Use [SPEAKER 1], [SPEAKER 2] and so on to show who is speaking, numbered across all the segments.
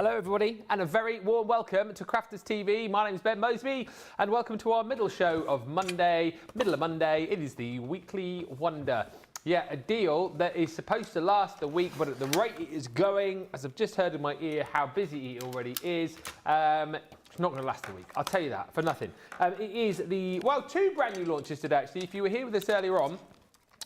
[SPEAKER 1] Hello everybody and a very warm welcome to Crafters TV. My name is Ben Mosby and welcome to our middle show of Monday, middle of Monday. It is the Weekly Wonder. Yeah, a deal that is supposed to last a week, but at the rate it is going, as I've just heard in my ear how busy it already is, it's not going to last a week. I'll tell you that for nothing. It is the, well, two brand new launches today actually. If you were here with us earlier on,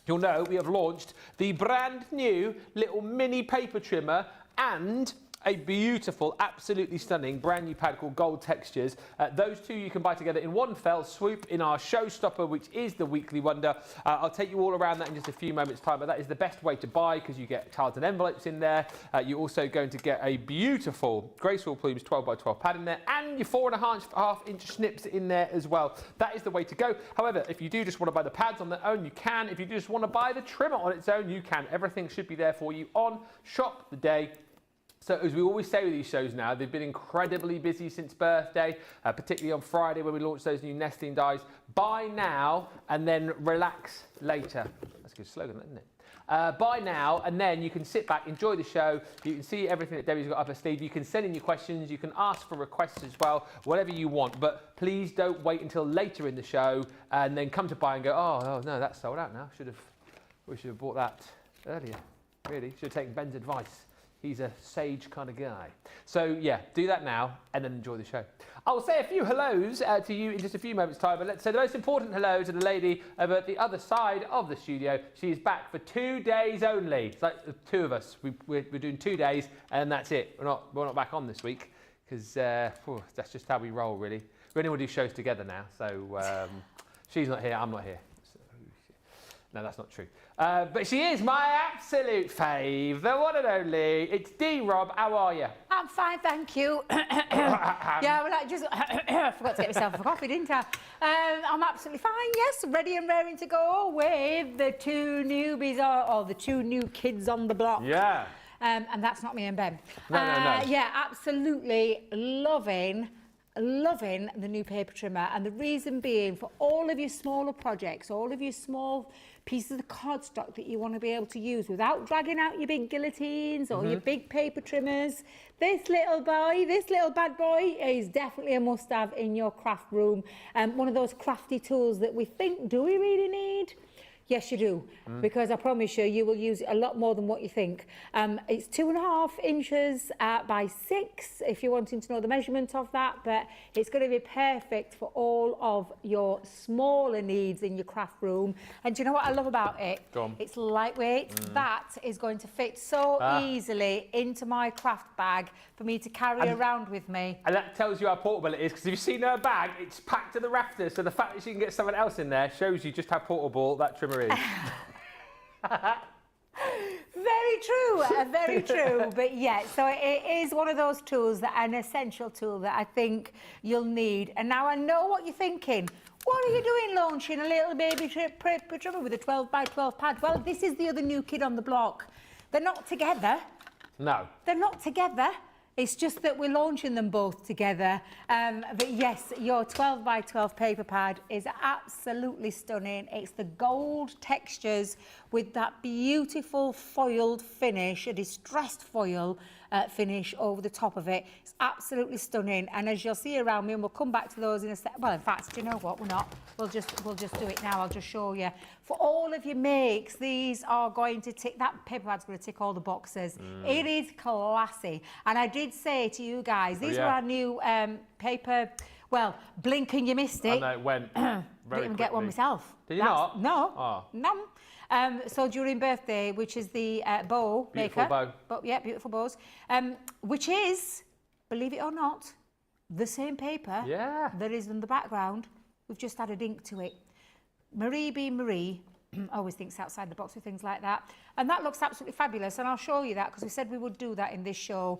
[SPEAKER 1] you'll know we have launched the brand new little mini paper trimmer and a beautiful, absolutely stunning brand new pad called Gold Textures. Those two you can buy together in one fell swoop in our showstopper, which is the Weekly Wonder. I'll take you all around that in just a few moments' time, but that is the best way to buy because you get cards and envelopes in there. You're also going to get a beautiful Graceful Plumes 12x12 pad in there and your 4.5-inch snips in there as well. That is the way to go. However, if you do just want to buy the pads on their own, you can. If you just want to buy the trimmer on its own, you can. Everything should be there for you on Shop the Day. So as we always say with these shows now, they've been incredibly busy since birthday, particularly on Friday when we launched those new nesting dies. Buy now and then relax later. That's a good slogan, isn't it? Buy now and then you can sit back, enjoy the show. You can see everything that Debbie's got up her sleeve. You can send in your questions. You can ask for requests as well, whatever you want. But please don't wait until later in the show and then come to buy and go, oh no, that's sold out now. We should have bought that earlier, really. Should have taken Ben's advice. He's a sage kind of guy. So yeah, do that now and then enjoy the show. I'll say a few hellos to you in just a few moments' time, but let's say the most important hello to the lady over at the other side of the studio. She is back for 2 days only. It's like the two of us. We're doing 2 days and that's it. We're not back on this week because that's just how we roll, really. We only want to do shows together now, so she's not here, I'm not here. No, that's not true. But she is my absolute fave, the one and only. It's Dee Rob. How are you?
[SPEAKER 2] I'm fine, thank you. Yeah, well, I just I forgot to get myself a coffee, didn't I? I'm absolutely fine, yes. Ready and raring to go with the two newbies or the two new kids on the block.
[SPEAKER 1] Yeah.
[SPEAKER 2] And that's not me and Ben.
[SPEAKER 1] No.
[SPEAKER 2] Yeah, absolutely loving the new paper trimmer, and the reason being for all of your smaller projects, all of your small pieces of cardstock that you want to be able to use without dragging out your big guillotines or your big paper trimmers. This little bad boy is definitely a must-have in your craft room. One of those crafty tools that we think, do we really need? Yes, you do, because I promise you, you will use it a lot more than what you think. It's 2.5 inches by 6, if you're wanting to know the measurement of that, but it's going to be perfect for all of your smaller needs in your craft room. And do you know what I love about it?
[SPEAKER 1] Go on.
[SPEAKER 2] It's lightweight. That is going to fit so easily into my craft bag for me to carry around with me. And
[SPEAKER 1] that tells you how portable it is, because if you've seen her bag, it's packed to the rafters, so the fact that she can get someone else in there shows you just how portable that trimmer is.
[SPEAKER 2] Very true. But yeah, so it is one of those tools that an essential tool that I think you'll need. And now I know what you're thinking. What are you doing launching a little baby paper trimmer with a 12x12 pad? Well, this is the other new kid on the block. They're not together.
[SPEAKER 1] No.
[SPEAKER 2] They're not together. It's just that we're launching them both together. But yes, your 12x12 paper pad is absolutely stunning. It's the gold textures with that beautiful foiled finish, a distressed foil finish over the top of it. It's absolutely stunning. And as you'll see around me, and we'll come back to those in a sec. Well, in fact, do you know what? We're not. We'll just do it now. I'll just show you. For all of your makes, these are going to tick, that paper pad's going to tick all the boxes. It is classy. And I did say to you guys, these were our new paper, well, blink and you missed it.
[SPEAKER 1] I know, it went
[SPEAKER 2] I didn't even get one myself.
[SPEAKER 1] Did you not?
[SPEAKER 2] No.
[SPEAKER 1] Oh.
[SPEAKER 2] No. So during birthday, which is the bow
[SPEAKER 1] beautiful
[SPEAKER 2] maker.
[SPEAKER 1] Bow.
[SPEAKER 2] Yeah, beautiful bows. Which is, believe it or not, the same paper that is in the background. We've just added ink to it. Marie being Marie, always thinks outside the box with things like that. And that looks absolutely fabulous. And I'll show you that because we said we would do that in this show.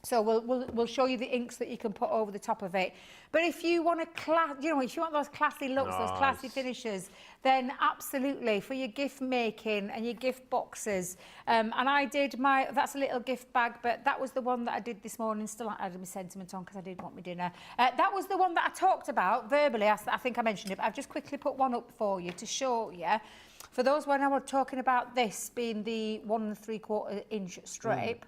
[SPEAKER 2] So we'll show you the inks that you can put over the top of it. But if you want if you want those classy looks, those classy finishes, then absolutely for your gift making and your gift boxes. And I did that's a little gift bag, but that was the one that I did this morning. Still added my sentiment on because I did want my dinner. That was the one that I talked about verbally. I think I mentioned it, but I've just quickly put one up for you to show you. For those when I was talking about this being the 1 3/4 inch stripe.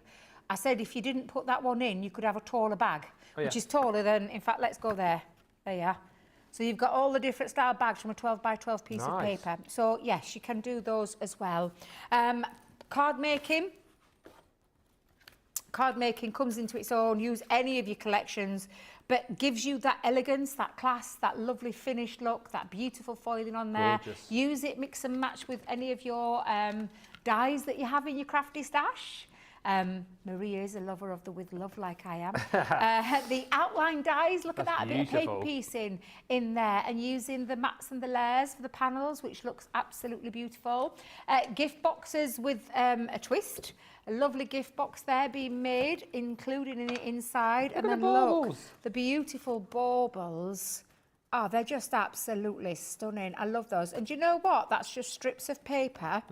[SPEAKER 2] I said if you didn't put that one in, you could have a taller bag, which is taller than, in fact, let's go there. There you are. So you've got all the different style bags from a 12 by 12 piece of paper. So yes, you can do those as well. Card making. Card making comes into its own. Use any of your collections, but gives you that elegance, that class, that lovely finished look, that beautiful foiling on there.
[SPEAKER 1] Gorgeous. Use
[SPEAKER 2] it, mix and match with any of your dies that you have in your crafty stash. Maria is a lover of the with love like I am. The outline dies, look at that, a bit of paper piece in there, and using the mats and the layers for the panels, which looks absolutely beautiful. Gift boxes with a twist. A lovely gift box there being made, including in it inside. And then look, the beautiful baubles. Oh, they're just absolutely stunning. I love those. And do you know what? That's just strips of paper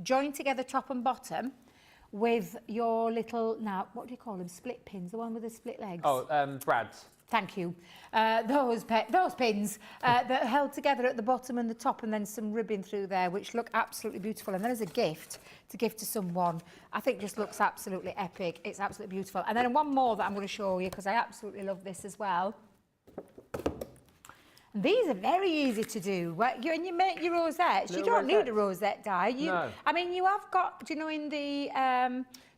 [SPEAKER 2] joined together top and bottom with your little, now, what do you call them? Split pins, the one with the split legs.
[SPEAKER 1] Oh, brads.
[SPEAKER 2] Thank you. Those pins that are held together at the bottom and the top, and then some ribbon through there, which look absolutely beautiful. And then as a gift to give to someone, I think just looks absolutely epic. It's absolutely beautiful. And then one more that I'm going to show you, because I absolutely love this as well. These are very easy to do. When you make your rosettes, you don't need a rosette die.
[SPEAKER 1] No.
[SPEAKER 2] I mean, you have got, do you know, in the...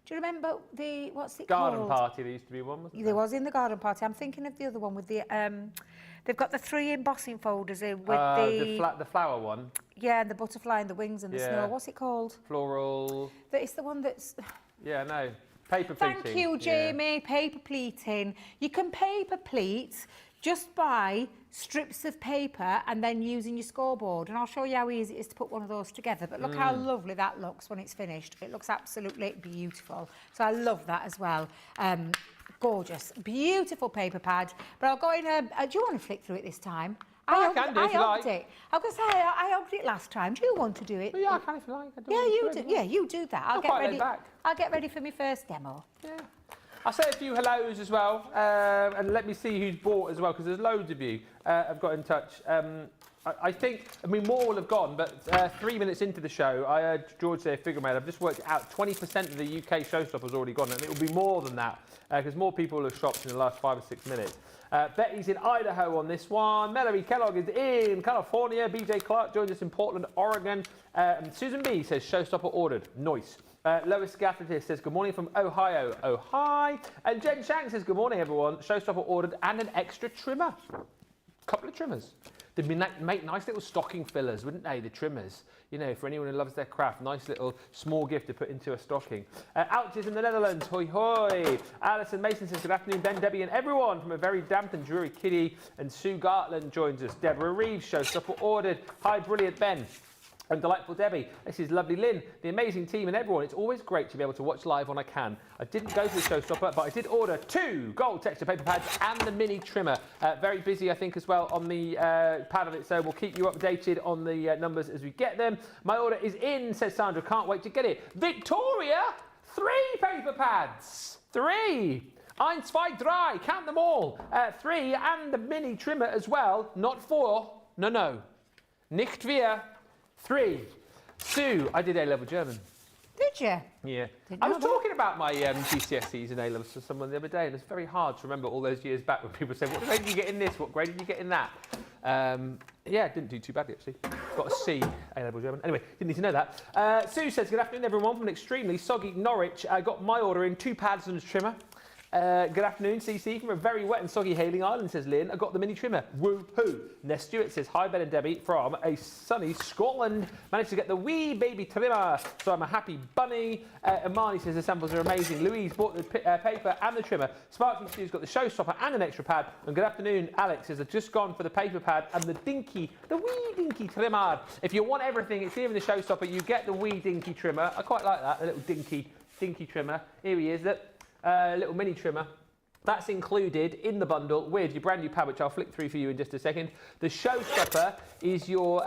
[SPEAKER 2] do you remember the, what's it called?
[SPEAKER 1] Garden party, there used to be one, wasn't there?
[SPEAKER 2] There was in the garden party. I'm thinking of the other one with the, they've got the 3 embossing folders in with
[SPEAKER 1] the flower one.
[SPEAKER 2] Yeah, and the butterfly and the wings and the snow. What's it called?
[SPEAKER 1] Floral.
[SPEAKER 2] It's the one that's...
[SPEAKER 1] Yeah, no. Paper pleating.
[SPEAKER 2] Thank you, Jamie. Yeah. Paper pleating. You can paper pleat just by strips of paper and then using your scoreboard. And I'll show you how easy it is to put one of those together. But look how lovely that looks when it's finished. It looks absolutely beautiful. So I love that as well. Gorgeous. Beautiful paper pad. But I'll go in do you want to flick through it this time?
[SPEAKER 1] I can do if you like.
[SPEAKER 2] It. I was going to say, I hugged it last time. Do you want to do it?
[SPEAKER 1] Well, yeah, I can if you like.
[SPEAKER 2] You do that. I'll get ready. I'll get ready for my first demo. Yeah.
[SPEAKER 1] I'll say a few hellos as well, and let me see who's bought as well, because there's loads of you have got in touch. I think, more will have gone, but 3 minutes into the show, I heard George say a figure made. I've just worked it out, 20% of the UK showstoppers already gone, and it will be more than that, because more people have shopped in the last 5 or 6 minutes. Betty's in Idaho on this one. Melody Kellogg is in California. BJ Clark joins us in Portland, Oregon. Susan B says, showstopper ordered. Nice. Lois Gafferty says, good morning from Ohio. Oh, hi. And Jen Shank says, good morning, everyone. Showstopper ordered and an extra trimmer. Couple of trimmers. They'd make nice little stocking fillers, wouldn't they, the trimmers? You know, for anyone who loves their craft, nice little small gift to put into a stocking. Ouches in the Netherlands, hoi hoi. Alison Mason says, good afternoon, Ben, Debbie and everyone from a very damp and dreary Kitty. And Sue Gartland joins us. Deborah Reeves, showstopper ordered. Hi, brilliant Ben. And delightful Debbie. This is lovely Lynn, the amazing team and everyone. It's always great to be able to watch live when I can. I didn't go to the showstopper, but I did order 2 gold texture paper pads and the mini trimmer. Very busy, I think, as well on the pad of it, so we'll keep you updated on the numbers as we get them. My order is in, says Sandra. Can't wait to get it. Victoria, 3 paper pads. 3. 1, 2, 3. Count them all. 3 and the mini trimmer as well. Not 4. No. Nicht wir. 3. Sue, I did A-level German.
[SPEAKER 2] Did you?
[SPEAKER 1] Yeah. I was talking about my GCSEs and A-levels to someone the other day, and it's very hard to remember all those years back when people say, what grade did you get in this? What grade did you get in that? Yeah, didn't do too badly, actually. Got a C, A-level German. Anyway, didn't need to know that. Sue says, good afternoon, everyone, from an extremely soggy Norwich. I got my order in 2 pads and a trimmer. Good afternoon, CC, from a very wet and soggy Hailing Island, says Lynn. I got the mini trimmer. Woohoo! Ness Stewart says, hi, Ben and Debbie, from a sunny Scotland. Managed to get the wee baby trimmer, so I'm a happy bunny. Imani says the samples are amazing. Louise bought the paper and the trimmer. Sparkling Stu's got the showstopper and an extra pad. And good afternoon, Alex says, I've just gone for the paper pad and the wee dinky trimmer. If you want everything, it's here in the showstopper. You get the wee dinky trimmer. I quite like that, the little dinky trimmer. Here he is, look. Little mini trimmer. That's included in the bundle with your brand new pad, which I'll flick through for you in just a second. The showstopper is your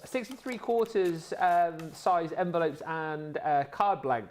[SPEAKER 1] 6 3/4 size envelopes and card blank.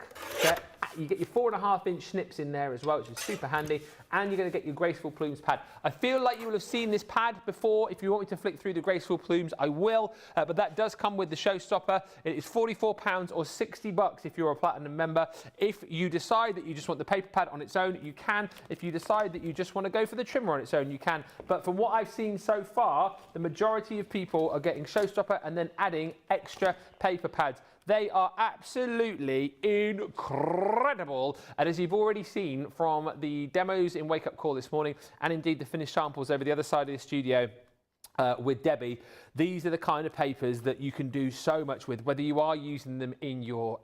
[SPEAKER 1] You get your 4.5-inch snips in there as well, which is super handy, and you're going to get your Graceful Plumes pad. I feel like you will have seen this pad before. If you want me to flick through the Graceful Plumes, I will, but that does come with the Showstopper. It is £44 or $60 if you're a Platinum member. If you decide that you just want the paper pad on its own, you can. If you decide that you just want to go for the trimmer on its own, you can. But from what I've seen so far, the majority of people are getting Showstopper and then adding extra paper pads. They are absolutely incredible. And as you've already seen from the demos in Wake Up Call this morning, and indeed the finished samples over the other side of the studio, with Debbie, these are the kind of papers that you can do so much with, whether you are using them in your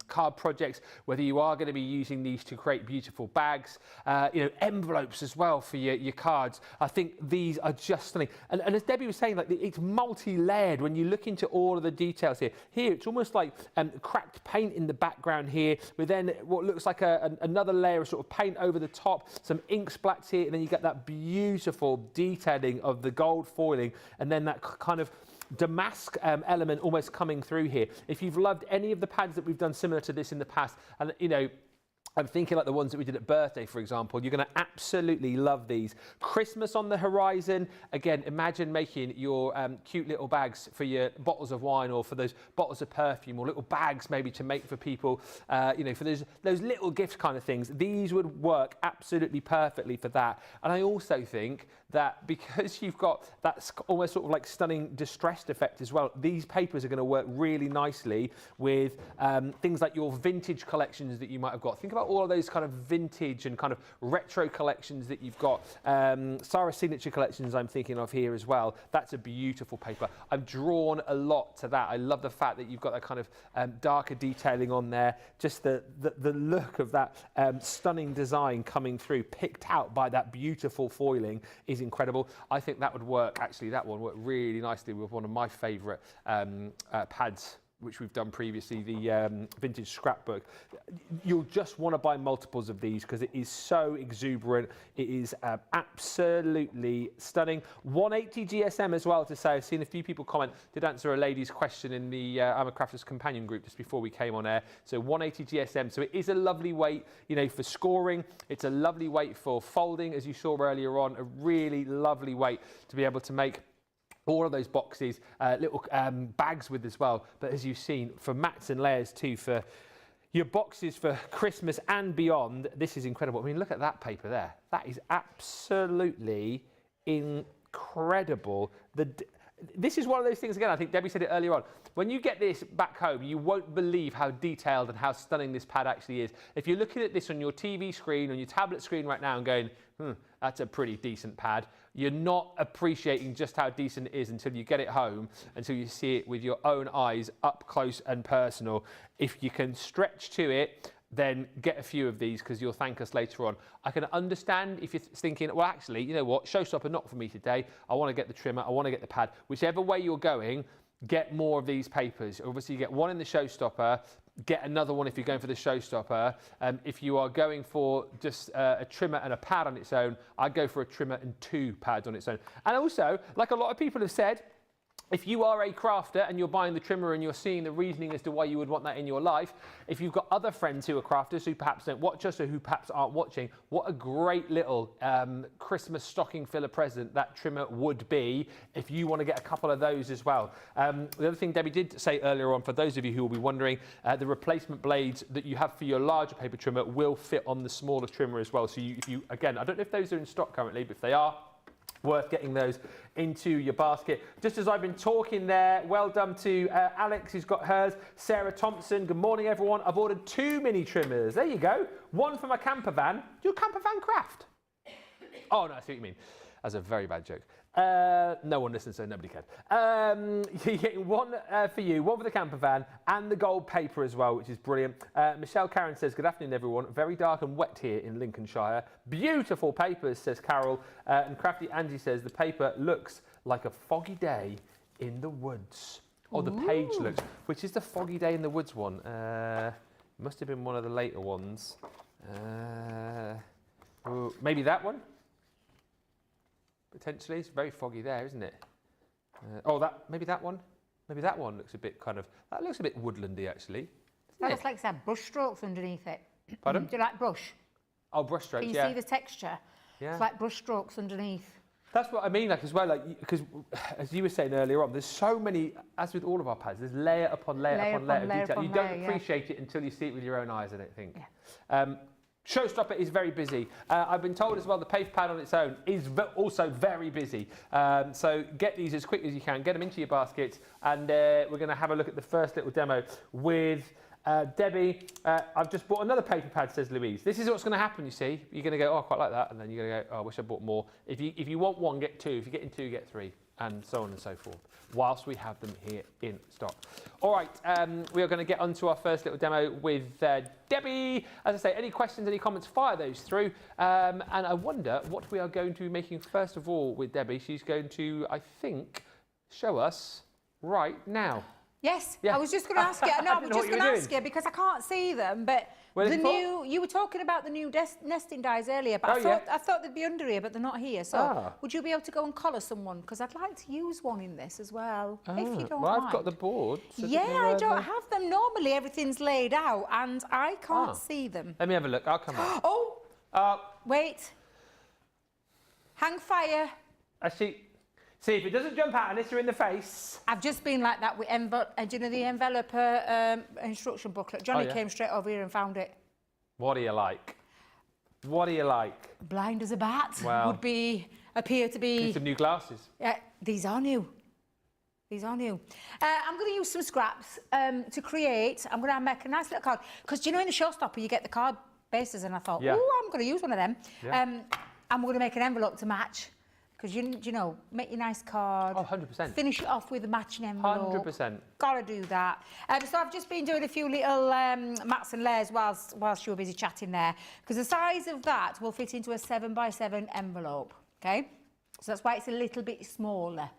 [SPEAKER 1] card projects, whether you are going to be using these to create beautiful bags, you know, envelopes as well for your cards. I think these are just stunning. And as Debbie was saying, like, it's multi-layered when you look into all of the details here. Here, it's almost like cracked paint in the background here, with then what looks like another layer of sort of paint over the top, some ink splats here, and then you get that beautiful detailing of the gold foiling, and then that kind of damask element almost coming through here. If you've loved any of the pads that we've done similar to this in the past, and you know, I'm thinking like the ones that we did at birthday, for example, you're going to absolutely love these. Christmas on the horizon. Again, imagine making your cute little bags for your bottles of wine, or for those bottles of perfume, or little bags maybe to make for people, you know, for those little gift kind of things. These would work absolutely perfectly for that. And I also think that because you've got that almost sort of like stunning distressed effect as well, these papers are going to work really nicely with things like your vintage collections that you might have got. Think about all of those kind of vintage and kind of retro collections that you've got. Sarah's signature collections I'm thinking of here as well. That's a beautiful paper. I've drawn a lot to that. I love the fact that you've got that kind of darker detailing on there. Just the look of that stunning design coming through, picked out by that beautiful foiling, is incredible. I think that would work, actually, that one worked really nicely with one of my favourite pads which we've done previously, the vintage scrapbook. You'll just want to buy multiples of these because it is so exuberant. It is absolutely stunning. 180 GSM as well to say. I've seen a few people comment, did answer a lady's question in the I'm a Crafter's Companion group just before we came on air. So 180 GSM. So it is a lovely weight, you know, for scoring. It's a lovely weight for folding, as you saw earlier on. A really lovely weight to be able to make all of those boxes, little bags with as well. But as you've seen, for mats and layers too, for your boxes for Christmas and beyond, this is incredible. I mean, look at that paper there. That is absolutely incredible. This is one of those things, again, I think Debbie said it earlier on. When you get this back home, you won't believe how detailed and how stunning this pad actually is. If you're looking at this on your TV screen, on your tablet screen right now and going, that's a pretty decent pad, you're not appreciating just how decent it is until you get it home, until you see it with your own eyes up close and personal. If you can stretch to it, then get a few of these because you'll thank us later on. I can understand if you're thinking, well, actually, you know what, Showstopper not for me today. I want to get the trimmer, I want to get the pad. Whichever way you're going, get more of these papers. Obviously, you get one in the Showstopper, get another one if you're going for the Showstopper. If you are going for just a trimmer and a pad on its own, I'd go for a trimmer and 2 pads on its own. And also, like a lot of people have said, if you are a crafter and you're buying the trimmer and you're seeing the reasoning as to why you would want that in your life, if you've got other friends who are crafters who perhaps don't watch us or who perhaps aren't watching, what a great little Christmas stocking filler present that trimmer would be if you want to get a couple of those as well. The other thing Debbie did say earlier on, for those of you who will be wondering, the replacement blades that you have for your larger paper trimmer will fit on the smaller trimmer as well. So if you again, I don't know if those are in stock currently, but if they are, worth getting those into your basket. Just as I've been talking there, well done to Alex, who's got hers. Sarah Thompson, good morning everyone. I've ordered 2 mini trimmers. There you go. One for my camper van. Your camper van craft? Oh no, I see what you mean. That's a very bad joke. No one listens, so nobody cared. You're getting one for you, one for the camper van, and the gold paper as well, which is brilliant. Michelle Karen says, good afternoon, everyone. Very dark and wet here in Lincolnshire. Beautiful papers, says Carol. And Crafty Angie says, the paper looks like a foggy day in the woods. Oh, the page looks. Which is the foggy day in the woods one? Must have been one of the later ones. Maybe that one? Potentially, it's very foggy there, isn't it? Maybe that one. Maybe that one looks a bit that looks a bit woodlandy actually.
[SPEAKER 2] That looks like some brush strokes underneath it.
[SPEAKER 1] Pardon?
[SPEAKER 2] Do you like brush?
[SPEAKER 1] Oh, brush strokes,
[SPEAKER 2] Can you see the texture?
[SPEAKER 1] Yeah.
[SPEAKER 2] It's like brush strokes underneath.
[SPEAKER 1] That's what I mean, like as well, like because as you were saying earlier on, there's so many, as with all of our pads, there's layer upon layer upon layer of detail. You don't appreciate it until you see it with your own eyes, I don't think. Yeah. Showstopper is very busy. I've been told as well the paper pad on its own is also very busy. So get these as quick as you can, get them into your baskets, and we're going to have a look at the first little demo with Debbie. I've just bought another paper pad, says Louise. This is what's going to happen, you see. You're going to go, oh, I quite like that, and then you're going to go, oh, I wish I bought more. If you want one, get two. If you're getting two, get three, and so on and so forth, whilst we have them here in stock. All right, we are going to get onto our first little demo with Debbie. As I say, any questions, any comments, fire those through. And I wonder what we are going to be making first of all with Debbie. She's going to, I think, show us right now.
[SPEAKER 2] Yes, yeah. I was just going to ask you. No, I was just going to ask you because I can't see them. But you were talking about the new nesting dies earlier, but I thought they'd be under here, but they're not here. So would you be able to go and collar someone? Because I'd like to use one in this as well, if you don't mind.
[SPEAKER 1] I've got the board. So
[SPEAKER 2] yeah, I don't have them. Normally everything's laid out, and I can't see them.
[SPEAKER 1] Let me have a look. I'll come back.
[SPEAKER 2] Oh, wait. Hang fire.
[SPEAKER 1] I see. See, if it doesn't jump out and hit her in the face.
[SPEAKER 2] I've just been like that with do you know the enveloper instruction booklet? Johnny came straight over here and found it.
[SPEAKER 1] What do you like? What do you like?
[SPEAKER 2] Blind as a bat would appear to be.
[SPEAKER 1] Need some new glasses.
[SPEAKER 2] Yeah, these are new. These are new. I'm going to use some scraps to create. I'm going to make a nice little card because you know in the showstopper you get the card bases, and I thought, oh, I'm going to use one of them. Yeah. And we're going to make an envelope to match. Because, you know, make your nice card. Oh, 100%. Finish it off with a matching envelope.
[SPEAKER 1] 100%.
[SPEAKER 2] Got to do that. So I've just been doing a few little mats and layers whilst you were busy chatting there. Because the size of that will fit into a 7x7 envelope, okay? So that's why it's a little bit smaller.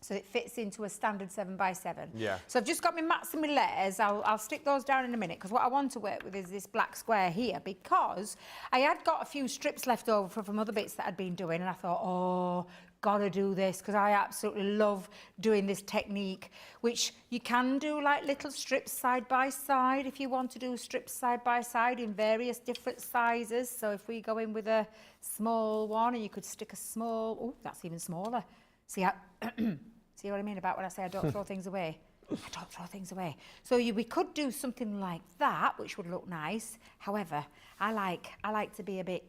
[SPEAKER 2] So it fits into a standard 7x7. Yeah. So I've just got my mats and my layers. I'll stick those down in a minute because what I want to work with is this black square here because I had got a few strips left over from other bits that I'd been doing and I thought, oh, gotta do this because I absolutely love doing this technique, which you can do like little strips side by side if you want to do strips side by side in various different sizes. So if we go in with a small one and you could stick a small, oh, that's even smaller. See how, see what I mean about when I say I don't throw things away? I don't throw things away. So we could do something like that, which would look nice. However, I like to be a bit,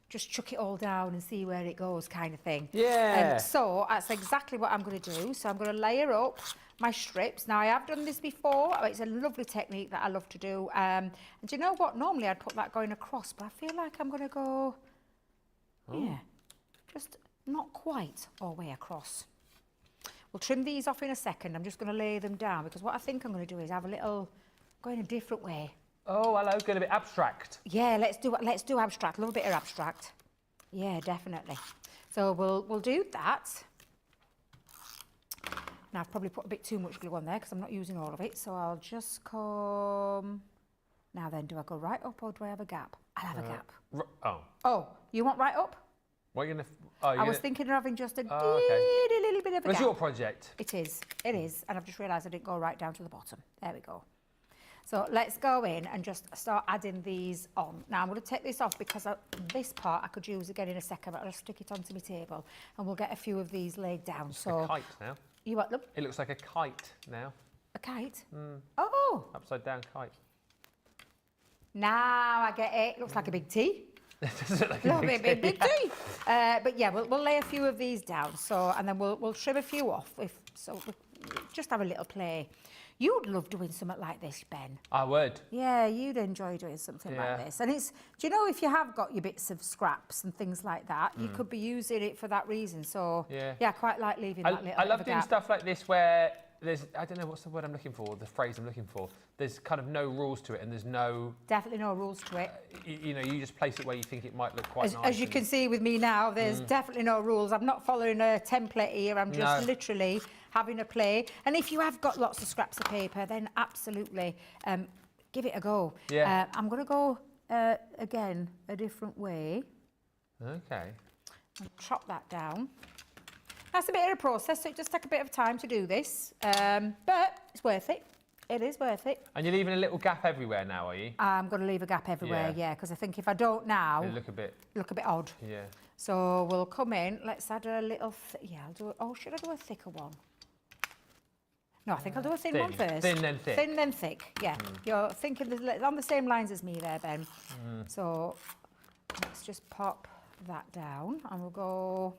[SPEAKER 2] just chuck it all down and see where it goes kind of thing. Yeah. So that's exactly what I'm going to do. So I'm going to layer up my strips. Now I have done this before. It's a lovely technique that I love to do. And do you know what? Normally I'd put that going across, but I feel like I'm going to go, just not quite all the way across. We'll trim these off in a second. I'm just going to lay them down because what I think I'm going to do is have a little, go in a different way. Oh, hello, going a bit abstract. Yeah, let's do abstract, a little bit of abstract. Yeah, definitely. So we'll do that. Now I've probably put a bit too much glue on there because I'm not using all of it. So I'll just come. Now then, do I go right up or do I have a gap? I'll have a gap. Oh, you want right up?
[SPEAKER 1] What are you going to...
[SPEAKER 2] I was thinking of having just a little bit of a gap.
[SPEAKER 1] It's your project.
[SPEAKER 2] It is. And I've just realised I didn't go right down to the bottom. There we go. So let's go in and just start adding these on. Now I'm going to take this off because this part I could use again in a second, but I'll stick it onto my table and we'll get a few of these laid down.
[SPEAKER 1] It's like a kite now.
[SPEAKER 2] You what, look?
[SPEAKER 1] It looks like a kite now.
[SPEAKER 2] A kite? Mm. Oh!
[SPEAKER 1] Upside down kite.
[SPEAKER 2] Now I get it. Looks like a big T.
[SPEAKER 1] Does it look like a big
[SPEAKER 2] T? But yeah, we'll lay a few of these down. So, and then we'll trim a few off. We'll just have a little play. You'd love doing something like this, Ben.
[SPEAKER 1] I would.
[SPEAKER 2] Yeah, you'd enjoy doing something like this. And it's, do you know, if you have got your bits of scraps and things like that, you could be using it for that reason. So, yeah, I quite like leaving that little
[SPEAKER 1] I love doing stuff like this where there's, I don't know, what's the word I'm looking for, the phrase I'm looking for. There's kind of no rules to it and there's no...
[SPEAKER 2] Definitely no rules to it.
[SPEAKER 1] You know, you just place it where you think it might look quite nice.
[SPEAKER 2] As you can see with me now, there's definitely no rules. I'm not following a template here. I'm just literally having a play. And if you have got lots of scraps of paper, then absolutely give it a go. Yeah. I'm going to go, again, a different way.
[SPEAKER 1] Okay.
[SPEAKER 2] And chop that down. That's a bit of a process, so it does take a bit of time to do this, but it's worth it. it is worth it.
[SPEAKER 1] And you're leaving a little gap everywhere now, are you?
[SPEAKER 2] I'm going to leave a gap everywhere, yeah, because I think if I don't now,
[SPEAKER 1] It'll
[SPEAKER 2] look a bit odd.
[SPEAKER 1] Yeah.
[SPEAKER 2] So we'll come in. Let's add a little. I'll do. Oh, should I do a thicker one? No, I think I'll do a thin one first.
[SPEAKER 1] Thin then thick.
[SPEAKER 2] Thin then thick. Yeah, you're thinking on the same lines as me there, Ben. So let's just pop that down, and we'll go.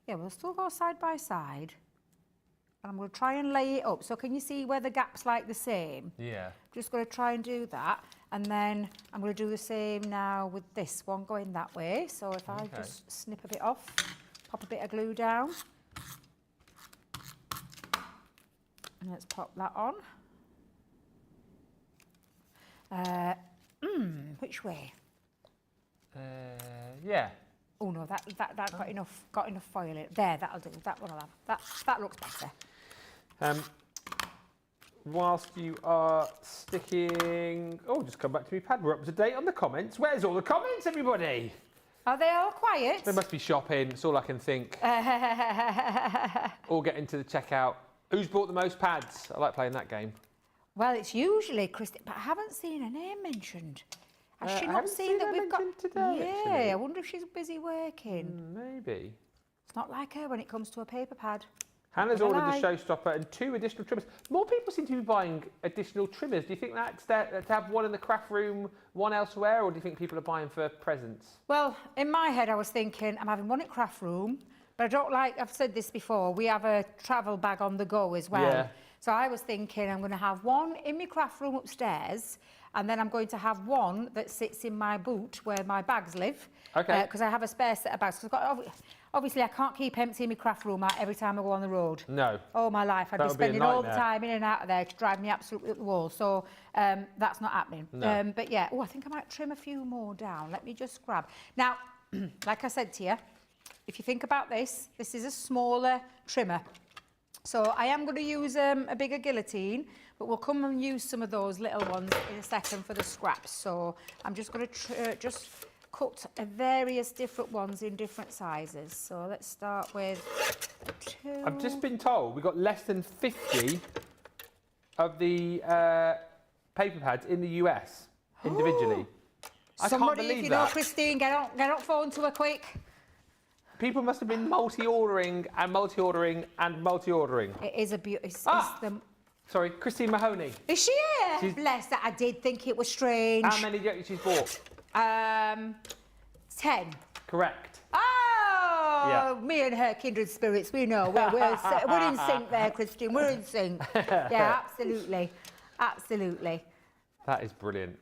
[SPEAKER 2] Yeah, we'll still go side by side. And I'm going to try and lay it up. So can you see where the gap's like the same?
[SPEAKER 1] Yeah.
[SPEAKER 2] Just going to try and do that. And then I'm going to do the same now with this one going that way. So if I just snip a bit off, pop a bit of glue down. And let's pop that on. Which way?
[SPEAKER 1] Yeah.
[SPEAKER 2] Oh no, that got enough foil in it. There, that'll do. That one I'll have. That looks better.
[SPEAKER 1] Whilst you are sticking... Oh, just come back to me, pad. We're up to date on the comments. Where's all the comments, everybody?
[SPEAKER 2] Are they all quiet?
[SPEAKER 1] They must be shopping. It's all I can think. All get into the checkout. Who's bought the most pads? I like playing that game.
[SPEAKER 2] Well, it's usually Christy, but I haven't seen her name mentioned. Has she not seen that we've got...
[SPEAKER 1] today,
[SPEAKER 2] yeah,
[SPEAKER 1] actually.
[SPEAKER 2] I wonder if she's busy working.
[SPEAKER 1] Maybe.
[SPEAKER 2] It's not like her when it comes to a paper pad.
[SPEAKER 1] Hannah's ordered the showstopper and 2 additional trimmers. More people seem to be buying additional trimmers. Do you think that's to have one in the craft room, one elsewhere, or do you think people are buying for presents?
[SPEAKER 2] Well, in my head, I was thinking I'm having one at craft room, but I don't like, I've said this before, we have a travel bag on the go as well.
[SPEAKER 1] Yeah.
[SPEAKER 2] So I was thinking I'm going to have one in my craft room upstairs, and then I'm going to have one that sits in my boot where my bags live.
[SPEAKER 1] Okay.
[SPEAKER 2] Because I have a spare set of bags. 'Cause obviously, I can't keep emptying my craft room out every time I go on the road.
[SPEAKER 1] No.
[SPEAKER 2] All my life. I'd be spending all the time in and out of there to drive me absolutely up the wall. So that's not happening.
[SPEAKER 1] No.
[SPEAKER 2] But yeah, I think I might trim a few more down. Let me just grab. Now, like I said to you, if you think about this, this is a smaller trimmer. So I am going to use a bigger guillotine, but we'll come and use some of those little ones in a second for the scraps. So I'm just going to just cut various different ones in different sizes. So let's start with 2.
[SPEAKER 1] I've just been told we've got less than 50 of the paper pads in the US individually. I can't
[SPEAKER 2] Somebody,
[SPEAKER 1] believe
[SPEAKER 2] if you
[SPEAKER 1] that.
[SPEAKER 2] know Christine, get on phone to her quick.
[SPEAKER 1] People must have been multi-ordering and multi-ordering and multi-ordering.
[SPEAKER 2] It is a beauty.
[SPEAKER 1] Sorry, Christine Mahoney.
[SPEAKER 2] Is she here? Bless her. I did think it was strange.
[SPEAKER 1] How many do you reckon she's bought?
[SPEAKER 2] 10.
[SPEAKER 1] Correct.
[SPEAKER 2] Oh,
[SPEAKER 1] Yeah.
[SPEAKER 2] me and her kindred spirits, we know. We're in sync there, Christian. We're in sync. Yeah, absolutely. Absolutely.
[SPEAKER 1] That is brilliant.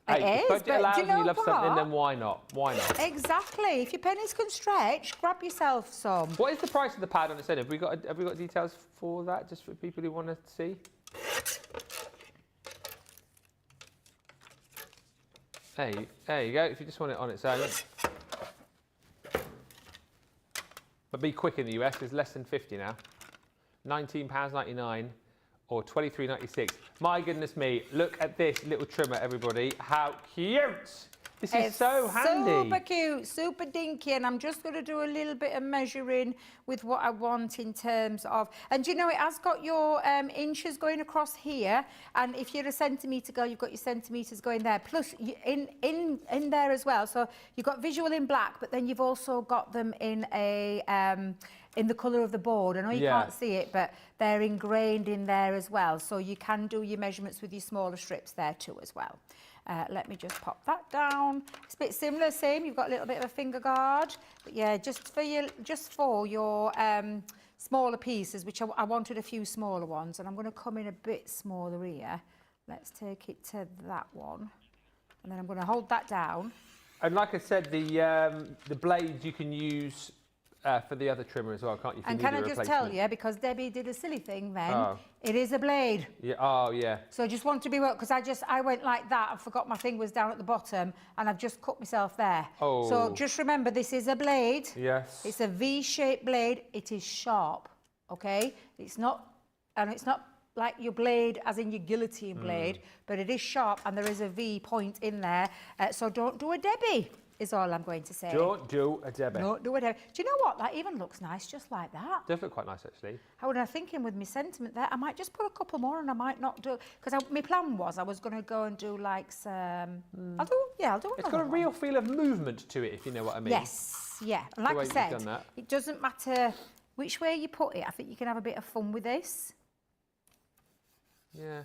[SPEAKER 2] It
[SPEAKER 1] Hey,
[SPEAKER 2] is,
[SPEAKER 1] if budget
[SPEAKER 2] but
[SPEAKER 1] allows
[SPEAKER 2] do you know
[SPEAKER 1] and you love something,
[SPEAKER 2] what?
[SPEAKER 1] then why not? Why not?
[SPEAKER 2] Exactly. If your pennies can stretch, grab yourself some.
[SPEAKER 1] What is the price of the pad on its own? Have we got details for that, just for people who want to see? There you go. If you just want it on its own. But be quick in the US, it's less than 50 now. £19.99 or £23.96. My goodness me, look at this little trimmer, everybody. How cute! This is so handy.
[SPEAKER 2] Super cute, super dinky, and I'm just going to do a little bit of measuring with what I want in terms of, and you know, it has got your inches going across here, and if you're a centimetre girl, you've got your centimetres going there, plus in there as well. So you've got visual in black, but then you've also got them in a in the colour of the board. I know you can't see it, but they're ingrained in there as well. So you can do your measurements with your smaller strips there too as well. Let me just pop that down. It's a bit similar, same. You've got a little bit of a finger guard, but yeah, just for your smaller pieces, which I wanted a few smaller ones, and I'm going to come in a bit smaller here. Let's take it to that one, and then I'm going to hold that down.
[SPEAKER 1] And like I said, the blades you can use for the other trimmer as well, can't you?
[SPEAKER 2] And can I just tell you, because Debbie did a silly thing then, it is a blade.
[SPEAKER 1] Yeah. Oh, yeah.
[SPEAKER 2] So I just want to be well, because I went like that and forgot my thing was down at the bottom, and I've just cut myself there.
[SPEAKER 1] Oh.
[SPEAKER 2] So just remember, this is a blade.
[SPEAKER 1] Yes.
[SPEAKER 2] It's a V-shaped blade. It is sharp, okay? It's not like your blade, as in your guillotine blade, but it is sharp, and there is a V point in there. So don't do a Debbie. is all I'm going to say.
[SPEAKER 1] Don't do a Debby.
[SPEAKER 2] Don't do a Debby. Do you know what? That even looks nice just like that.
[SPEAKER 1] Does look quite nice, actually.
[SPEAKER 2] I was thinking with my sentiment there, I might just put a couple more and I might not do... Because my plan was I was going to go and do like some... I'll do another
[SPEAKER 1] It's got a real feel of movement to it, if you know what I mean.
[SPEAKER 2] Yes, yeah. And like I said, it doesn't matter which way you put it. I think you can have a bit of fun with this.
[SPEAKER 1] Yeah.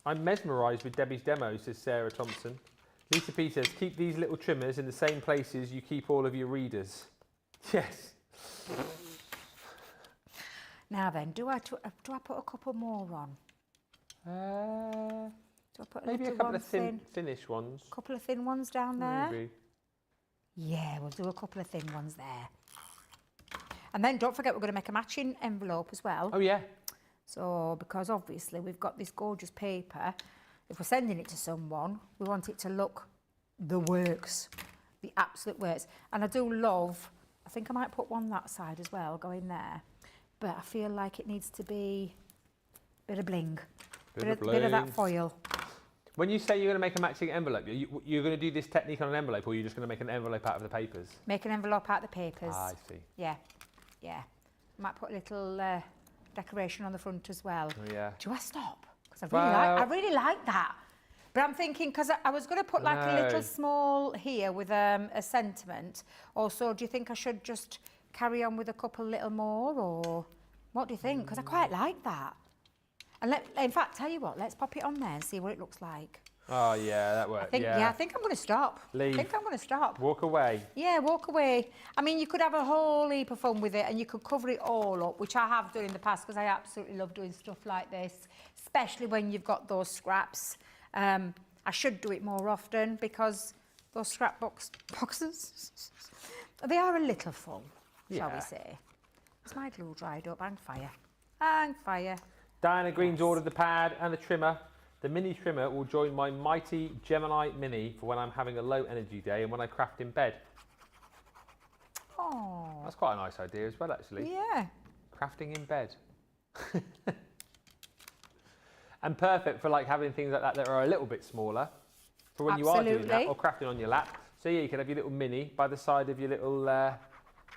[SPEAKER 1] I'm mesmerised with Debbie's demos, says Sarah Thompson. Lisa P says, keep these little trimmers in the same places you keep all of your readers. Yes.
[SPEAKER 2] Now then, do I put a couple more on? Do I put
[SPEAKER 1] maybe a couple of thinnish ones.
[SPEAKER 2] A couple of thin ones down there?
[SPEAKER 1] Maybe.
[SPEAKER 2] Yeah, we'll do a couple of thin ones there. And then don't forget we're going to make a matching envelope as well.
[SPEAKER 1] Oh, yeah.
[SPEAKER 2] So, because obviously we've got this gorgeous paper, if we're sending it to someone, we want it to look the works, the absolute works. And I do love, I think I might put one that side as well, go in there. But I feel like it needs to be a bit of bling, bit of that foil.
[SPEAKER 1] When you say you're going to make a matching envelope, you're going to do this technique on an envelope, or you're just going to make an envelope out of the papers?
[SPEAKER 2] Make an envelope out of the papers.
[SPEAKER 1] Ah, I see.
[SPEAKER 2] Yeah, yeah. Might put a little decoration on the front as well.
[SPEAKER 1] Oh, yeah.
[SPEAKER 2] Do I stop? Because I really like that. But I'm thinking, because I was going to put like a little small here with a sentiment. Also, do you think I should just carry on with a couple little more, or what do you think? Because I quite like that. And in fact, tell you what, let's pop it on there and see what it looks like.
[SPEAKER 1] Oh, yeah, that works.
[SPEAKER 2] I think I'm going to stop.
[SPEAKER 1] Leave.
[SPEAKER 2] I think I'm going to stop.
[SPEAKER 1] Walk away.
[SPEAKER 2] Yeah, walk away. I mean, you could have a whole heap of fun with it and you could cover it all up, which I have done in the past because I absolutely love doing stuff like this, especially when you've got those scraps. I should do it more often because those scrap boxes, they are a little full, shall we say. It's my glue dried up. Hang fire. Hang fire.
[SPEAKER 1] Diana Green's ordered the pad and the trimmer. The mini trimmer will join my mighty Gemini Mini for when I'm having a low energy day and when I craft in bed.
[SPEAKER 2] Oh.
[SPEAKER 1] That's quite a nice idea as well, actually.
[SPEAKER 2] Yeah.
[SPEAKER 1] Crafting in bed. And perfect for like having things like that are a little bit smaller for when you are doing that, or crafting on your lap. So yeah, you can have your little mini by the side of your little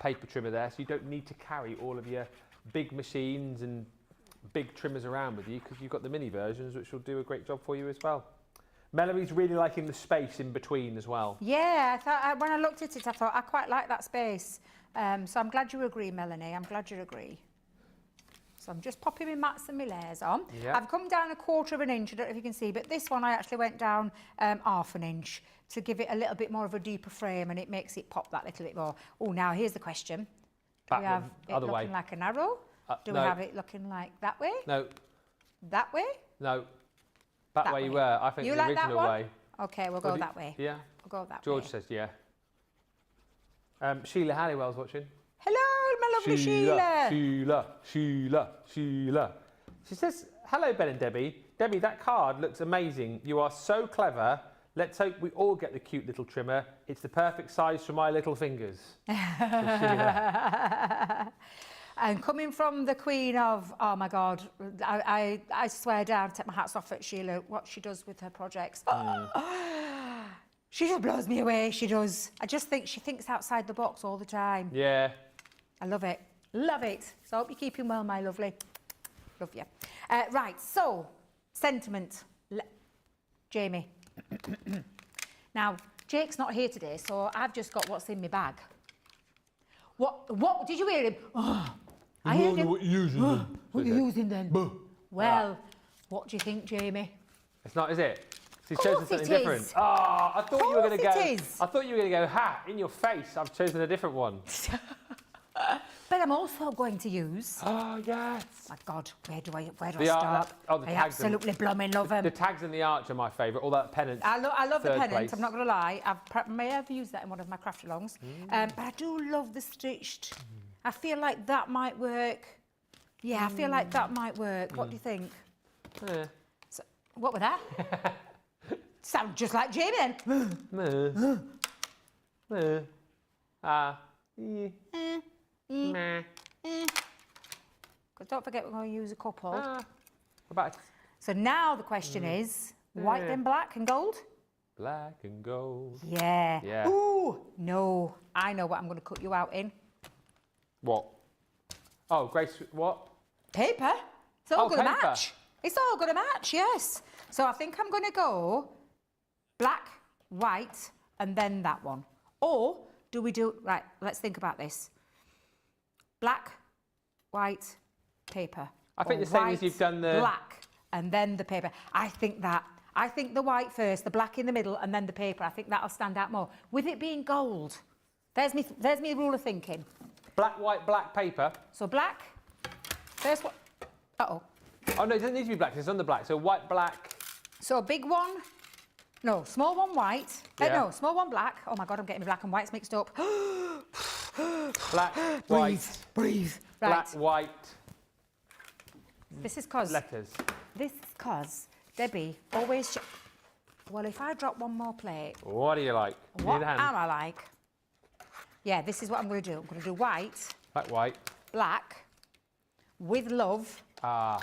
[SPEAKER 1] paper trimmer there, so you don't need to carry all of your big machines and big trimmers around with you, because you've got the mini versions which will do a great job for you as well. Melody's really liking the space in between as well. Yeah,
[SPEAKER 2] I thought when I looked at it, I thought I quite like that space. So I'm glad you agree, Melanie. I'm glad you agree. So I'm just popping my mats and my layers on. Yep. I've come down 1/4 of an inch. I don't know if you can see, but this one I actually went down 1/2 inch to give it a little bit more of a deeper frame, and it makes it pop that little bit more. Oh, now here's the question. Do we have it looking like an arrow? Do we have it looking like that way?
[SPEAKER 1] No.
[SPEAKER 2] That way?
[SPEAKER 1] No. That way you were. I think
[SPEAKER 2] you
[SPEAKER 1] the
[SPEAKER 2] like
[SPEAKER 1] original way.
[SPEAKER 2] Okay, we'll go that way.
[SPEAKER 1] Yeah.
[SPEAKER 2] We'll go that way.
[SPEAKER 1] George says yeah. Sheila Halliwell's watching.
[SPEAKER 2] Hello, my lovely Sheila.
[SPEAKER 1] Sheila. She says, hello, Ben and Debbie. Debbie, that card looks amazing. You are so clever. Let's hope we all get the cute little trimmer. It's the perfect size for my little fingers.
[SPEAKER 2] And coming from the queen of, oh my God, I swear down, take my hats off at Sheila, what she does with her projects. She just blows me away, she does. I just think she thinks outside the box all the time.
[SPEAKER 1] Yeah.
[SPEAKER 2] I love it. Love it. So I hope you're keeping well, my lovely. Love you. Right, so, sentiment. Jamie. Now, Jake's not here today, so I've just got what's in my bag. What? Did you hear him? Oh, I heard him.
[SPEAKER 1] What you're using then.
[SPEAKER 2] What are you using then? Well, what do you think, Jamie?
[SPEAKER 1] It's not, is it? He's chosen something different. Oh, I thought you were going to go. I thought you were going to go. Ha! In your face. I've chosen a different one.
[SPEAKER 2] But I'm also going to use.
[SPEAKER 1] Oh yes.
[SPEAKER 2] My God, where do I start?
[SPEAKER 1] The
[SPEAKER 2] I absolutely blooming love them.
[SPEAKER 1] The tags and the arch are my favourite. All that pennant.
[SPEAKER 2] I love the pennant. Place. I'm not going to lie. I may have used that in one of my craft alongs. But I do love the stitched. I feel like that might work. Yeah, I feel like that might work. What do you think?
[SPEAKER 1] Yeah.
[SPEAKER 2] So, what was that? Sound just like Jamie then. Because don't forget we're going to use a couple.
[SPEAKER 1] So
[SPEAKER 2] now the question is, white then black and gold?
[SPEAKER 1] Black and gold.
[SPEAKER 2] Yeah.
[SPEAKER 1] Yeah.
[SPEAKER 2] Ooh, no. I know what I'm going to cut you out in.
[SPEAKER 1] What? Oh, Grace, what?
[SPEAKER 2] Paper. It's all going to
[SPEAKER 1] paper.
[SPEAKER 2] match. It's all going to match, yes. So I think I'm going to go black, white, and then that one. Or do we do... Right, let's think about this. Black, white, paper.
[SPEAKER 1] I think the same as you've done the...
[SPEAKER 2] Black, and then the paper. I think the white first, the black in the middle, and then the paper. I think that'll stand out more. With it being gold. There's me rule of thinking.
[SPEAKER 1] Black, white, black, paper.
[SPEAKER 2] So black, first one. Uh-oh.
[SPEAKER 1] Oh, no, it doesn't need to be black. It's on the black. So white, black.
[SPEAKER 2] So a big one. No, small one white.
[SPEAKER 1] Yeah.
[SPEAKER 2] No, small one black. Oh my God, I'm getting my black and whites mixed up.
[SPEAKER 1] Black, white.
[SPEAKER 2] Breathe.
[SPEAKER 1] Black,
[SPEAKER 2] Right.
[SPEAKER 1] white.
[SPEAKER 2] This is cause Debbie always... Well, if I drop one more plate...
[SPEAKER 1] What do you like?
[SPEAKER 2] What am I like? Yeah, this is what I'm going to do. I'm going to do white.
[SPEAKER 1] Black, white.
[SPEAKER 2] Black. With love.
[SPEAKER 1] Ah.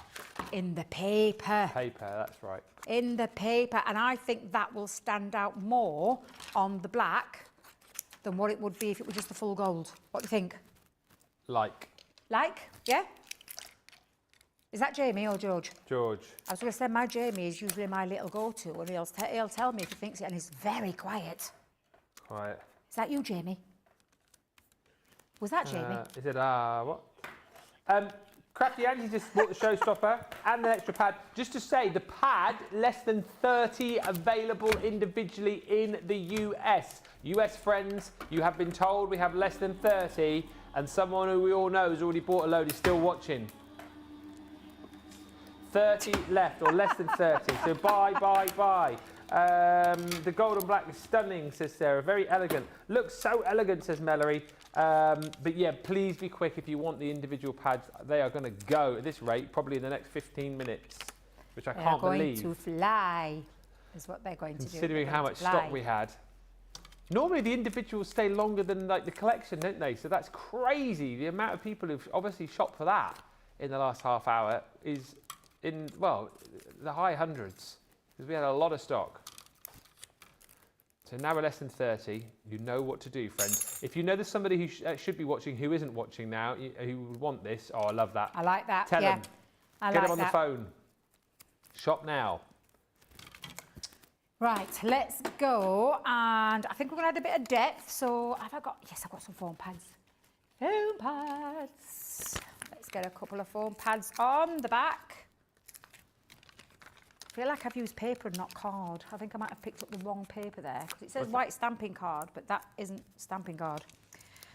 [SPEAKER 2] In the paper.
[SPEAKER 1] Paper, that's right.
[SPEAKER 2] In the paper. And I think that will stand out more on the black than what it would be if it were just the full gold. What do you think?
[SPEAKER 1] Like.
[SPEAKER 2] Like? Yeah? Is that Jamie or George?
[SPEAKER 1] George.
[SPEAKER 2] I was going to say my Jamie is usually my little go-to, and he'll tell me if he thinks it, and he's very quiet.
[SPEAKER 1] Quiet.
[SPEAKER 2] Is that you, Jamie? Was that Jamie?
[SPEAKER 1] Is it, what? Crafty Angie just bought the showstopper and the extra pad. Just to say, the pad, less than 30 available individually in the US. US friends, you have been told we have less than 30, and someone who we all know has already bought a load is still watching. 30 left, or less than 30. So buy. The gold and black is stunning, says Sarah. Very elegant. Looks so elegant, says Mallory. But yeah, please be quick if you want the individual pads. They are going to go at this rate, probably in the next 15 minutes, which I can't believe.
[SPEAKER 2] They're going to fly, is what they're going to do.
[SPEAKER 1] Considering how much stock we had. Normally the individuals stay longer than like the collection, don't they? So that's crazy. The amount of people who've obviously shopped for that in the last half hour is in, well, the high hundreds, because we had a lot of stock. So now we're less than 30. You know what to do, friends. If you know there's somebody who should be watching who isn't watching now, who would want this, oh, I love that.
[SPEAKER 2] I like that.
[SPEAKER 1] Tell them. Get them on
[SPEAKER 2] that.
[SPEAKER 1] the phone. Shop now.
[SPEAKER 2] Right, let's go. And I think we're going to add a bit of depth. So have I got... Yes, I've got some foam pads. Foam pads. Let's get a couple of foam pads on the back. I feel like I've used paper and not card. I think I might have picked up the wrong paper there, because it says white stamping card, but that isn't stamping card.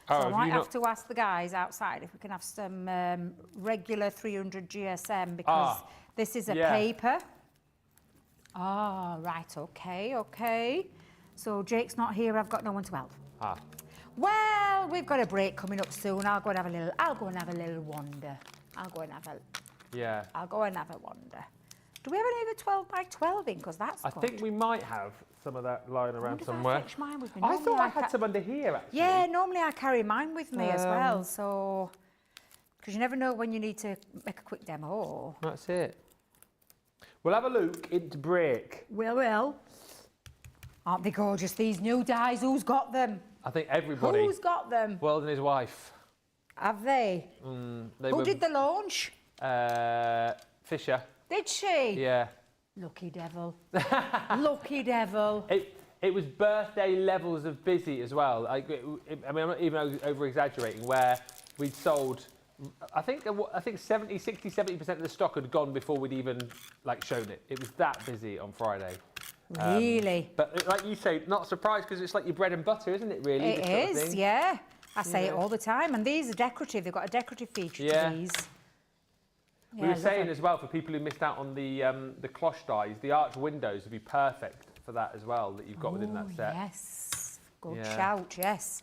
[SPEAKER 2] So I might have to ask the guys outside if we can have some regular 300 GSM, because this is a paper. Ah, right, okay. So Jake's not here, I've got no one to help. Well, we've got a break coming up soon. I'll go and have a little wander. I'll go and have a wander. Do we have any of the 12 by 12 in? Because that's
[SPEAKER 1] I think we might have some of that lying around somewhere.
[SPEAKER 2] I mine with me.
[SPEAKER 1] I thought I had some under here, actually.
[SPEAKER 2] Yeah, normally I carry mine with me as well, so... Because you never know when you need to make a quick demo.
[SPEAKER 1] That's it. We'll have a look into break.
[SPEAKER 2] We will. Aren't they gorgeous, these new dies? Who's got them?
[SPEAKER 1] I think everybody.
[SPEAKER 2] Who's got them?
[SPEAKER 1] World and his wife.
[SPEAKER 2] Have they? Who did the launch?
[SPEAKER 1] Fisher.
[SPEAKER 2] Did she?
[SPEAKER 1] Yeah.
[SPEAKER 2] Lucky devil. Lucky devil.
[SPEAKER 1] It was birthday levels of busy as well. Like, I mean, I'm not even over-exaggerating, where we'd sold, I think 70% of the stock had gone before we'd even like shown it. It was that busy on Friday.
[SPEAKER 2] Really?
[SPEAKER 1] But like you say, not surprised, because it's like your bread and butter, isn't it, really?
[SPEAKER 2] It is, yeah. I say it all the time. And these are decorative. They've got a decorative feature to these.
[SPEAKER 1] We were saying as well, for people who missed out on the cloche dies, the arch windows would be perfect for that as well, that you've got within that set.
[SPEAKER 2] Yes, good shout, yes.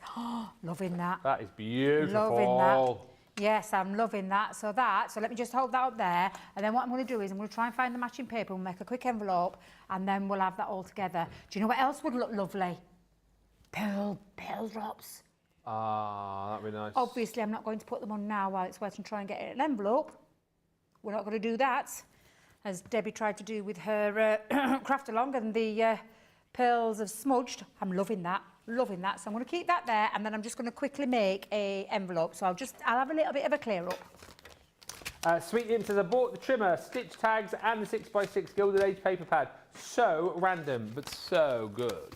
[SPEAKER 2] Loving that.
[SPEAKER 1] That is beautiful.
[SPEAKER 2] Loving that. Yes, I'm loving that. So let me just hold that up there, and then what I'm going to do is I'm going to try and find the matching paper, we'll make a quick envelope, and then we'll have that all together. Do you know what else would look lovely? Pearl drops.
[SPEAKER 1] Ah, that'd be nice.
[SPEAKER 2] Obviously, I'm not going to put them on now while it's wet and try and get it in an envelope. We're not going to do that, as Debbie tried to do with her craft along and the pearls have smudged. I'm loving that, loving that. So I'm going to keep that there, and then I'm just going to quickly make a envelope. So I'll have a little bit of a clear up.
[SPEAKER 1] Sweet Imp says, I bought the trimmer, stitch tags and the 6x6 Gilded Age paper pad. So random, but so good.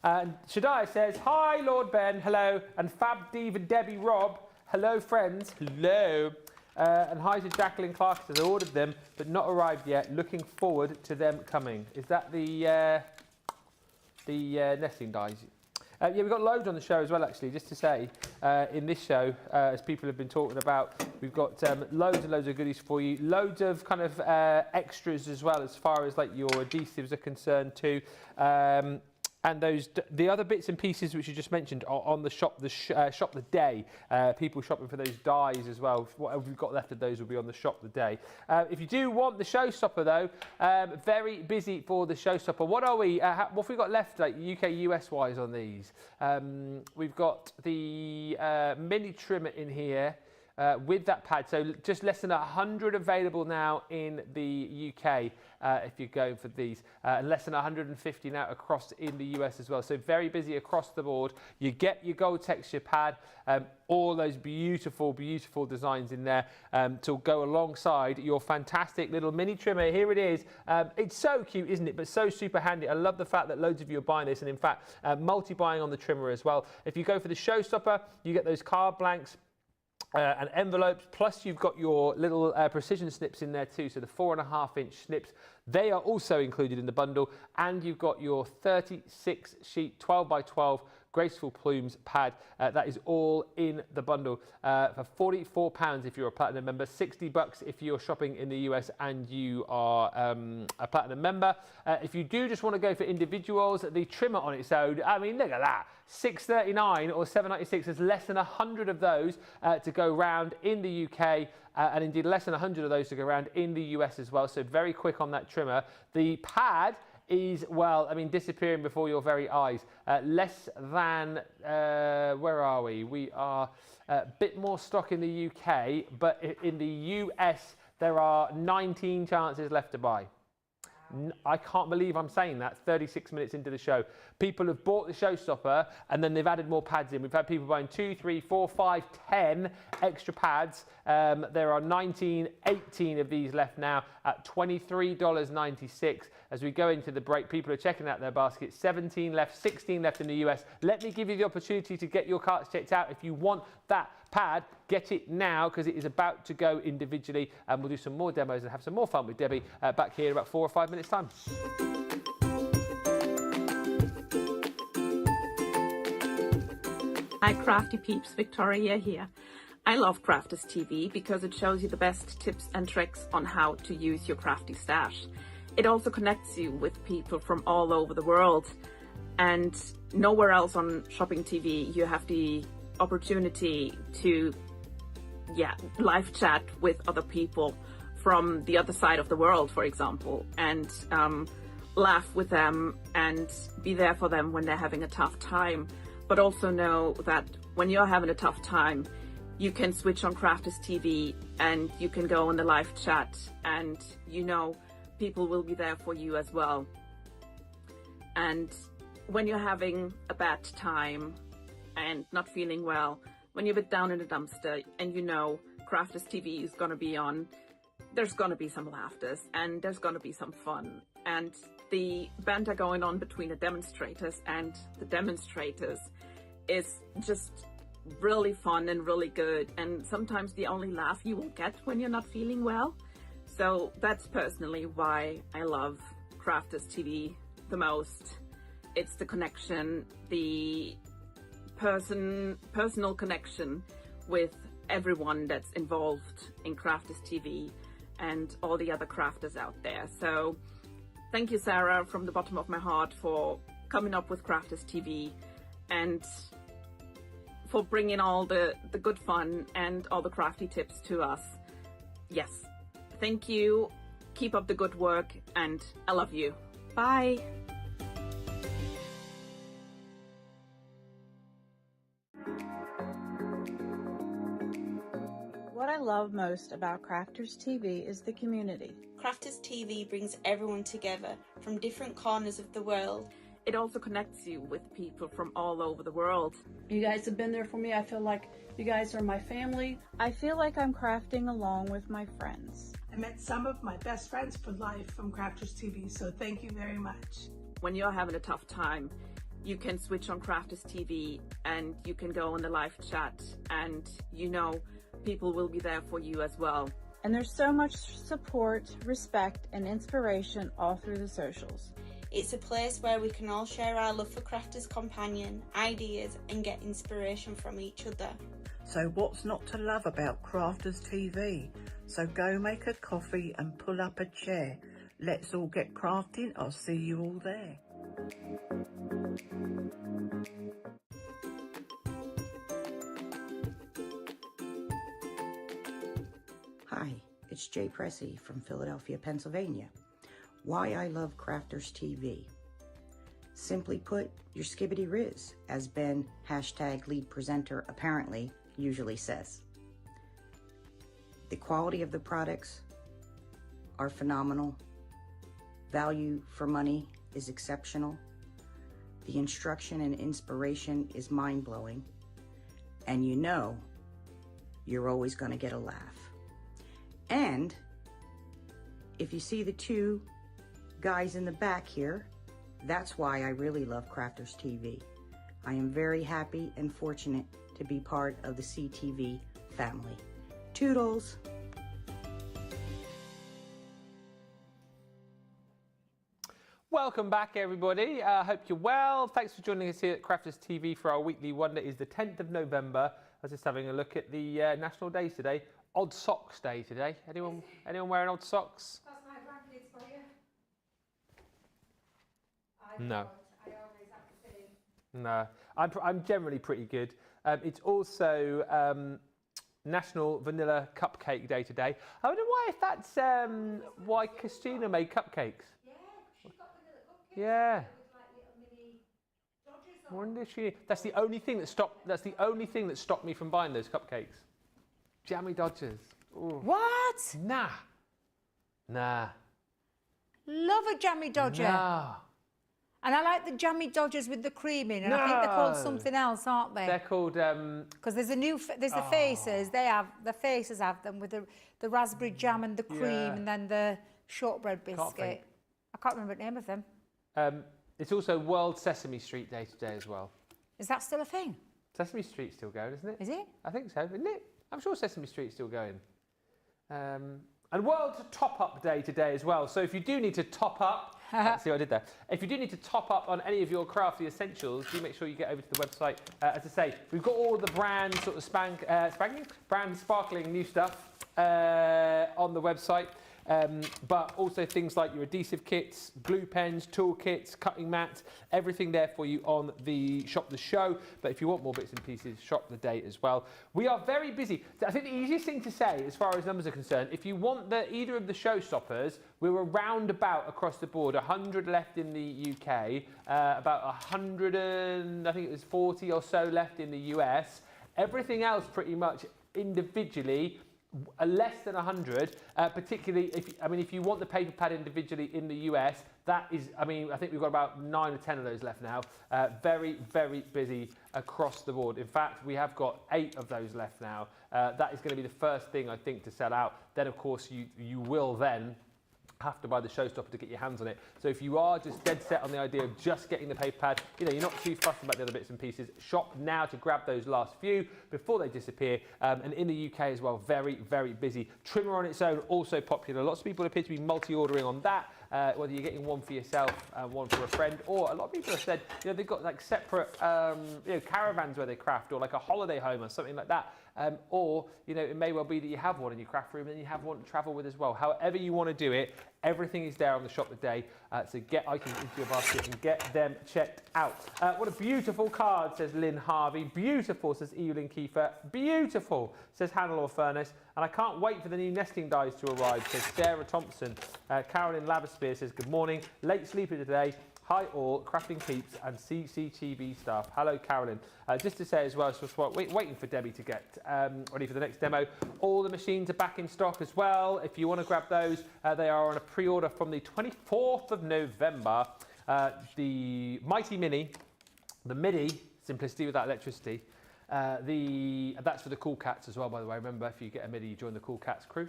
[SPEAKER 1] And Shaddai says, hi Lord Ben, hello. And Fab Diva Debbie Rob, hello friends, hello. And hi to Jacqueline Clark, says, I ordered them, but not arrived yet. Looking forward to them coming. Is that the nesting dies? Yeah, we've got loads on the show as well, actually, just to say, in this show, as people have been talking about, we've got loads and loads of goodies for you, loads of kind of extras as well, as far as like your adhesives are concerned too. And the other bits and pieces which you just mentioned are on the shop the day. People shopping for those dies as well. Whatever we've got left of those will be on the shop the day. If you do want the showstopper though, very busy for the showstopper. What are we? What have we got left, like UK US wise on these? We've got the mini trimmer in here. With that pad, so just less than 100 available now in the UK if you're going for these, and less than 150 now across in the US as well. So very busy across the board. You get your gold texture pad, all those beautiful, beautiful designs in there to go alongside your fantastic little mini trimmer. Here it is. It's so cute, isn't it? But so super handy. I love the fact that loads of you are buying this, and in fact, multi-buying on the trimmer as well. If you go for the showstopper, you get those card blanks. And envelopes, plus you've got your little precision snips in there too, so the 4.5-inch snips, they are also included in the bundle, and you've got your 36 sheet 12x12 graceful plumes pad. That is all in the bundle for £44 if you're a platinum member, $60 if you're shopping in the US and you are a platinum member. If you do just want to go for individuals, the trimmer on its own, I mean, look at that, $6.39 or $7.96. There's less than 100 of those to go round in the UK, and indeed less than 100 of those to go around in the US as well. So very quick on that trimmer. The pad is, well, I mean, disappearing before your very eyes. Less than, where are we? We are a bit more stock in the UK, but in the US, there are 19 chances left to buy. I can't believe I'm saying that 36 minutes into the show. People have bought the showstopper and then they've added more pads in. We've had people buying 2, 3, 4, 5, 10 extra pads. There are 18 of these left now at $23.96. As we go into the break, people are checking out their baskets. 17 left, 16 left in the US. Let me give you the opportunity to get your carts checked out. If you want that pad, get it now, because it is about to go individually, and we'll do some more demos and have some more fun with Debbie back here in about 4 or 5 minutes time.
[SPEAKER 3] Hi crafty peeps, Victoria here. I love Crafters TV because it shows you the best tips and tricks on how to use your crafty stash. It also connects you with people from all over the world, and nowhere else on Shopping TV you have the opportunity to live chat with other people from the other side of the world, for example, and laugh with them and be there for them when they're having a tough time. But also know that when you're having a tough time, you can switch on Crafters TV and you can go on the live chat, and you know people will be there for you as well. And when you're having a bad time and not feeling well, when you're a bit down in the dumpster and you know Crafters TV is going to be on, there's going to be some laughters and there's going to be some fun. And the banter going on between the demonstrators and the demonstrators is just really fun and really good, and sometimes the only laugh you will get when you're not feeling well. So that's personally why I love Crafters TV the most. It's the connection, the personal connection with everyone that's involved in Crafters TV and all the other crafters out there. So thank you, Sarah, from the bottom of my heart for coming up with Crafters TV and for bringing all the good fun and all the crafty tips to us. Yes, thank you. Keep up the good work, and I love you. Bye.
[SPEAKER 4] What I love most about Crafters TV is the community.
[SPEAKER 5] Crafters TV brings everyone together from different corners of the world.
[SPEAKER 3] It also connects you with people from all over the world.
[SPEAKER 5] You guys have been there for me. I feel like you guys are my family.
[SPEAKER 4] I feel like I'm crafting along with my friends.
[SPEAKER 6] I met some of my best friends for life from Crafters TV, so thank you very much.
[SPEAKER 3] When you're having a tough time, you can switch on Crafters TV and you can go on the live chat, and you know people will be there for you as well.
[SPEAKER 4] And there's so much support, respect, and inspiration all through the socials.
[SPEAKER 7] It's a place where we can all share our love for Crafters Companion, ideas, and get inspiration from each other.
[SPEAKER 8] So what's not to love about Crafters TV? So go make a coffee and pull up a chair. Let's all get crafting. I'll see you all there.
[SPEAKER 9] Hi, it's Jay Pressey from Philadelphia, Pennsylvania. Why I love Crafters TV. Simply put, your skibbity riz, as Ben, #lead presenter, apparently usually says. The quality of the products are phenomenal. Value for money is exceptional. The instruction and inspiration is mind-blowing. And you know you're always going to get a laugh. And if you see the two guys in the back here, that's why I really love Crafters TV. I am very happy and fortunate to be part of the CTV family. Toodles!
[SPEAKER 1] Welcome back, everybody. I hope you're well. Thanks for joining us here at Crafters TV for our weekly wonder. It is the 10th of November. I was just having a look at the national days today. Odd Socks Day today. Anyone wearing odd socks?
[SPEAKER 2] That's my blankets for you.
[SPEAKER 1] No.
[SPEAKER 2] I always have to fit in.
[SPEAKER 1] No. I'm generally pretty good. It's also National Vanilla Cupcake Day today. I wonder why if that's why Christina made cupcakes.
[SPEAKER 2] Yeah, she's got vanilla cupcakes.
[SPEAKER 1] Yeah.
[SPEAKER 2] With like little mini dodgers
[SPEAKER 1] I
[SPEAKER 2] on.
[SPEAKER 1] wonder if she. That's the only thing that stopped me from buying those cupcakes. Jammy Dodgers. Ooh.
[SPEAKER 2] What?
[SPEAKER 1] Nah.
[SPEAKER 2] Love a jammy dodger.
[SPEAKER 1] No.
[SPEAKER 2] And I like the jammy dodgers with the cream in, and I think they're called something else, aren't they?
[SPEAKER 1] They're called.
[SPEAKER 2] Because there's the faces. The faces have them with the raspberry jam and the cream,
[SPEAKER 1] Yeah.
[SPEAKER 2] and then the shortbread biscuit.
[SPEAKER 1] think.
[SPEAKER 2] I can't remember the name of them.
[SPEAKER 1] It's also World Sesame Street Day today as well.
[SPEAKER 2] Is that still a thing?
[SPEAKER 1] Sesame Street's still going, isn't it?
[SPEAKER 2] Is it?
[SPEAKER 1] I think so, isn't it? I'm sure Sesame Street's still going. And World Top Up Day today as well. So if you do need to top up, see what I did there? If you do need to top up on any of your crafty essentials, do make sure you get over to the website. As I say, we've got all the brand sort of brand sparkling new stuff on the website. But also things like your adhesive kits, glue pens, tool kits, cutting mats, everything there for you on the Shop the Show. But if you want more bits and pieces, Shop the Day as well. We are very busy. I think the easiest thing to say as far as numbers are concerned, if you want either of the showstoppers, we're around about across the board, 100 left in the UK, about 100 and I think it was 40 or so left in the US. Everything else pretty much individually, less than 100, particularly if you want the paper pad individually in the US, that is, I think we've got about 9 or 10 of those left now. Very, very busy across the board. In fact, we have got 8 of those left now. That is going to be the first thing I think to sell out. Then, of course, you will then have to buy the showstopper to get your hands on it. So if you are just dead set on the idea of just getting the paper pad, you're not too fussed about the other bits and pieces, shop now to grab those last few before they disappear. And in the UK as well, very, very busy. Trimmer on its own, also popular. Lots of people appear to be multi-ordering on that, whether you're getting one for yourself, one for a friend, or a lot of people have said, they've got like separate, caravans where they craft, or like a holiday home or something like that. Or, it may well be that you have one in your craft room and you have one to travel with as well. However you want to do it, everything is there on the Shop the Day. So get items into your basket and get them checked out. What a beautiful card, says Lynn Harvey. Beautiful, says Evelyn Kiefer. Beautiful, says Hannelore Furnace. And I can't wait for the new nesting dies to arrive, says Sarah Thompson. Carolyn Laverspear says, good morning. Late sleeper today. Hi all, crafting peeps and CCTV staff. Hello, Carolyn. Just to say as well, so waiting for Debbie to get ready for the next demo. All the machines are back in stock as well. If you want to grab those, they are on a pre-order from the 24th of November. The Mighty Mini, the MIDI, simplicity without electricity. That's for the Cool Cats as well, by the way. Remember, if you get a MIDI, you join the Cool Cats crew.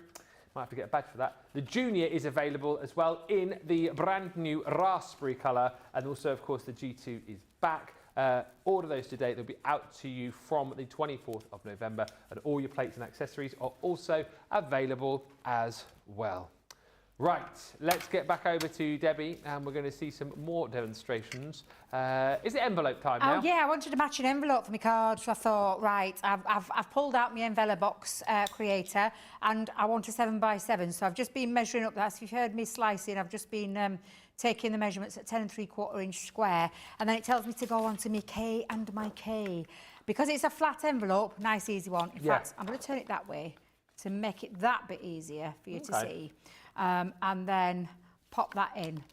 [SPEAKER 1] Might have to get a badge for that. The Junior is available as well in the brand new raspberry colour, and also, of course, the G2 is back. Order those today. They'll be out to you from the 24th of November, and all your plates and accessories are also available as well. Right, let's get back over to Debbie, and we're going to see some more demonstrations. Is it envelope time now?
[SPEAKER 2] Oh yeah, I wanted a matching envelope for my card, so I thought, right, I've pulled out my envelope box creator, and I want a 7x7. So I've just been measuring up that. So if you've heard me slicing, I've just been taking the measurements at 10 3/4 inch square, and then it tells me to go on to my K and my K. Because it's a flat envelope, nice easy one. In fact, I'm going to turn it that way to make it that bit easier for you to see. And then pop that in.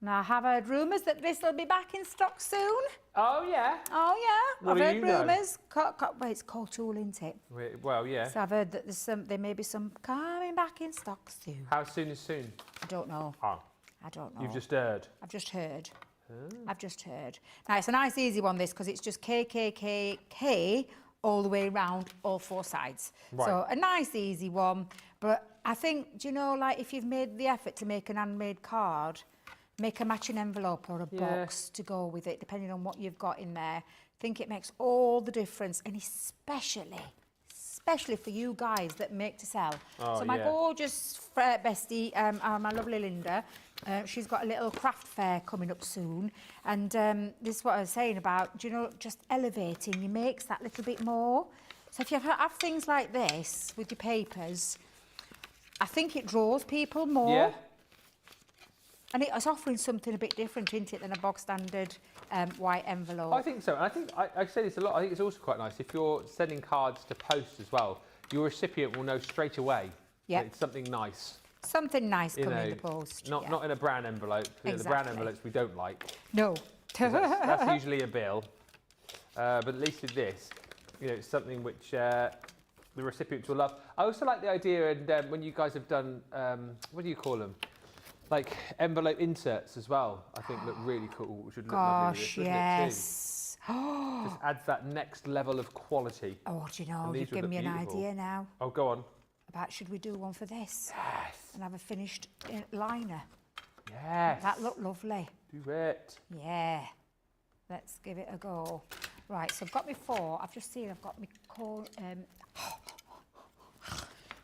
[SPEAKER 2] Now, I have heard rumours that this will be back in stock soon.
[SPEAKER 1] Oh, yeah?
[SPEAKER 2] Oh, yeah.
[SPEAKER 1] What
[SPEAKER 2] I've
[SPEAKER 1] do
[SPEAKER 2] heard
[SPEAKER 1] you know?
[SPEAKER 2] rumours. Well, it's called tool, isn't it?
[SPEAKER 1] Well, yeah.
[SPEAKER 2] So I've heard that there may be some coming back in stock soon.
[SPEAKER 1] How soon is soon?
[SPEAKER 2] I don't know.
[SPEAKER 1] Oh.
[SPEAKER 2] I don't know.
[SPEAKER 1] You've just heard?
[SPEAKER 2] I've just heard. I've just heard. Now, it's a nice, easy one, this, because it's just K, K, K, K, all the way around, all four sides.
[SPEAKER 1] Right.
[SPEAKER 2] So a nice, easy one. But I think, do you know, like, if you've made the effort to make an handmade card, make a matching envelope or a box to go with it, depending on what you've got in there. I think it makes all the difference, and especially for you guys that make to sell.
[SPEAKER 1] Oh,
[SPEAKER 2] so my gorgeous bestie, my lovely Linda, she's got a little craft fair coming up soon, and this is what I was saying about, you know, just elevating your makes that little bit more. So if you have things like this with your papers, I think it draws people more.
[SPEAKER 1] Yeah.
[SPEAKER 2] And it's offering something a bit different, isn't it, than a bog standard white envelope.
[SPEAKER 1] I think so. And I think I say this a lot. I think it's also quite nice if you're sending cards to post as well. Your recipient will know straight away that it's something nice.
[SPEAKER 2] Something nice coming in the post.
[SPEAKER 1] Not in a brown envelope. You know, the brown envelopes we don't like.
[SPEAKER 2] No.
[SPEAKER 1] That's usually a bill. But at least with this, you know, it's something which the recipients will love. I also like the idea, and when you guys have done, what do you call them? Like envelope inserts as well, I think look really cool. Which would look lovely with this,
[SPEAKER 2] yes.
[SPEAKER 1] Just adds that next level of quality.
[SPEAKER 2] Oh, do you know, you've given me an idea now.
[SPEAKER 1] Oh, go on.
[SPEAKER 2] About should we do one for this?
[SPEAKER 1] Yes.
[SPEAKER 2] And have a finished liner.
[SPEAKER 1] Yes.
[SPEAKER 2] That looked lovely.
[SPEAKER 1] Do it.
[SPEAKER 2] Yeah. Let's give it a go. Right, so I've got my 4. I've just seen I've got my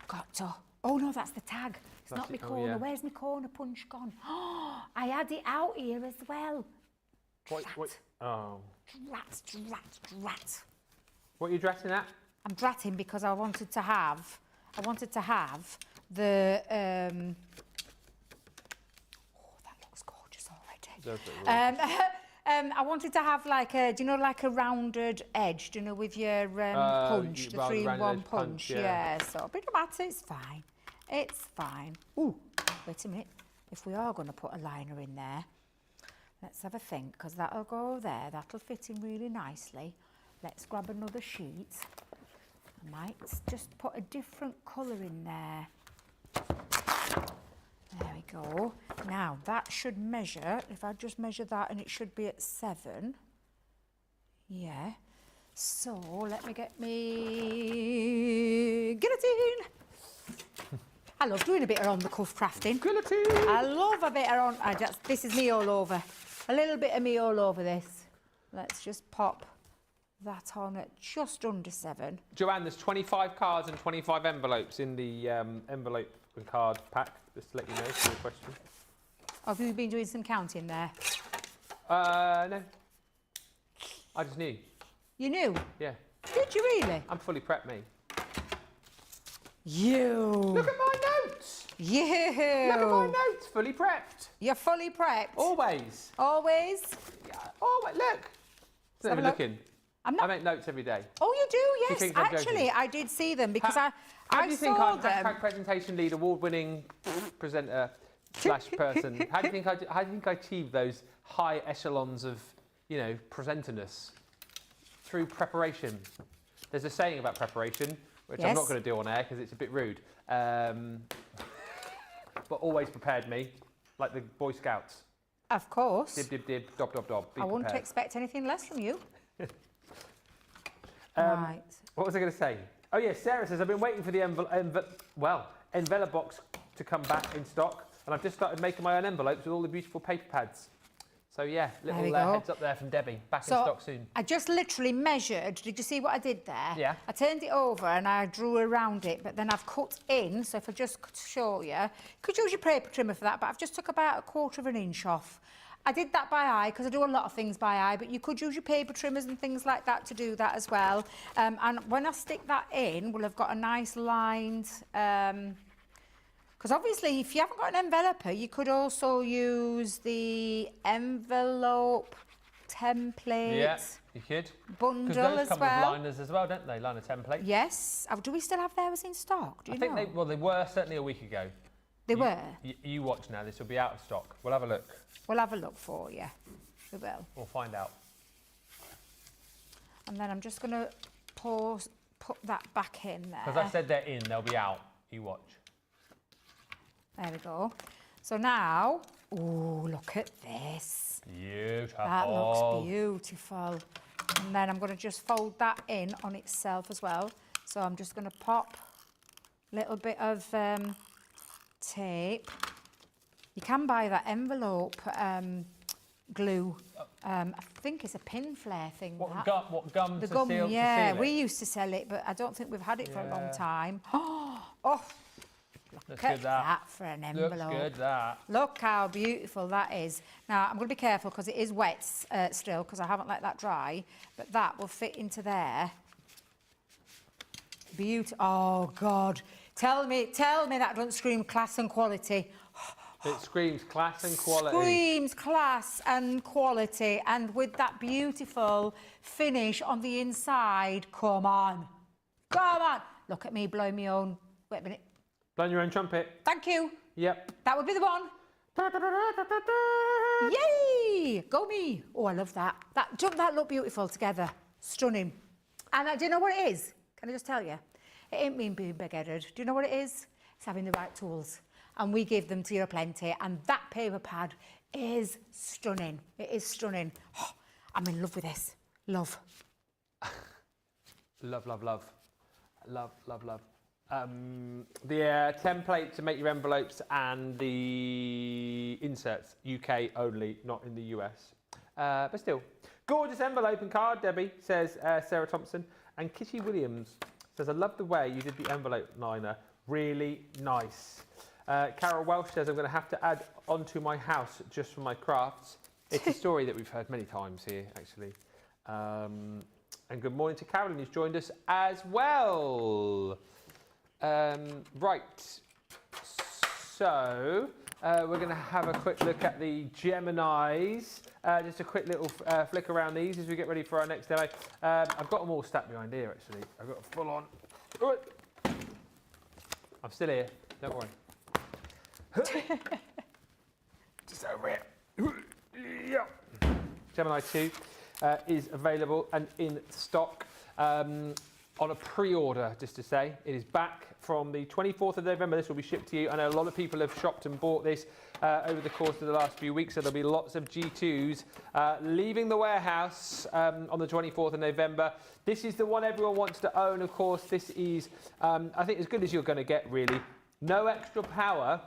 [SPEAKER 2] got to. Oh no, that's the tag. It's not my corner.
[SPEAKER 1] Yeah.
[SPEAKER 2] Where's my corner punch gone? Oh, I had it out here as well.
[SPEAKER 1] What? Oh.
[SPEAKER 2] Drat.
[SPEAKER 1] What are you dratting at?
[SPEAKER 2] I'm dratting because I wanted to have the oh, that looks gorgeous already. I wanted to have like a, do you know, like a rounded edge, do you know, with your punch, the 3-in-1 punch. Yeah, so a bit of matter, it's fine. It's fine. Ooh, wait a minute. If we are going to put a liner in there, let's have a think, because that'll go there. That'll fit in really nicely. Let's grab another sheet. I might just put a different colour in there. There we go. Now, that should measure, if I just measure that, and it should be at 7. Yeah. So, let me get me guillotine. I love doing a bit of on-the-cuff crafting.
[SPEAKER 1] Guillotine.
[SPEAKER 2] I love a bit of this is me all over. A little bit of me all over this. Let's just pop that on at just under 7.
[SPEAKER 1] Joanne, there's 25 cards and 25 envelopes in the envelope and card pack, just to let you know, for your question.
[SPEAKER 2] Have you been doing some counting there?
[SPEAKER 1] No. I just knew.
[SPEAKER 2] You knew?
[SPEAKER 1] Yeah.
[SPEAKER 2] Did you really?
[SPEAKER 1] I'm fully prepped, me.
[SPEAKER 2] You.
[SPEAKER 1] Look at my notes.
[SPEAKER 2] You.
[SPEAKER 1] Look at my notes, fully prepped.
[SPEAKER 2] You're fully prepped?
[SPEAKER 1] Always.
[SPEAKER 2] Always?
[SPEAKER 1] Yeah. Always. Look. Not even looking.
[SPEAKER 2] I'm not.
[SPEAKER 1] I make notes every day.
[SPEAKER 2] Oh, you do? Yes.
[SPEAKER 1] Do you think I'm
[SPEAKER 2] actually,
[SPEAKER 1] joking?
[SPEAKER 2] I did see them because
[SPEAKER 1] How
[SPEAKER 2] I
[SPEAKER 1] do you
[SPEAKER 2] saw
[SPEAKER 1] think I'm
[SPEAKER 2] them.
[SPEAKER 1] hashtag presentation lead, award-winning presenter / person? How do you think I achieve those high echelons of, you know, presenterness? Through preparation. There's a saying about preparation, which I'm not going to do on air because it's a bit rude. But always prepared me, like the Boy Scouts.
[SPEAKER 2] Of course.
[SPEAKER 1] Dib, dib, dib, dob, dob, dob. Be
[SPEAKER 2] I wouldn't
[SPEAKER 1] prepared.
[SPEAKER 2] expect anything less from you. Right.
[SPEAKER 1] What was I going to say? Oh, yeah, Sarah says, I've been waiting for the envelope box to come back in stock, and I've just started making my own envelopes with all the beautiful paper pads. So, yeah, little heads up there from Debbie. Back in stock soon.
[SPEAKER 2] I just literally measured. Did you see what I did there?
[SPEAKER 1] Yeah.
[SPEAKER 2] I turned it over and I drew around it, but then I've cut in. So if I just show you, you could use your paper trimmer for that, but I've just took about 1/4 inch off. I did that by eye because I do a lot of things by eye, but you could use your paper trimmers and things like that to do that as well. And when I stick that in, we'll have got a nice lined... Because obviously, if you haven't got an enveloper, you could also use the envelope template.
[SPEAKER 1] Yeah, you could.
[SPEAKER 2] Bundle
[SPEAKER 1] as well. Because those come with
[SPEAKER 2] well.
[SPEAKER 1] liners as well, don't they? Liner templates.
[SPEAKER 2] Yes. Oh, do we still have theirs in stock? Do you know?
[SPEAKER 1] I think they were certainly a week ago.
[SPEAKER 2] They were?
[SPEAKER 1] You watch now. This will be out of stock. We'll have a look.
[SPEAKER 2] We'll have a look for you. We will.
[SPEAKER 1] We'll find out.
[SPEAKER 2] And then I'm just going to put that back in there.
[SPEAKER 1] Because I said they're in, they'll be out. You watch.
[SPEAKER 2] There we go. So now, oh, look at this.
[SPEAKER 1] Beautiful.
[SPEAKER 2] That looks beautiful. And then I'm going to just fold that in on itself as well. So I'm just going to pop a little bit of tape. You can buy that envelope glue. I think it's a pin flare thing.
[SPEAKER 1] What gum
[SPEAKER 2] the
[SPEAKER 1] to
[SPEAKER 2] gum,
[SPEAKER 1] seal,
[SPEAKER 2] yeah.
[SPEAKER 1] to seal it?
[SPEAKER 2] We used to sell it, but I don't think we've had it for a long time. Oh, look at that for an envelope.
[SPEAKER 1] Looks good, that.
[SPEAKER 2] Look how beautiful that is. Now, I'm going to be careful because it is wet still because I haven't let that dry, but that will fit into there. Beautiful. Oh, God. Tell me that doesn't scream class and quality.
[SPEAKER 1] It screams class and quality.
[SPEAKER 2] Screams class and quality, and with that beautiful finish on the inside. Come on. Come on. Look at me blowing my own... Wait a minute.
[SPEAKER 1] Blowing your own trumpet.
[SPEAKER 2] Thank you.
[SPEAKER 1] Yep.
[SPEAKER 2] That would be the one. Yay! Go me. Oh, I love that. Doesn't that look beautiful together? Stunning. And do you know what it is? Can I just tell you? It ain't mean being big-headed. Do you know what it is? It's having the right tools. And we give them to you plenty. And that paper pad is stunning. It is stunning. Oh, I'm in love with this. Love.
[SPEAKER 1] Love, love, love. Love, love, love. The template to make your envelopes and the inserts, UK only, not in the US. But still, gorgeous envelope and card, Debbie, says Sarah Thompson. And Kitty Williams says, I love the way you did the envelope liner. Really nice. Carol Welsh says, I'm going to have to add onto my house just for my crafts. It's a story that we've heard many times here, actually. And good morning to Carolyn, who's joined us as well. Right, so we're going to have a quick look at the Geminis. Just a quick little flick around these as we get ready for our next demo. I've got them all stacked behind here, actually. I've got a full on. I'm still here, don't worry. Just over here. Yeah. Gemini 2 is available and in stock on a pre-order, just to say. It is back from the 24th of November. This will be shipped to you. I know a lot of people have shopped and bought this over the course of the last few weeks, so there'll be lots of G2s leaving the warehouse on the 24th of November. This is the one everyone wants to own, of course. This is, I think, as good as you're going to get, really. No extra power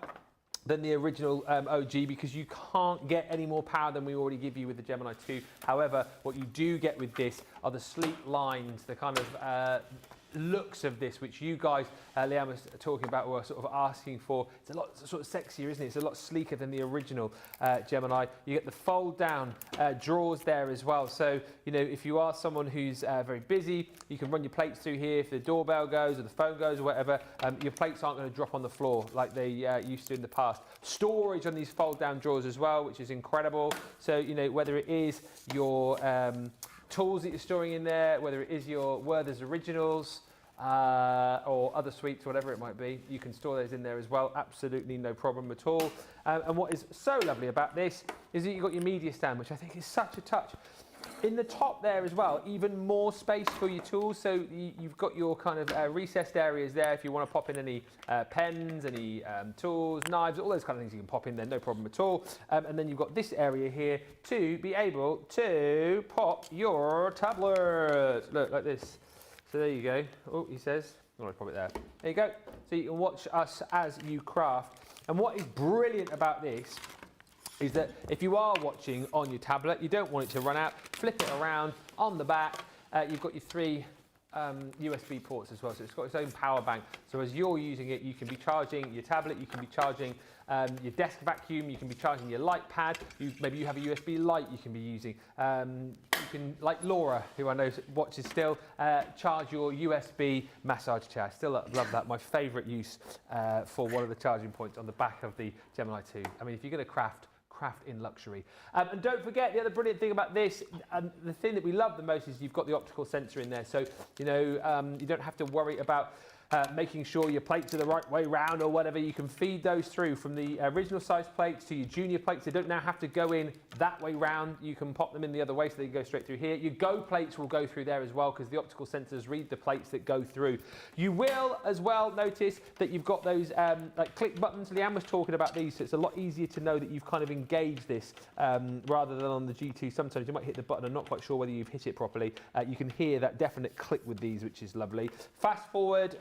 [SPEAKER 1] than the original OG, because you can't get any more power than we already give you with the Gemini 2. However, what you do get with this are the sleek lines, the kind of looks of this, which you guys, Liam was talking about, were sort of asking for. It's a lot sort of sexier, isn't it? It's a lot sleeker than the original Gemini. You get the fold down drawers there as well. So, you know, if you are someone who's very busy, you can run your plates through here. If the doorbell goes or the phone goes or whatever, your plates aren't going to drop on the floor like they used to in the past. Storage on these fold down drawers as well, which is incredible. So, you know, whether it is your tools that you're storing in there, whether it is your Werther's Originals or other sweets, whatever it might be, you can store those in there as well. Absolutely no problem at all. And what is so lovely about this is that you've got your media stand, which I think is such a touch. In the top there as well, even more space for your tools. So you've got your kind of recessed areas there if you want to pop in any pens, any tools, knives, all those kind of things you can pop in there, no problem at all. And then you've got this area here to be able to pop your tablet. Look, like this. So there you go. Oh, he says, I'm going to pop it there. There you go. So you can watch us as you craft. And what is brilliant about this is that if you are watching on your tablet, you don't want it to run out, flip it around on the back. You've got your 3 USB ports as well, so it's got its own power bank. So as you're using it, you can be charging your tablet, you can be charging your desk vacuum, you can be charging your light pad, maybe you have a USB light you can be using. You can, like Laura, who I know watches still, charge your USB massage chair. Still love that, my favourite use for one of the charging points on the back of the Gemini 2. I mean, if you're going to craft in luxury. And don't forget, the other brilliant thing about this, and the thing that we love the most, is you've got the optical sensor in there. So, you know, you don't have to worry about making sure your plates are the right way round or whatever. You can feed those through from the original size plates to your junior plates. They don't now have to go in that way round. You can pop them in the other way so they go straight through here. Your Go plates will go through there as well because the optical sensors read the plates that go through. You will as well notice that you've got those like click buttons. Leanne was talking about these, so it's a lot easier to know that you've kind of engaged this rather than on the G2. Sometimes you might hit the button and not quite sure whether you've hit it properly. You can hear that definite click with these, which is lovely. Fast forward.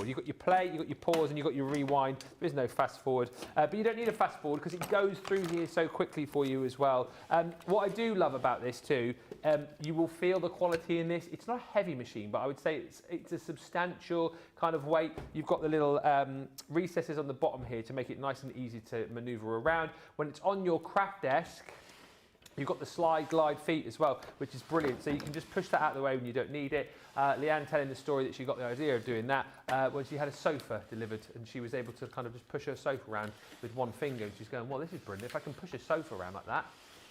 [SPEAKER 1] You've got your play, you've got your pause, and you've got your rewind. There is no fast forward, but you don't need a fast forward because it goes through here so quickly for you as well. What I do love about this too, you will feel the quality in this. It's not a heavy machine, but I would say it's a substantial kind of weight. You've got the little recesses on the bottom here to make it nice and easy to maneuver around. When it's on your craft desk, you've got the slide glide feet as well, which is brilliant. So you can just push that out of the way when you don't need it. Leanne telling the story that she got the idea of doing that when she had a sofa delivered and she was able to kind of just push her sofa around with one finger. And she's going, well, this is brilliant. If I can push a sofa around like that,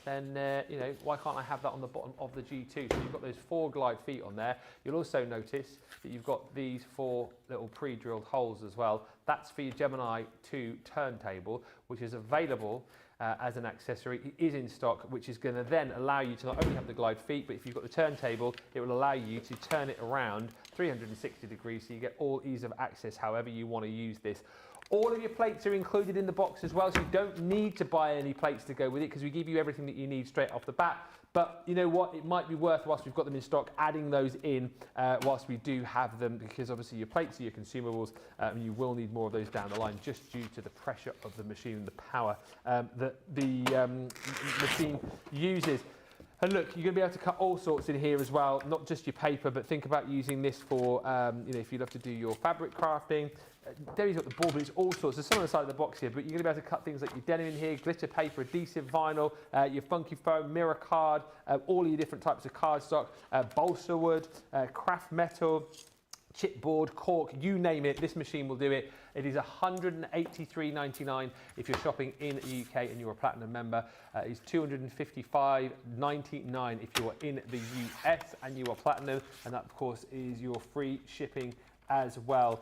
[SPEAKER 1] then, you know, why can't I have that on the bottom of the G2? So you've got those 4 glide feet on there. You'll also notice that you've got these 4 little pre-drilled holes as well. That's for your Gemini 2 turntable, which is available as an accessory. It is in stock, which is going to then allow you to not only have the glide feet, but if you've got the turntable, it will allow you to turn it around 360 degrees, so you get all ease of access however you want to use this. All of your plates are included in the box as well, so you don't need to buy any plates to go with it because we give you everything that you need straight off the bat. But you know what, it might be worth, whilst we've got them in stock, adding those in whilst we do have them, because obviously your plates are your consumables and you will need more of those down the line just due to the pressure of the machine and the power that the machine uses. And look, you're going to be able to cut all sorts in here as well, not just your paper, but think about using this for, you know, if you love to do your fabric crafting. Debbie's got the board, but it's all sorts. There's some on the side of the box here, but you're going to be able to cut things like your denim in here, glitter paper, adhesive vinyl, your funky foam, mirror card, all your different types of cardstock, balsa wood, craft metal, chipboard, cork, you name it, this machine will do it. It is $183.99 if you're shopping in the UK and you're a Platinum member. It's $255.99 if you're in the US and you are Platinum, and that of course is your free shipping as well.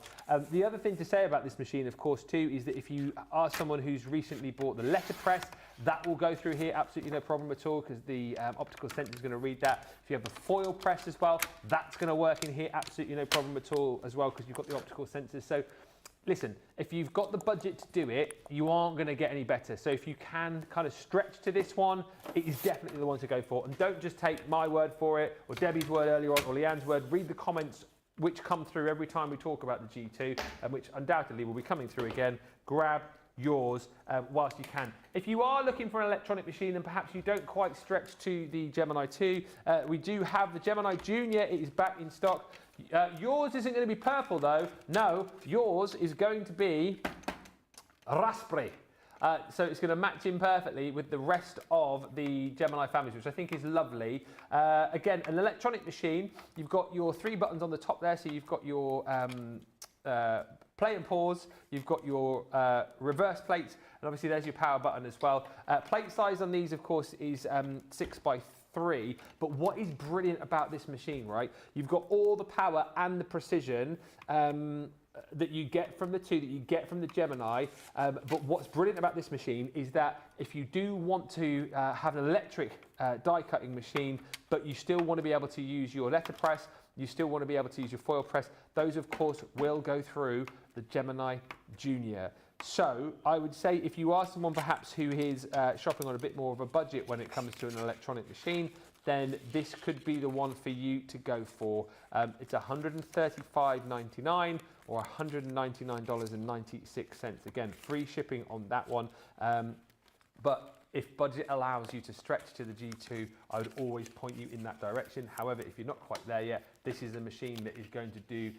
[SPEAKER 1] The other thing to say about this machine, of course, too, is that if you are someone who's recently bought the letterpress, that will go through here, absolutely no problem at all, because the optical sensor is going to read that. If you have the foil press as well, that's going to work in here, absolutely no problem at all as well, because you've got the optical sensors. So listen, if you've got the budget to do it, you aren't going to get any better. So if you can kind of stretch to this one, it is definitely the one to go for. And don't just take my word for it, or Debbie's word earlier on, or Leanne's word. Read the comments which come through every time we talk about the G2, and which undoubtedly will be coming through again. Grab yours whilst you can. If you are looking for an electronic machine and perhaps you don't quite stretch to the Gemini 2, we do have the Gemini Junior. It is back in stock. Yours isn't going to be purple though. No, yours is going to be raspberry. So it's going to match in perfectly with the rest of the Gemini families, which I think is lovely. Again, an electronic machine. You've got your 3 buttons on the top there, so you've got your play and pause, you've got your reverse plates, and obviously there's your power button as well. Plate size on these, of course, is 6x3, but what is brilliant about this machine, right? You've got all the power and the precision that you get from the two, that you get from the Gemini. But what's brilliant about this machine is that if you do want to have an electric die cutting machine, but you still want to be able to use your letterpress, you still want to be able to use your foil press, those of course will go through the Gemini Junior. So I would say if you are someone perhaps who is shopping on a bit more of a budget when it comes to an electronic machine, then this could be the one for you to go for. It's $135.99 or $199.96. Again, free shipping on that one. But if budget allows you to stretch to the G2, I would always point you in that direction. However, if you're not quite there yet, this is a machine that is going to do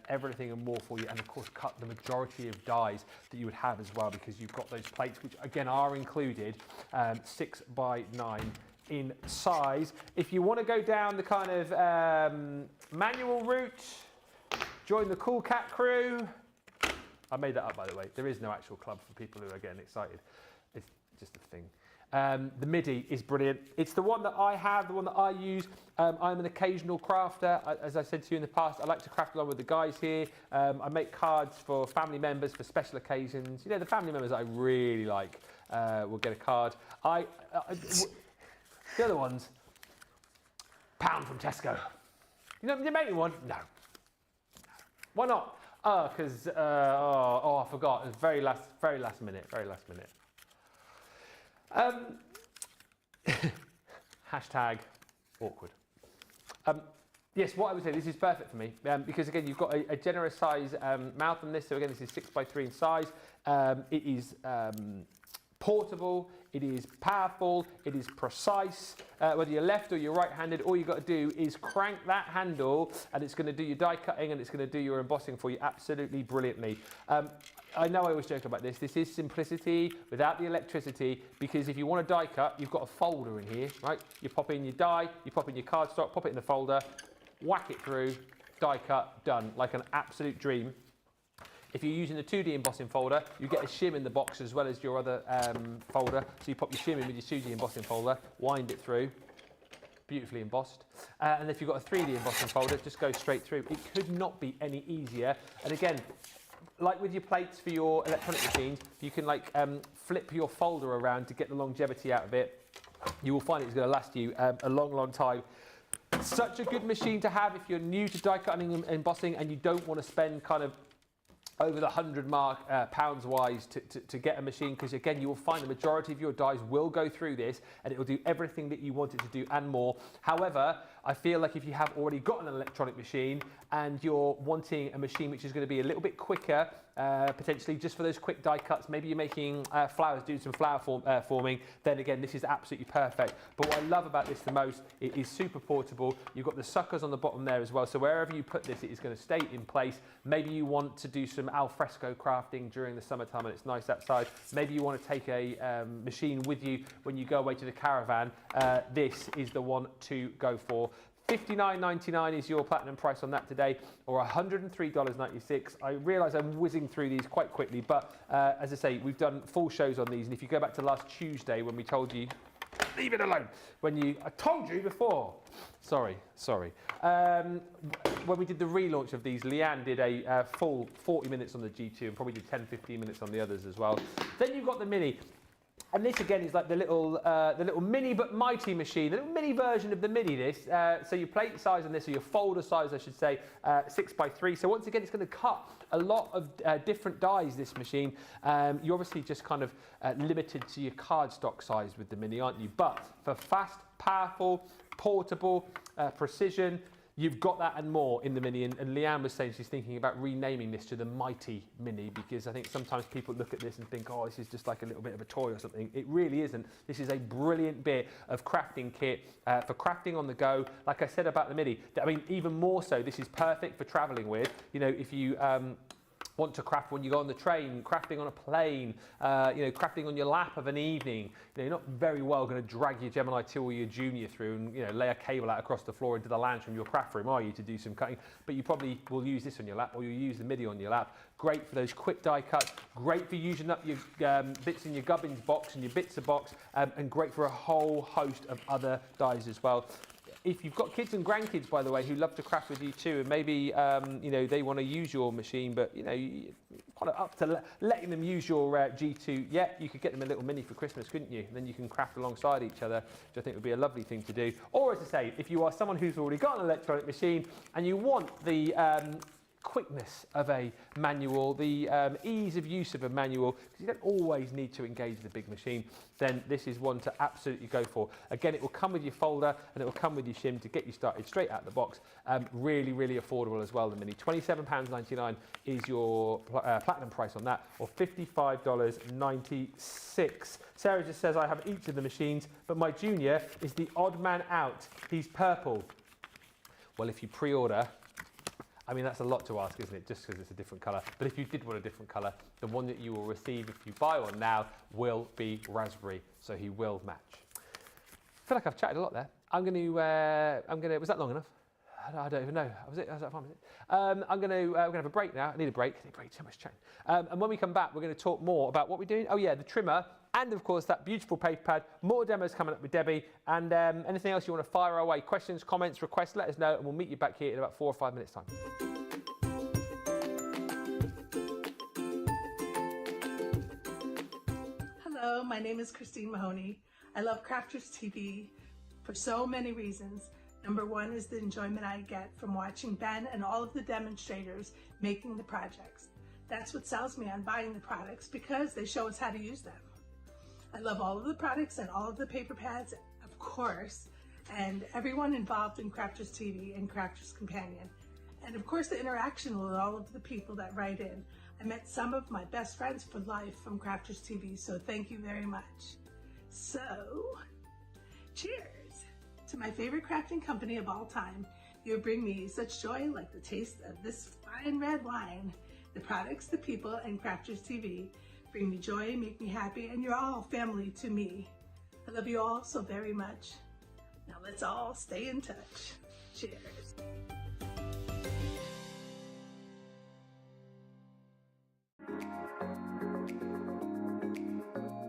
[SPEAKER 1] everything and more for you, and of course cut the majority of dies that you would have as well, because you've got those plates, which again are included, 6x9 in size. If you want to go down the kind of manual route, join the Cool Cat crew. I made that up, by the way. There is no actual club for people who are getting excited. It's just a thing. The MIDI is brilliant. It's the one that I have, the one that I use. I'm an occasional crafter. As I said to you in the past, I like to craft along with the guys here. I make cards for family members for special occasions. You know, the family members that I really like will get a card. The other ones, pound from Tesco. You know, you make me one? No. Why not? Oh, because I forgot. It was very last minute. Hashtag awkward. Yes, what I would say, this is perfect for me because again, you've got a generous size mouth on this. So again, this is 6x3 in size. It is portable, it is powerful, it is precise. Whether you're left or you're right-handed, all you've got to do is crank that handle and it's going to do your die cutting and it's going to do your embossing for you absolutely brilliantly. I know I always joke about this. This is simplicity without the electricity, because if you want to die cut, you've got a folder in here, right? You pop in your die, you pop in your cardstock, pop it in the folder, whack it through, die cut, done, like an absolute dream. If you're using the 2D embossing folder, you get a shim in the box as well as your other folder. So you pop your shim in with your 2D embossing folder, wind it through, beautifully embossed. And if you've got a 3D embossing folder, just go straight through. It could not be any easier. And again, like with your plates for your electronic machines, you can like flip your folder around to get the longevity out of it. You will find it's going to last you a long, long time. Such a good machine to have if you're new to die cutting and embossing and you don't want to spend kind of over the 100 mark pounds wise to get a machine, because again you will find the majority of your dies will go through this and it will do everything that you want it to do and more. However, I feel like if you have already got an electronic machine and you're wanting a machine which is going to be a little bit quicker, potentially just for those quick die cuts, maybe you're making flowers, doing some flower forming, then again this is absolutely perfect. But what I love about this the most, it is super portable. You've got the suckers on the bottom there as well, so wherever you put this, it is going to stay in place. Maybe you want to do some al fresco crafting during the summertime and it's nice outside. Maybe you want to take a machine with you when you go away to the caravan. This is the one to go for. $59.99 is your platinum price on that today, or $103.96. I realise I'm whizzing through these quite quickly, but as I say, we've done full shows on these, and if you go back to last Tuesday when we told you, leave it alone, I told you before. Sorry. When we did the relaunch of these, Leanne did a full 40 minutes on the G2 and probably did 10-15 minutes on the others as well. Then you've got the Mini. And this again is like the little mini but mighty machine, the little mini version of the Mini. This, so your plate size on this, or your folder size, I should say, 6x3. So once again, it's going to cut a lot of different dies. This machine, you're obviously just kind of limited to your cardstock size with the Mini, aren't you? But for fast, powerful, portable, precision, you've got that and more in the Mini, and Leanne was saying she's thinking about renaming this to the Mighty Mini, because I think sometimes people look at this and think, oh, this is just like a little bit of a toy or something. It really isn't. This is a brilliant bit of crafting kit for crafting on the go. Like I said about the Mini, I mean, even more so, this is perfect for traveling with. You know, if you want to craft when you go on the train, crafting on a plane, crafting on your lap of an evening. You're not very well going to drag your Gemini 2 or your Junior through and lay a cable out across the floor into the lounge from your craft room, are you, to do some cutting? But you probably will use this on your lap, or you'll use the Midi on your lap. Great for those quick die cuts, great for using up your bits in your gubbins box and your bits of box, and great for a whole host of other dies as well. if you've got kids and grandkids, by the way, who love to craft with you too, and maybe you know, they want to use your machine, but you know, you're kind of up to letting them use your G2. Yeah, you could get them a little mini for Christmas, couldn't you? And then you can craft alongside each other, which I think would be a lovely thing to do. Or as I say, if you are someone who's already got an electronic machine and you want the quickness of a manual, the ease of use of a manual, because you don't always need to engage the big machine, then this is one to absolutely go for. Again, it will come with your folder and it will come with your shim to get you started straight out of the box. Really, really affordable as well, the Mini. £27.99 is your platinum price on that, or $55.96. Sarah just says, I have each of the machines, but my junior is the odd man out. He's purple. Well, if you pre-order, I mean, that's a lot to ask, isn't it? Just because it's a different colour. But if you did want a different colour, the one that you will receive if you buy one now will be raspberry. So he will match. I feel like I've chatted a lot there. I'm going to, was that long enough? I don't even know. Was that 5 minutes? we're going to have a break now. I need a break. Too much chatting. And when we come back, we're going to talk more about what we're doing. Oh yeah, the trimmer. And of course, that beautiful paper pad. More demos coming up with Debbie. And anything else you want to fire our way? Questions, comments, requests, let us know. And we'll meet you back here in about 4 or 5 minutes' time.
[SPEAKER 6] Hello, my name is Christine Mahoney. I love Crafters TV for so many reasons. Number one is the enjoyment I get from watching Ben and all of the demonstrators making the projects. That's what sells me on buying the products, because they show us how to use them. I love all of the products and all of the paper pads, of course, and everyone involved in Crafters TV and Crafters Companion. And of course the interaction with all of the people that write in. I met some of my best friends for life from Crafters TV, so thank you very much. So, cheers to my favorite crafting company of all time. You bring me such joy, like the taste of this fine red wine. The products, the people, and Crafters TV bring me joy, make me happy, and you're all family to me. I love you all so very much. Now let's all stay in touch. Cheers.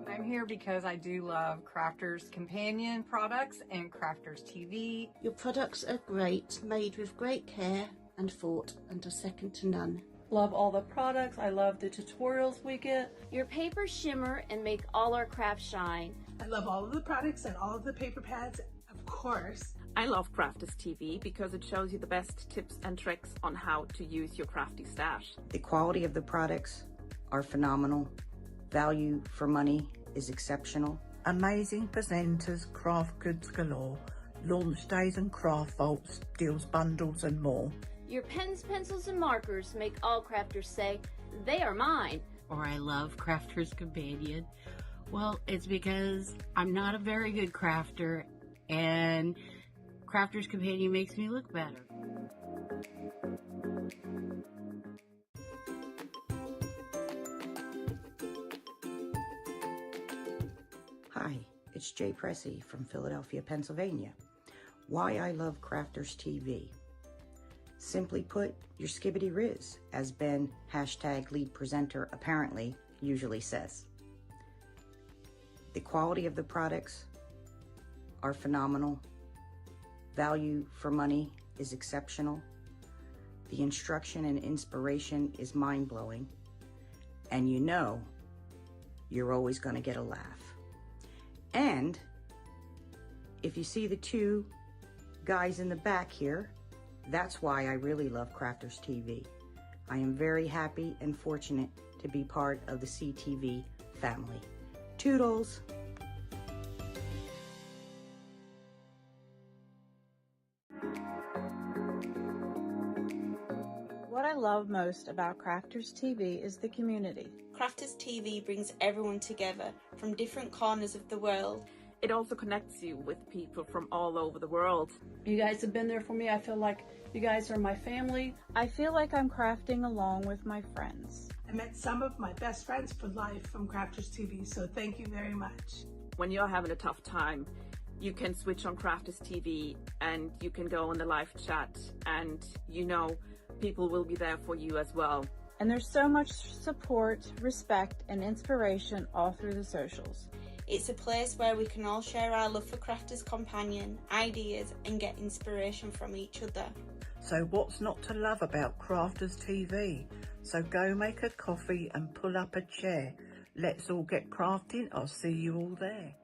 [SPEAKER 10] I'm here because I do love Crafters Companion products and Crafters TV.
[SPEAKER 11] Your products are great, made with great care and thought, and are second to none.
[SPEAKER 5] Love all the products. I love the tutorials we get.
[SPEAKER 12] Your papers shimmer and make all our crafts shine.
[SPEAKER 6] I love all of the products and all of the paper pads, of course.
[SPEAKER 3] I love Crafters TV because it shows you the best tips and tricks on how to use your crafty stash.
[SPEAKER 9] The quality of the products are phenomenal. Value for money is exceptional.
[SPEAKER 8] Amazing presenters, craft goods galore, launch days and craft vaults, deals bundles and more.
[SPEAKER 12] Your pens, pencils, and markers make all crafters say, they are mine.
[SPEAKER 13] Or I love Crafters Companion. Well, it's because I'm not a very good crafter, and Crafters Companion makes me look better.
[SPEAKER 9] Hi, it's Jay Pressey from Philadelphia, Pennsylvania. Why I love Crafters TV. Simply put, your skibbity riz, as Ben, #lead presenter, apparently usually says. The quality of the products are phenomenal. Value for money is exceptional. The instruction and inspiration is mind-blowing. And you know you're always going to get a laugh. And if you see the two guys in the back here, that's why I really love Crafters TV. I am very happy and fortunate to be part of the CTV family. Toodles!
[SPEAKER 4] What I love most about Crafters TV is the community.
[SPEAKER 7] Crafters TV brings everyone together from different corners of the world.
[SPEAKER 3] It also connects you with people from all over the world.
[SPEAKER 5] You guys have been there for me. I feel like you guys are my family.
[SPEAKER 4] I feel like I'm crafting along with my friends.
[SPEAKER 6] I met some of my best friends for life from Crafters TV, so thank you very much.
[SPEAKER 3] When you're having a tough time, you can switch on Crafters TV and you can go on the live chat, and you know people will be there for you as well.
[SPEAKER 4] And there's so much support, respect, and inspiration all through the socials.
[SPEAKER 7] It's a place where we can all share our love for Crafters Companion, ideas and get inspiration from each other.
[SPEAKER 8] So what's not to love about Crafters TV? So go make a coffee and pull up a chair. Let's all get crafting. I'll see you all there.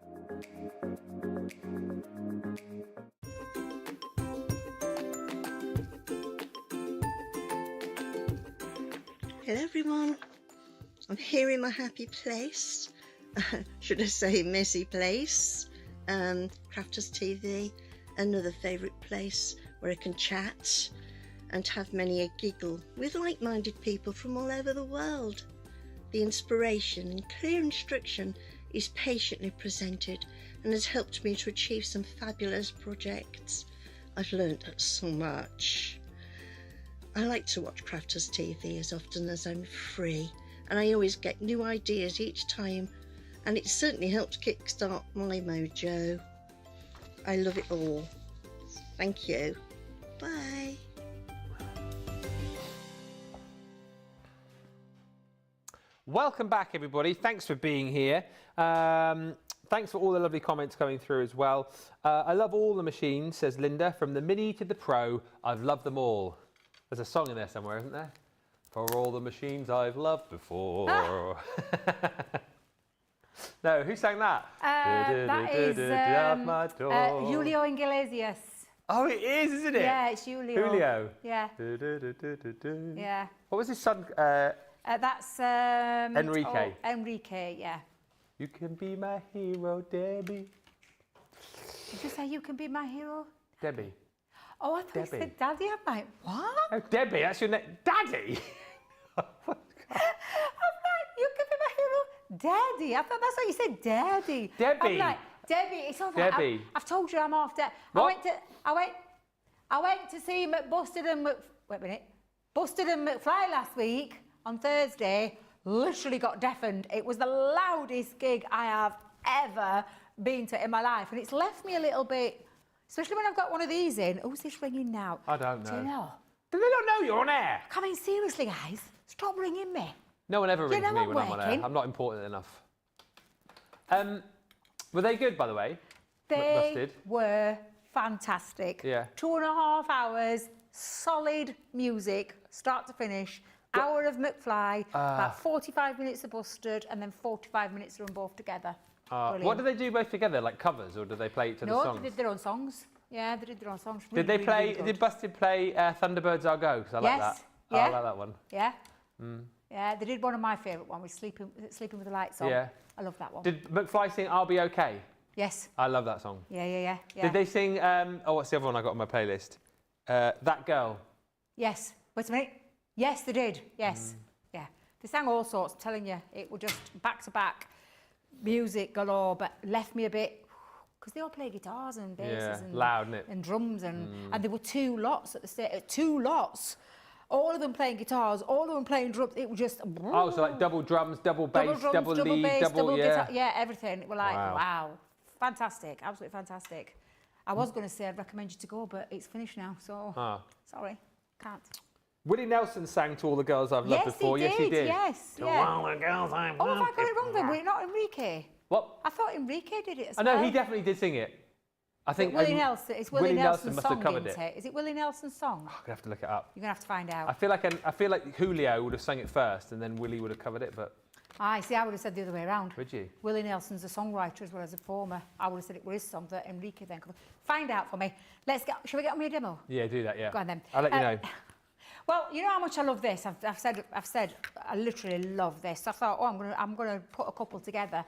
[SPEAKER 11] Hello everyone, I'm here in my happy place, should I say messy place, Crafters TV, another favourite place where I can chat and have many a giggle with like-minded people from all over the world. The inspiration and clear instruction is patiently presented and has helped me to achieve some fabulous projects. I've learnt so much. I like to watch Crafters TV as often as I'm free, and I always get new ideas each time, and it certainly helps kickstart my mojo. I love it all. Thank you. Bye.
[SPEAKER 1] Welcome back, everybody. Thanks for being here. Thanks for all the lovely comments coming through as well. I love all the machines, says Linda. From the Mini to the Pro, I've loved them all. There's a song in there somewhere, isn't there? For all the machines I've loved before. No, who sang that?
[SPEAKER 2] That is Julio Iglesias.
[SPEAKER 1] Oh, it is, isn't it?
[SPEAKER 2] Yeah, it's Julio.
[SPEAKER 1] Julio.
[SPEAKER 2] Yeah. Yeah.
[SPEAKER 1] What was his son?
[SPEAKER 2] That's
[SPEAKER 1] Enrique.
[SPEAKER 2] Oh, Enrique, yeah.
[SPEAKER 1] You can be my hero, Debbie.
[SPEAKER 2] Did you say you can be my hero?
[SPEAKER 1] Debbie.
[SPEAKER 2] Oh, I thought you said Daddy. I'm like, what?
[SPEAKER 1] Oh, Debbie, that's your name. Daddy?
[SPEAKER 2] I'm like, you can be my hero, Daddy. I thought that's what you said, Daddy.
[SPEAKER 1] Debbie.
[SPEAKER 2] I'm like, Debbie, it's all right.
[SPEAKER 1] Debbie.
[SPEAKER 2] I've told you I'm off.
[SPEAKER 1] What?
[SPEAKER 2] I went to see Busted and McFly last week on Thursday. Literally got deafened. It was the loudest gig I have ever been to in my life, and it's left me a little bit. Especially when I've got one of these in. Who's this ringing now?
[SPEAKER 1] I don't know.
[SPEAKER 2] Do you know?
[SPEAKER 1] Do they not know you're on air?
[SPEAKER 2] Come in, seriously, guys. Stop ringing me.
[SPEAKER 1] No one ever rings me when I'm on air.
[SPEAKER 2] working.
[SPEAKER 1] I'm not important enough. Were they good, by the way?
[SPEAKER 2] They
[SPEAKER 1] Busted?
[SPEAKER 2] were fantastic.
[SPEAKER 1] Yeah.
[SPEAKER 2] 2.5 hours, solid music, start to finish. Hour of McFly, about 45 minutes of Busted, and then 45 minutes of them both together.
[SPEAKER 1] What do they do both together? Like covers, or do they play each other's songs?
[SPEAKER 2] No, they did their own songs. Yeah, they did their own songs.
[SPEAKER 1] Did they play? Did Busted play Thunderbirds I'll Go? Because I like that.
[SPEAKER 2] Yeah.
[SPEAKER 1] I like that one.
[SPEAKER 2] Yeah. Yeah, they did one of my favourite ones, Sleeping with the Lights On.
[SPEAKER 1] Yeah.
[SPEAKER 2] I love that one.
[SPEAKER 1] Did McFly sing I'll Be Okay?
[SPEAKER 2] Yes.
[SPEAKER 1] I love that song.
[SPEAKER 2] Yeah.
[SPEAKER 1] Did they sing, what's the other one I got on my playlist? That Girl.
[SPEAKER 2] Yes. Wait a minute. Yes, they did. Yes. Yeah. They sang all sorts, I'm telling you. It was just back-to-back music galore, but left me a bit, because they all play guitars and basses and
[SPEAKER 1] loud, isn't it?
[SPEAKER 2] And drums, and there were two lots at the stage, two lots. All of them playing guitars, all of them playing drums. It was just...
[SPEAKER 1] Oh, so like double drums, double bass, double lead,
[SPEAKER 2] bass, double
[SPEAKER 1] yeah.
[SPEAKER 2] guitar. Yeah, everything. We're like, wow. Fantastic, absolutely fantastic. I was going to say I'd recommend you to go, but it's finished now, so sorry, can't.
[SPEAKER 1] Willie Nelson sang To All the Girls I've Loved Before.
[SPEAKER 2] Yes, he did. Yes,
[SPEAKER 1] To all the girls I've loved.
[SPEAKER 2] Oh, have I got it wrong then? Was it not Enrique?
[SPEAKER 1] What?
[SPEAKER 2] I thought Enrique did it as
[SPEAKER 1] well.
[SPEAKER 2] well.
[SPEAKER 1] No, he definitely did sing it. I think
[SPEAKER 2] Willie Nelson. It's Willie Nelson's
[SPEAKER 1] must
[SPEAKER 2] song,
[SPEAKER 1] have covered
[SPEAKER 2] isn't it? Is it Willie Nelson's song?
[SPEAKER 1] I'm gonna have to look it up.
[SPEAKER 2] You're gonna have to find out.
[SPEAKER 1] I feel like Julio would have sung it first, and then Willie would have covered it, but.
[SPEAKER 2] I see. I would have said the other way around.
[SPEAKER 1] Would you?
[SPEAKER 2] Willie Nelson's a songwriter as well as a performer. I would have said it was his song that Enrique then covered. Find out for me. Shall we get on with a demo?
[SPEAKER 1] Yeah, do that. Yeah.
[SPEAKER 2] Go on then.
[SPEAKER 1] I'll let you know.
[SPEAKER 2] Well, you know how much I love this. I've said I literally love this. I thought, I'm gonna put a couple together.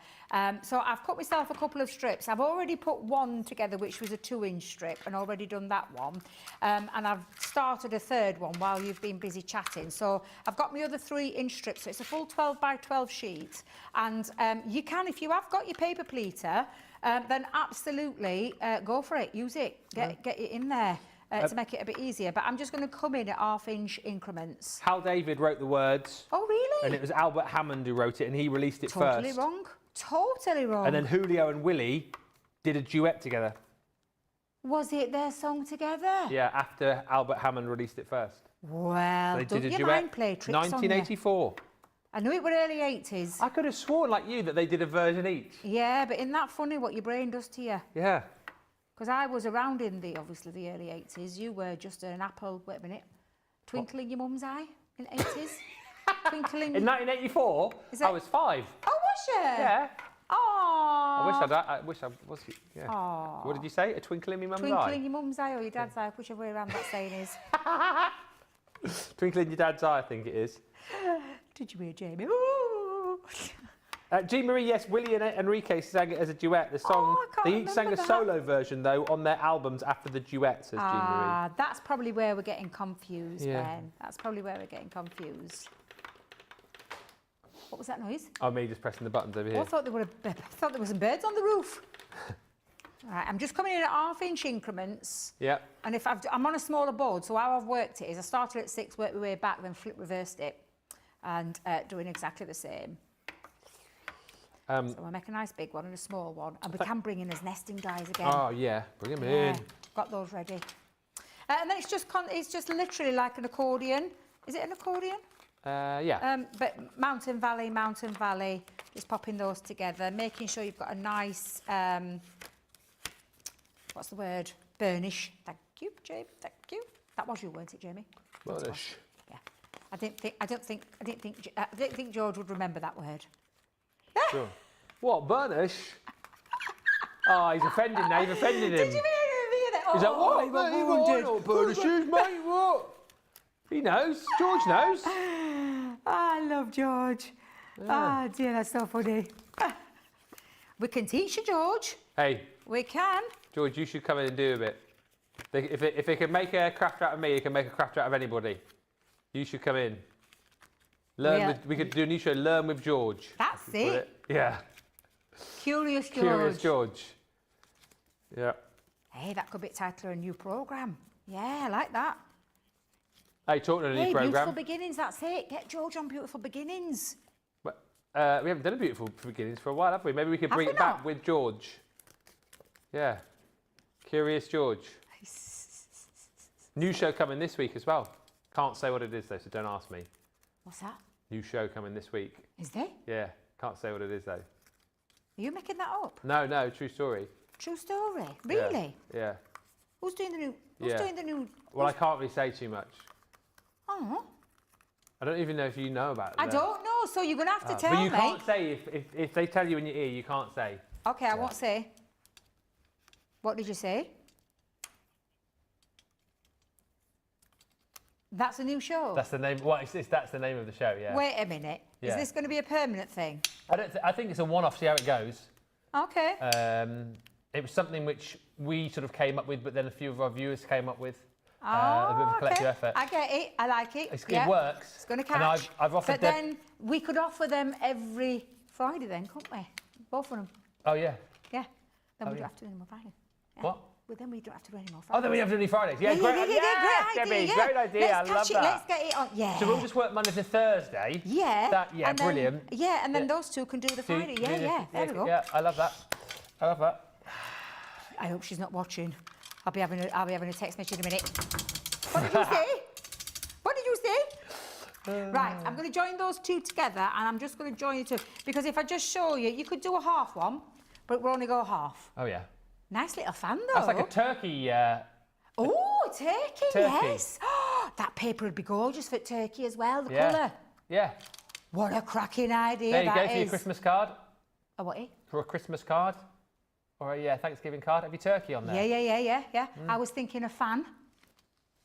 [SPEAKER 2] So I've cut myself a couple of strips. I've already put one together, which was a 2-inch strip, and already done that one. And I've started a third one while you've been busy chatting. So I've got my other 3-inch strips. So it's a full 12 by 12 sheet. And you can, if you have got your paper pleater, then absolutely go for it. Use it. Get it in there. To make it a bit easier, but I'm just going to come in at 1/2-inch increments.
[SPEAKER 1] Hal David wrote the words.
[SPEAKER 2] Oh, really?
[SPEAKER 1] And it was Albert Hammond who wrote it, and he released it first.
[SPEAKER 2] Totally wrong. Totally wrong.
[SPEAKER 1] And then Julio and Willie did a duet together.
[SPEAKER 2] Was it their song together?
[SPEAKER 1] Yeah, after Albert Hammond released it first.
[SPEAKER 2] Well,
[SPEAKER 1] So they
[SPEAKER 2] don't
[SPEAKER 1] did a
[SPEAKER 2] you
[SPEAKER 1] duet.
[SPEAKER 2] mind play tricks
[SPEAKER 1] 1984.
[SPEAKER 2] I knew it were early 80s.
[SPEAKER 1] I could have sworn, like you, that they did a version each.
[SPEAKER 2] Yeah, but isn't that funny what your brain does to you?
[SPEAKER 1] Yeah.
[SPEAKER 2] Because I was around in obviously the early 80s. You were just an apple, wait a minute, twinkle in your mum's eye in the 80s. Twinkling.
[SPEAKER 1] In 1984, I was 5.
[SPEAKER 2] Oh, was you?
[SPEAKER 1] Yeah.
[SPEAKER 2] Oh.
[SPEAKER 1] I wish I was. Yeah.
[SPEAKER 2] Aww.
[SPEAKER 1] What did you say? A twinkle in my mum's eye?
[SPEAKER 2] Twinkle in your mum's eye or your dad's eye, whichever way around that saying is.
[SPEAKER 1] Twinkle in your dad's eye, I think it is.
[SPEAKER 2] Did you hear Jamie? Ooh.
[SPEAKER 1] Jean Marie, yes, Willie and Enrique sang it as a duet. The song, they each sang a solo version though on their albums after the duet, says Jean Marie.
[SPEAKER 2] That's probably where we're getting confused, Ben. That's probably where we're getting confused. What was that noise?
[SPEAKER 1] Oh, me just pressing the buttons over here.
[SPEAKER 2] Oh, I thought there were some birds on the roof. Right, I'm just coming in at half-inch increments.
[SPEAKER 1] Yeah.
[SPEAKER 2] And if I'm on a smaller board, so how I've worked it is I started at 6, worked my way back, then reversed it, and doing exactly the same. So I make a nice big one and a small one, and we can bring in as nesting dies again.
[SPEAKER 1] Oh yeah, bring them in.
[SPEAKER 2] Got those ready. And then it's just literally like an accordion. Is it an accordion?
[SPEAKER 1] Yeah.
[SPEAKER 2] But mountain valley, just popping those together, making sure you've got a nice, what's the word? Burnish. Thank you, Jamie. Thank you. That was you, weren't it, Jamie?
[SPEAKER 1] Burnish.
[SPEAKER 2] Yeah. I didn't think George would remember that word.
[SPEAKER 1] Sure. What, burnish? Oh, he's offended now. You've offended him.
[SPEAKER 2] Did you hear that?
[SPEAKER 1] He's like, what?
[SPEAKER 2] He was
[SPEAKER 1] I
[SPEAKER 2] wounded.
[SPEAKER 1] know what burnish is, mate. What? He knows. George knows.
[SPEAKER 2] I love George. Oh dear, that's so funny. We can teach you, George.
[SPEAKER 1] Hey.
[SPEAKER 2] We can.
[SPEAKER 1] George, you should come in and do a bit. If it can make a crafter out of me, it can make a crafter out of anybody. You should come in. We could do a new show, Learn with George.
[SPEAKER 2] That's it.
[SPEAKER 1] Yeah.
[SPEAKER 2] Curious George.
[SPEAKER 1] Curious George. Yeah.
[SPEAKER 2] Hey, that could be the title of a new programme. Yeah, I like that.
[SPEAKER 1] Hey, talking about a new programme.
[SPEAKER 2] Beautiful Beginnings, that's it. Get George on Beautiful Beginnings.
[SPEAKER 1] We haven't done a Beautiful Beginnings for a while, have we? Maybe we could bring it back with George. Yeah. Curious George. New show coming this week as well. Can't say what it is though, so don't ask me.
[SPEAKER 2] What's that?
[SPEAKER 1] New show coming this week.
[SPEAKER 2] Is there?
[SPEAKER 1] Yeah. Can't say what it is though.
[SPEAKER 2] Are you making that up?
[SPEAKER 1] No, true story.
[SPEAKER 2] True story? Really?
[SPEAKER 1] Yeah.
[SPEAKER 2] Who's doing the new...
[SPEAKER 1] Well, I can't really say too much.
[SPEAKER 2] Oh.
[SPEAKER 1] I don't even know if you know about it.
[SPEAKER 2] I don't know, so you're going to have to tell me.
[SPEAKER 1] But you can't say, if they tell you in your ear, you can't say.
[SPEAKER 2] Okay, I won't say. What did you say? That's a new show?
[SPEAKER 1] That's the name. Well, that's the name of the show, yeah.
[SPEAKER 2] Wait a minute.
[SPEAKER 1] Yeah.
[SPEAKER 2] Is this going to be a permanent thing?
[SPEAKER 1] I think it's a one-off, see how it goes.
[SPEAKER 2] Okay.
[SPEAKER 1] It was something which we sort of came up with, but then a few of our viewers came up with.
[SPEAKER 2] Oh,
[SPEAKER 1] a bit of a collective
[SPEAKER 2] okay.
[SPEAKER 1] effort.
[SPEAKER 2] I get it. I like it.
[SPEAKER 1] It works.
[SPEAKER 2] It's going to catch.
[SPEAKER 1] And I've offered
[SPEAKER 2] but then we could offer them every Friday then, couldn't we? Both of them.
[SPEAKER 1] Oh, yeah.
[SPEAKER 2] Yeah. Then we don't have to do any more Friday. Yeah.
[SPEAKER 1] What?
[SPEAKER 2] Well, then we don't have to do any more Fridays.
[SPEAKER 1] Oh, then we have to do any Fridays. Yeah, great idea. Debbie, great idea. I love that.
[SPEAKER 2] Let's get it on. Yeah.
[SPEAKER 1] So we'll just work Monday to Thursday.
[SPEAKER 2] Yeah.
[SPEAKER 1] And
[SPEAKER 2] brilliant.
[SPEAKER 1] Then,
[SPEAKER 2] and then those two can do the Friday. Yeah. There we go.
[SPEAKER 1] Yeah, I love that. I love that.
[SPEAKER 2] I hope she's not watching. I'll be having a text message in a minute. What did you say? What did you say? Right, I'm going to join those two together, and I'm just going to join you two because if I just show you, you could do a half one, but it will only go half.
[SPEAKER 1] Oh yeah.
[SPEAKER 2] Nice little fan though.
[SPEAKER 1] That's like a turkey.
[SPEAKER 2] Oh, turkey, yes. Oh, that paper would be gorgeous for turkey as well. The colour.
[SPEAKER 1] Yeah.
[SPEAKER 2] What a cracking idea
[SPEAKER 1] there you
[SPEAKER 2] that
[SPEAKER 1] go
[SPEAKER 2] is.
[SPEAKER 1] for your Christmas card.
[SPEAKER 2] A what?
[SPEAKER 1] For a Christmas card, or a Thanksgiving card. Have your turkey on there?
[SPEAKER 2] Yeah. I was thinking a fan.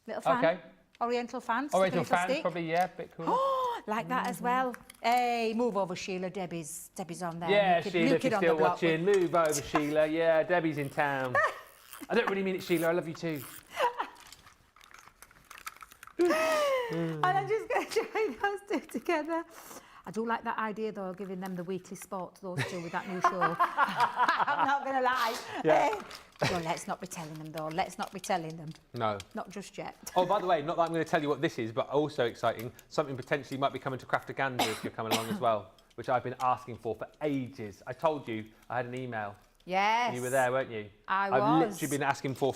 [SPEAKER 2] Little fan.
[SPEAKER 1] Okay.
[SPEAKER 2] Oriental fan.
[SPEAKER 1] Oriental fan, probably, yeah, a bit cool.
[SPEAKER 2] Oh, like that as well. Hey, move over, Sheila. Debbie's on there.
[SPEAKER 1] Yeah, Sheila, if you're still watching, move over, Sheila. Yeah, Debbie's in town. I don't really mean it, Sheila. I love you too.
[SPEAKER 2] And I'm just going to join those two together. I do like that idea, though, of giving them the weekly spot, those two, with that new show. I'm not going to lie.
[SPEAKER 1] Yeah.
[SPEAKER 2] Well, let's not be telling them, though. Let's not be telling them.
[SPEAKER 1] No.
[SPEAKER 2] Not just yet.
[SPEAKER 1] Oh, by the way, not that I'm going to tell you what this is, but also exciting, something potentially might be coming to Crafterganza if you're coming along as well, which I've been asking for ages. I told you I had an email.
[SPEAKER 2] Yes.
[SPEAKER 1] You were there, weren't you? I've literally been asking for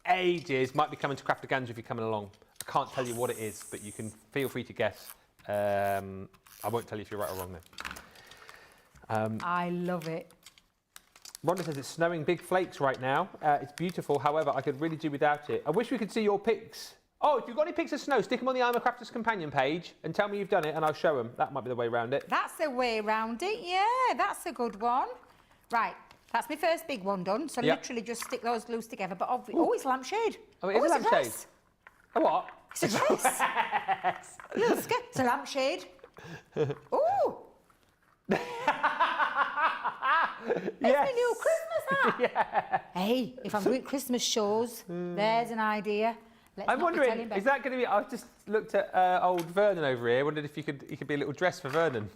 [SPEAKER 1] ages. Might be coming to Crafterganza if you're coming along. I can't tell you what it is, but you can feel free to guess. I won't tell you if you're right or wrong then.
[SPEAKER 2] I love it.
[SPEAKER 1] Rhonda says it's snowing big flakes right now. It's beautiful, however, I could really do without it. I wish we could see your pics. Oh, if you've got any pics of snow, stick them on the I'm a Crafter's Companion page and tell me you've done it and I'll show them. That might be the way around it.
[SPEAKER 2] That's the way around it, yeah, that's a good one. Right, that's my first big one done, so literally just stick those glues together, but obviously, it's a lampshade.
[SPEAKER 1] Oh, it is a lampshade? A what?
[SPEAKER 2] It's a dress. It's a lampshade. Ooh! It's my new Christmas hat. Hey, if I'm doing Christmas shows, there's an idea.
[SPEAKER 1] I'm wondering, is that going to be? I've just looked at old Vernon over here. Wondered if he could be a little dress for Vernon.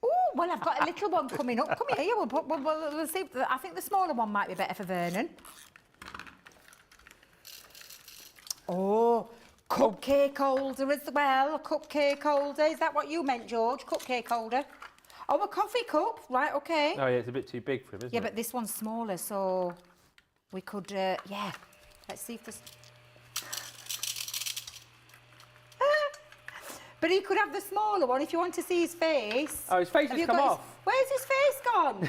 [SPEAKER 2] Oh, well, I've got a little one coming up. Come here, we'll see. I think the smaller one might be better for Vernon. Oh, cupcake holder as well. A cupcake holder. Is that what you meant, George? Cupcake holder. Oh, a coffee cup. Right, okay.
[SPEAKER 1] Oh, yeah, it's a bit too big for him, isn't it?
[SPEAKER 2] Yeah, but this one's smaller, so we could, yeah. Let's see if this... But he could have the smaller one if you want to see his face.
[SPEAKER 1] Oh, his face has come off.
[SPEAKER 2] Where's his face gone?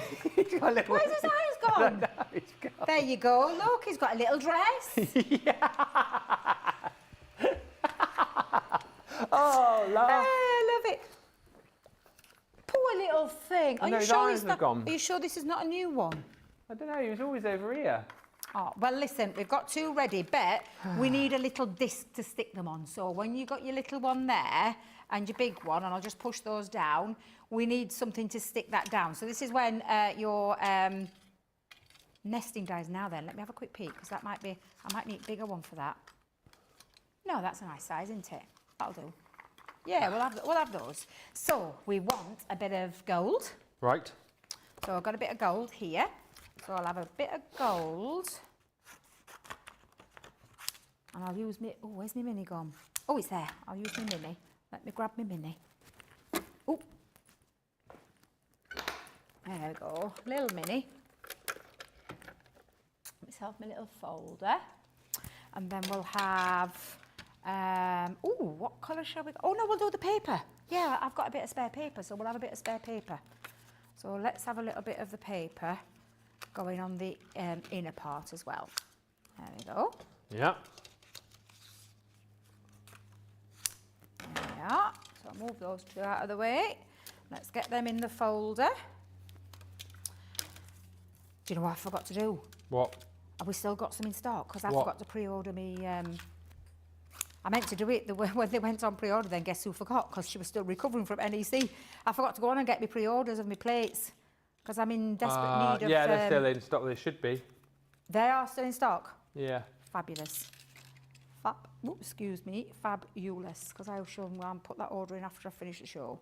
[SPEAKER 2] Where's his eyes gone?
[SPEAKER 1] No, it's gone.
[SPEAKER 2] There you go. Look, he's got a little dress.
[SPEAKER 1] Oh, love.
[SPEAKER 2] I love it. Poor little thing.
[SPEAKER 1] I know, his eyes have gone.
[SPEAKER 2] Are you sure this is not a new one?
[SPEAKER 1] I don't know, he was always over here.
[SPEAKER 2] Oh, well, listen, we've got two ready, but we need a little disc to stick them on. So when you got your little one there and your big one, and I'll just push those down, we need something to stick that down. So this is when your nesting dies. Now then, let me have a quick peek, because that might be, I might need a bigger one for that. No, that's a nice size, isn't it? That'll do. Yeah, we'll have those. So we want a bit of gold.
[SPEAKER 1] Right.
[SPEAKER 2] So I've got a bit of gold here. So I'll have a bit of gold. And I'll use me... Oh, where's my mini gone? Oh, it's there. I'll use my mini. Let me grab my mini. Oh. There we go. Little mini. Myself my little folder. And then we'll have... oh, what colour shall we... Oh, no, we'll do the paper. Yeah, I've got a bit of spare paper, so we'll have a bit of spare paper. So let's have a little bit of the paper going on the inner part as well. There we go.
[SPEAKER 1] Yeah.
[SPEAKER 2] There we are. So I'll move those two out of the way. Let's get them in the folder. Do you know what I forgot to do?
[SPEAKER 1] What?
[SPEAKER 2] Have we still got some in stock? Because I forgot to pre-order me... I meant to do it when they went on pre-order, then guess who forgot? Because she was still recovering from NEC. I forgot to go on and get me pre-orders of my plates. Because I'm in desperate need of...
[SPEAKER 1] Yeah, they're still in stock. They should be.
[SPEAKER 2] They are still in stock?
[SPEAKER 1] Yeah.
[SPEAKER 2] Fabulous. Excuse me. Fabulous. Because I'll show them where I'm put that order in after I finish the show.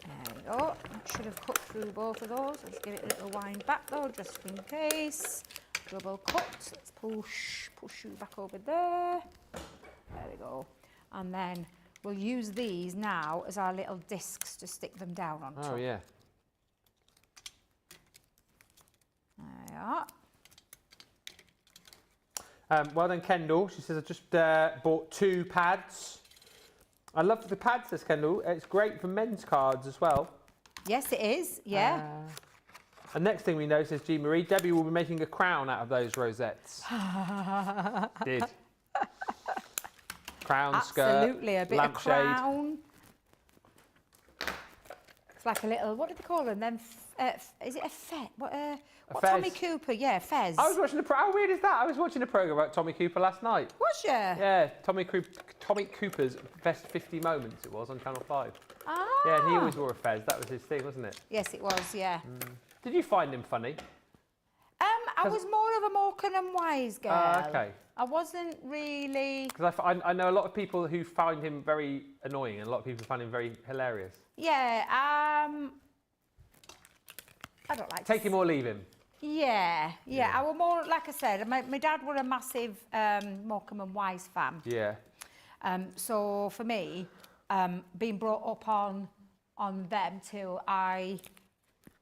[SPEAKER 2] There we go. I should have cut through both of those. Let's give it a little wind back though, just in case. Double cut. Let's push you back over there. There we go. And then we'll use these now as our little discs to stick them down onto.
[SPEAKER 1] Oh, yeah.
[SPEAKER 2] There we are.
[SPEAKER 1] Well then, Kendall, she says, I just bought 2 pads. I love the pads, says Kendall. It's great for men's cards as well.
[SPEAKER 2] Yes, it is. Yeah.
[SPEAKER 1] And next thing we know, says Jean Marie, Debbie will be making a crown out of those rosettes. Did. Crown, skirt,
[SPEAKER 2] absolutely, a bit
[SPEAKER 1] lampshade.
[SPEAKER 2] of crown. It's like a little, what do they call them? Then, is it a fez? What Tommy Cooper, yeah, fez.
[SPEAKER 1] I was watching how weird is that? I was watching a programme about Tommy Cooper last night.
[SPEAKER 2] Was you?
[SPEAKER 1] Yeah, Tommy Cooper's Best 50 Moments it was on Channel 5.
[SPEAKER 2] Ah.
[SPEAKER 1] Yeah, and he always wore a fez. That was his thing, wasn't it?
[SPEAKER 2] Yes, it was, yeah.
[SPEAKER 1] Did you find him funny?
[SPEAKER 2] I was more of a Morecambe and Wise girl.
[SPEAKER 1] Okay.
[SPEAKER 2] I wasn't really...
[SPEAKER 1] Because I know a lot of people who find him very annoying and a lot of people find him very hilarious.
[SPEAKER 2] Yeah, I don't like
[SPEAKER 1] Take him or leave him.
[SPEAKER 2] Yeah. I was more, like I said, my dad was a massive Morecambe and Wise fan.
[SPEAKER 1] Yeah.
[SPEAKER 2] So for me, being brought up on them too,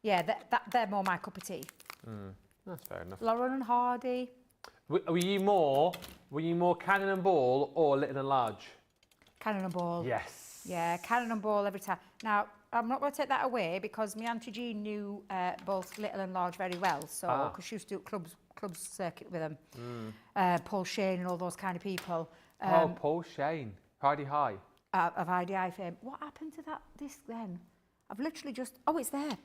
[SPEAKER 2] they're more my cup of tea.
[SPEAKER 1] That's fair enough.
[SPEAKER 2] Lauren and Hardy.
[SPEAKER 1] Were you more cannon and ball or little and large?
[SPEAKER 2] Cannon and ball.
[SPEAKER 1] Yes.
[SPEAKER 2] Yeah, cannon and ball every time. Now, I'm not going to take that away because my Auntie Jean knew both little and large very well. So, because she used to do clubs circuit with them. Paul Shane and all those kind of people.
[SPEAKER 1] Paul Shane. Heidi High.
[SPEAKER 2] Of Heidi High fame. What happened to that disc then? I've literally just... Oh, it's there.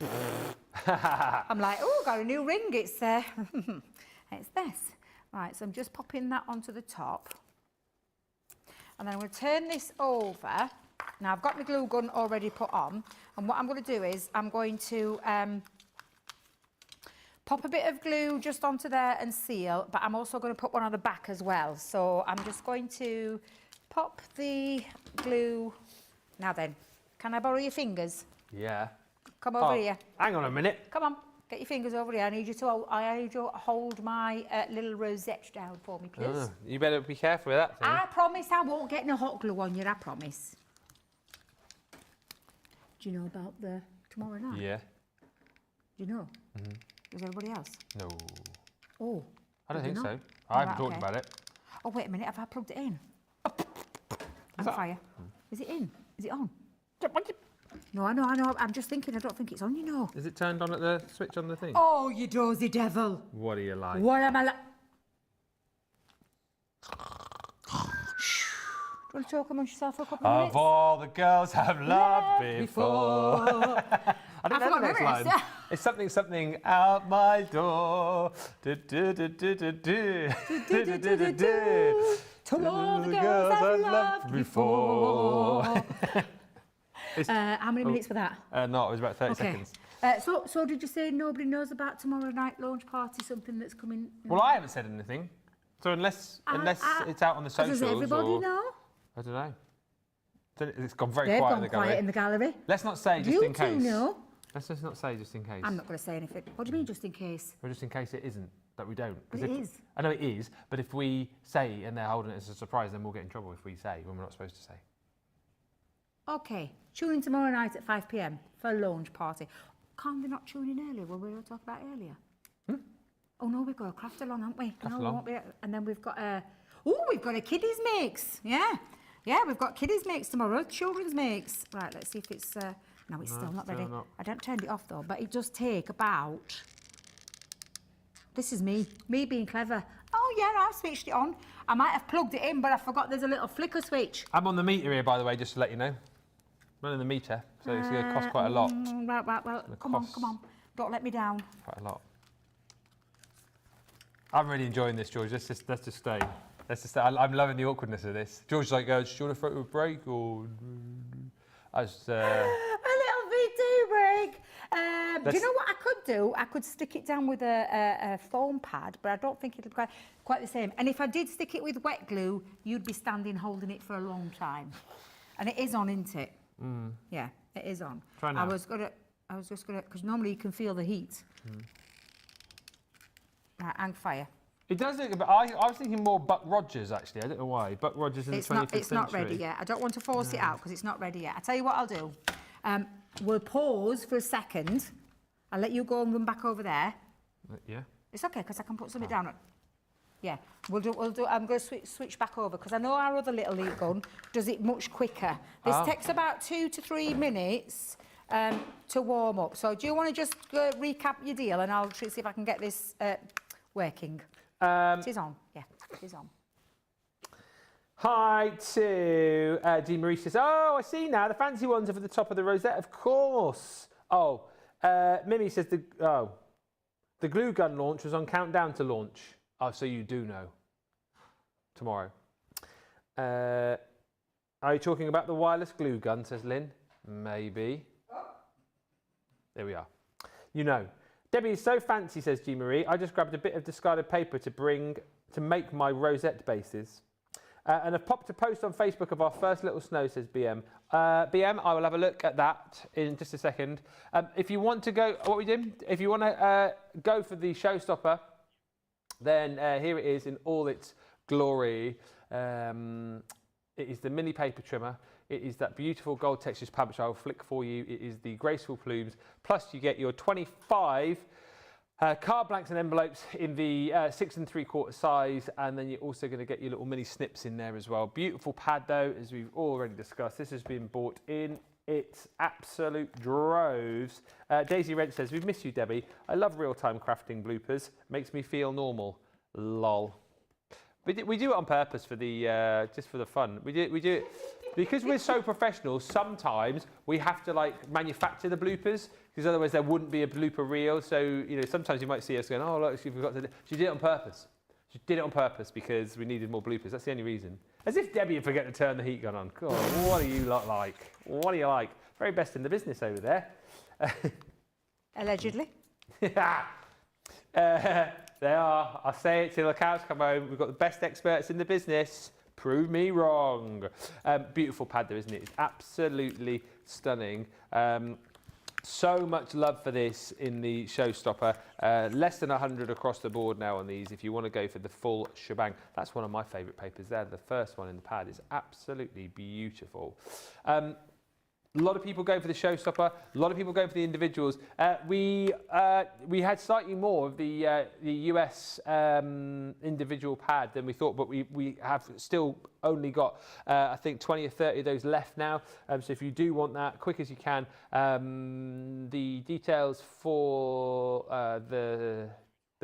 [SPEAKER 2] I'm like, oh, got a new ring. It's there. It's this. Right, so I'm just popping that onto the top. And then I'm going to turn this over. Now, I've got my glue gun already put on. And what I'm going to do is I'm going to pop a bit of glue just onto there and seal. But I'm also going to put one on the back as well. So I'm just going to pop the glue. Now then, can I borrow your fingers?
[SPEAKER 1] Yeah.
[SPEAKER 2] Come over here.
[SPEAKER 1] Hang on a minute.
[SPEAKER 2] Come on. Get your fingers over here. I need you to hold my little rosette down for me, please.
[SPEAKER 1] You better be careful with that thing.
[SPEAKER 2] I promise I won't get no hot glue on you, I promise. Do you know about the tomorrow night?
[SPEAKER 1] Yeah.
[SPEAKER 2] Do you know? Does everybody else?
[SPEAKER 1] No.
[SPEAKER 2] Oh.
[SPEAKER 1] I don't think
[SPEAKER 2] not?
[SPEAKER 1] so. I haven't talked about it.
[SPEAKER 2] Oh, wait a minute. Have I plugged it in? I'm fire. Is it in? Is it on? No, I know. I'm just thinking, I don't think it's on, you know.
[SPEAKER 1] Is it turned on at the switch on the thing?
[SPEAKER 2] Oh, you dozy devil.
[SPEAKER 1] What are you like?
[SPEAKER 2] What am I like? Do you want to talk amongst yourself for a couple of minutes?
[SPEAKER 1] Of all the girls I've loved before. I don't know the next line. It's something out my door. To
[SPEAKER 2] all the girls I've loved before. How many minutes for that?
[SPEAKER 1] No, it was about 30 seconds.
[SPEAKER 2] So did you say nobody knows about tomorrow night launch party, something that's coming?
[SPEAKER 1] Well, I haven't said anything. So unless it's out on the socials.
[SPEAKER 2] Does everybody know?
[SPEAKER 1] I don't know. It's gone very
[SPEAKER 2] They've
[SPEAKER 1] quiet
[SPEAKER 2] gone
[SPEAKER 1] in the gallery.
[SPEAKER 2] quiet in the gallery.
[SPEAKER 1] Let's not say just in case.
[SPEAKER 2] You two know.
[SPEAKER 1] Let's just not say just in case.
[SPEAKER 2] I'm not going to say anything. What do you mean just in case?
[SPEAKER 1] Well, just in case it isn't, that we don't.
[SPEAKER 2] But it is.
[SPEAKER 1] I know it is, but if we say and they're holding it as a surprise, then we'll get in trouble if we say when we're not supposed to say.
[SPEAKER 2] Okay. Tune in tomorrow night at 5 p.m. for a launch party. Can't they not tune in earlier? Well, we were talking about earlier. Oh no, we've got a craft along, haven't we?
[SPEAKER 1] Craft
[SPEAKER 2] no,
[SPEAKER 1] along.
[SPEAKER 2] We won't be. And then we've got a. Oh, we've got a kiddies mix. Yeah, we've got kiddies mix tomorrow. Children's mix. Right, let's see if it's. No, it's still not ready.
[SPEAKER 1] Not.
[SPEAKER 2] I don't turn it off though, but it does take about. This is me being clever. Oh yeah, I've switched it on. I might have plugged it in, but I forgot there's a little flicker switch.
[SPEAKER 1] I'm on the meter here, by the way, just to let you know. Running the meter, so it's going to cost quite a lot.
[SPEAKER 2] Right, well, come on. Don't let me down.
[SPEAKER 1] Quite a lot. I'm really enjoying this, George. Let's just stay. I'm loving the awkwardness of this. George's like, do you want to throw it to a break or? A
[SPEAKER 2] little VT break. Do you know what I could do? I could stick it down with a foam pad, but I don't think it'll be quite the same. And if I did stick it with wet glue, you'd be standing holding it for a long time. And it is on, isn't it? Yeah, it is on.
[SPEAKER 1] Try now.
[SPEAKER 2] I was just gonna, because normally you can feel the heat. Right, hang fire.
[SPEAKER 1] It does look, but I was thinking more Buck Rogers actually. I don't know why. Buck Rogers in the 25th century.
[SPEAKER 2] It's not ready yet. I don't want to force it out because it's not ready yet. I tell you what I'll do. We'll pause for a second. I'll let you go and run back over there.
[SPEAKER 1] Yeah.
[SPEAKER 2] It's okay because I can put something down. Yeah, we'll do. I'm going to switch back over because I know our other little heat gun does it much quicker. This takes about 2 to 3 minutes to warm up. So do you want to just recap your deal and I'll see if I can get this working? It is on. Yeah, it is on.
[SPEAKER 1] Hi to Jean Marie says, oh, I see now. The fancy ones are for the top of the rosette, of course. Oh, Mimi says the glue gun launch was on countdown to launch. Oh, so you do know. Tomorrow. Are you talking about the wireless glue gun, says Lynn? Maybe. There we are. You know. Debbie is so fancy, says Jean Marie. I just grabbed a bit of discarded paper to make my rosette bases. And I've popped a post on Facebook of our first little snow, says BM. BM, I will have a look at that in just a second. If you want to go, what we did, if you want to go for the showstopper, then here it is in all its glory. It is the mini paper trimmer. It is that beautiful gold textures pad which I will flick for you. It is the graceful plumes. Plus you get your 25 Card blanks and envelopes in the 6 3/4 size, and then you're also going to get your little mini snips in there as well. Beautiful pad though, as we've already discussed. This has been bought in its absolute droves. Daisy Wrench says, "We've missed you, Debbie. I love real-time crafting bloopers. Makes me feel normal. Lol." We do it on purpose for the just for the fun. We do it because we're so professional. Sometimes we have to like manufacture the bloopers because otherwise there wouldn't be a blooper reel. So you know, sometimes you might see us going, "Oh look, she forgot to." She did it on purpose. She did it on purpose because we needed more bloopers. That's the only reason. As if Debbie would forget to turn the heat gun on. God, what do you lot like? What do you like? Very best in the business over there.
[SPEAKER 2] Allegedly.
[SPEAKER 1] They are. I'll say it till the cows come home. We've got the best experts in the business. Prove me wrong. Beautiful pad though, isn't it? It's absolutely stunning. So much love for this in the showstopper. Less than 100 across the board now on these if you want to go for the full shebang. That's one of my favourite papers there. The first one in the pad is absolutely beautiful. A lot of people go for the showstopper. A lot of people go for the individuals. We had slightly more of the US individual pad than we thought, but we have still only got I think 20 or 30 of those left now. So if you do want that, quick as you can. The details for the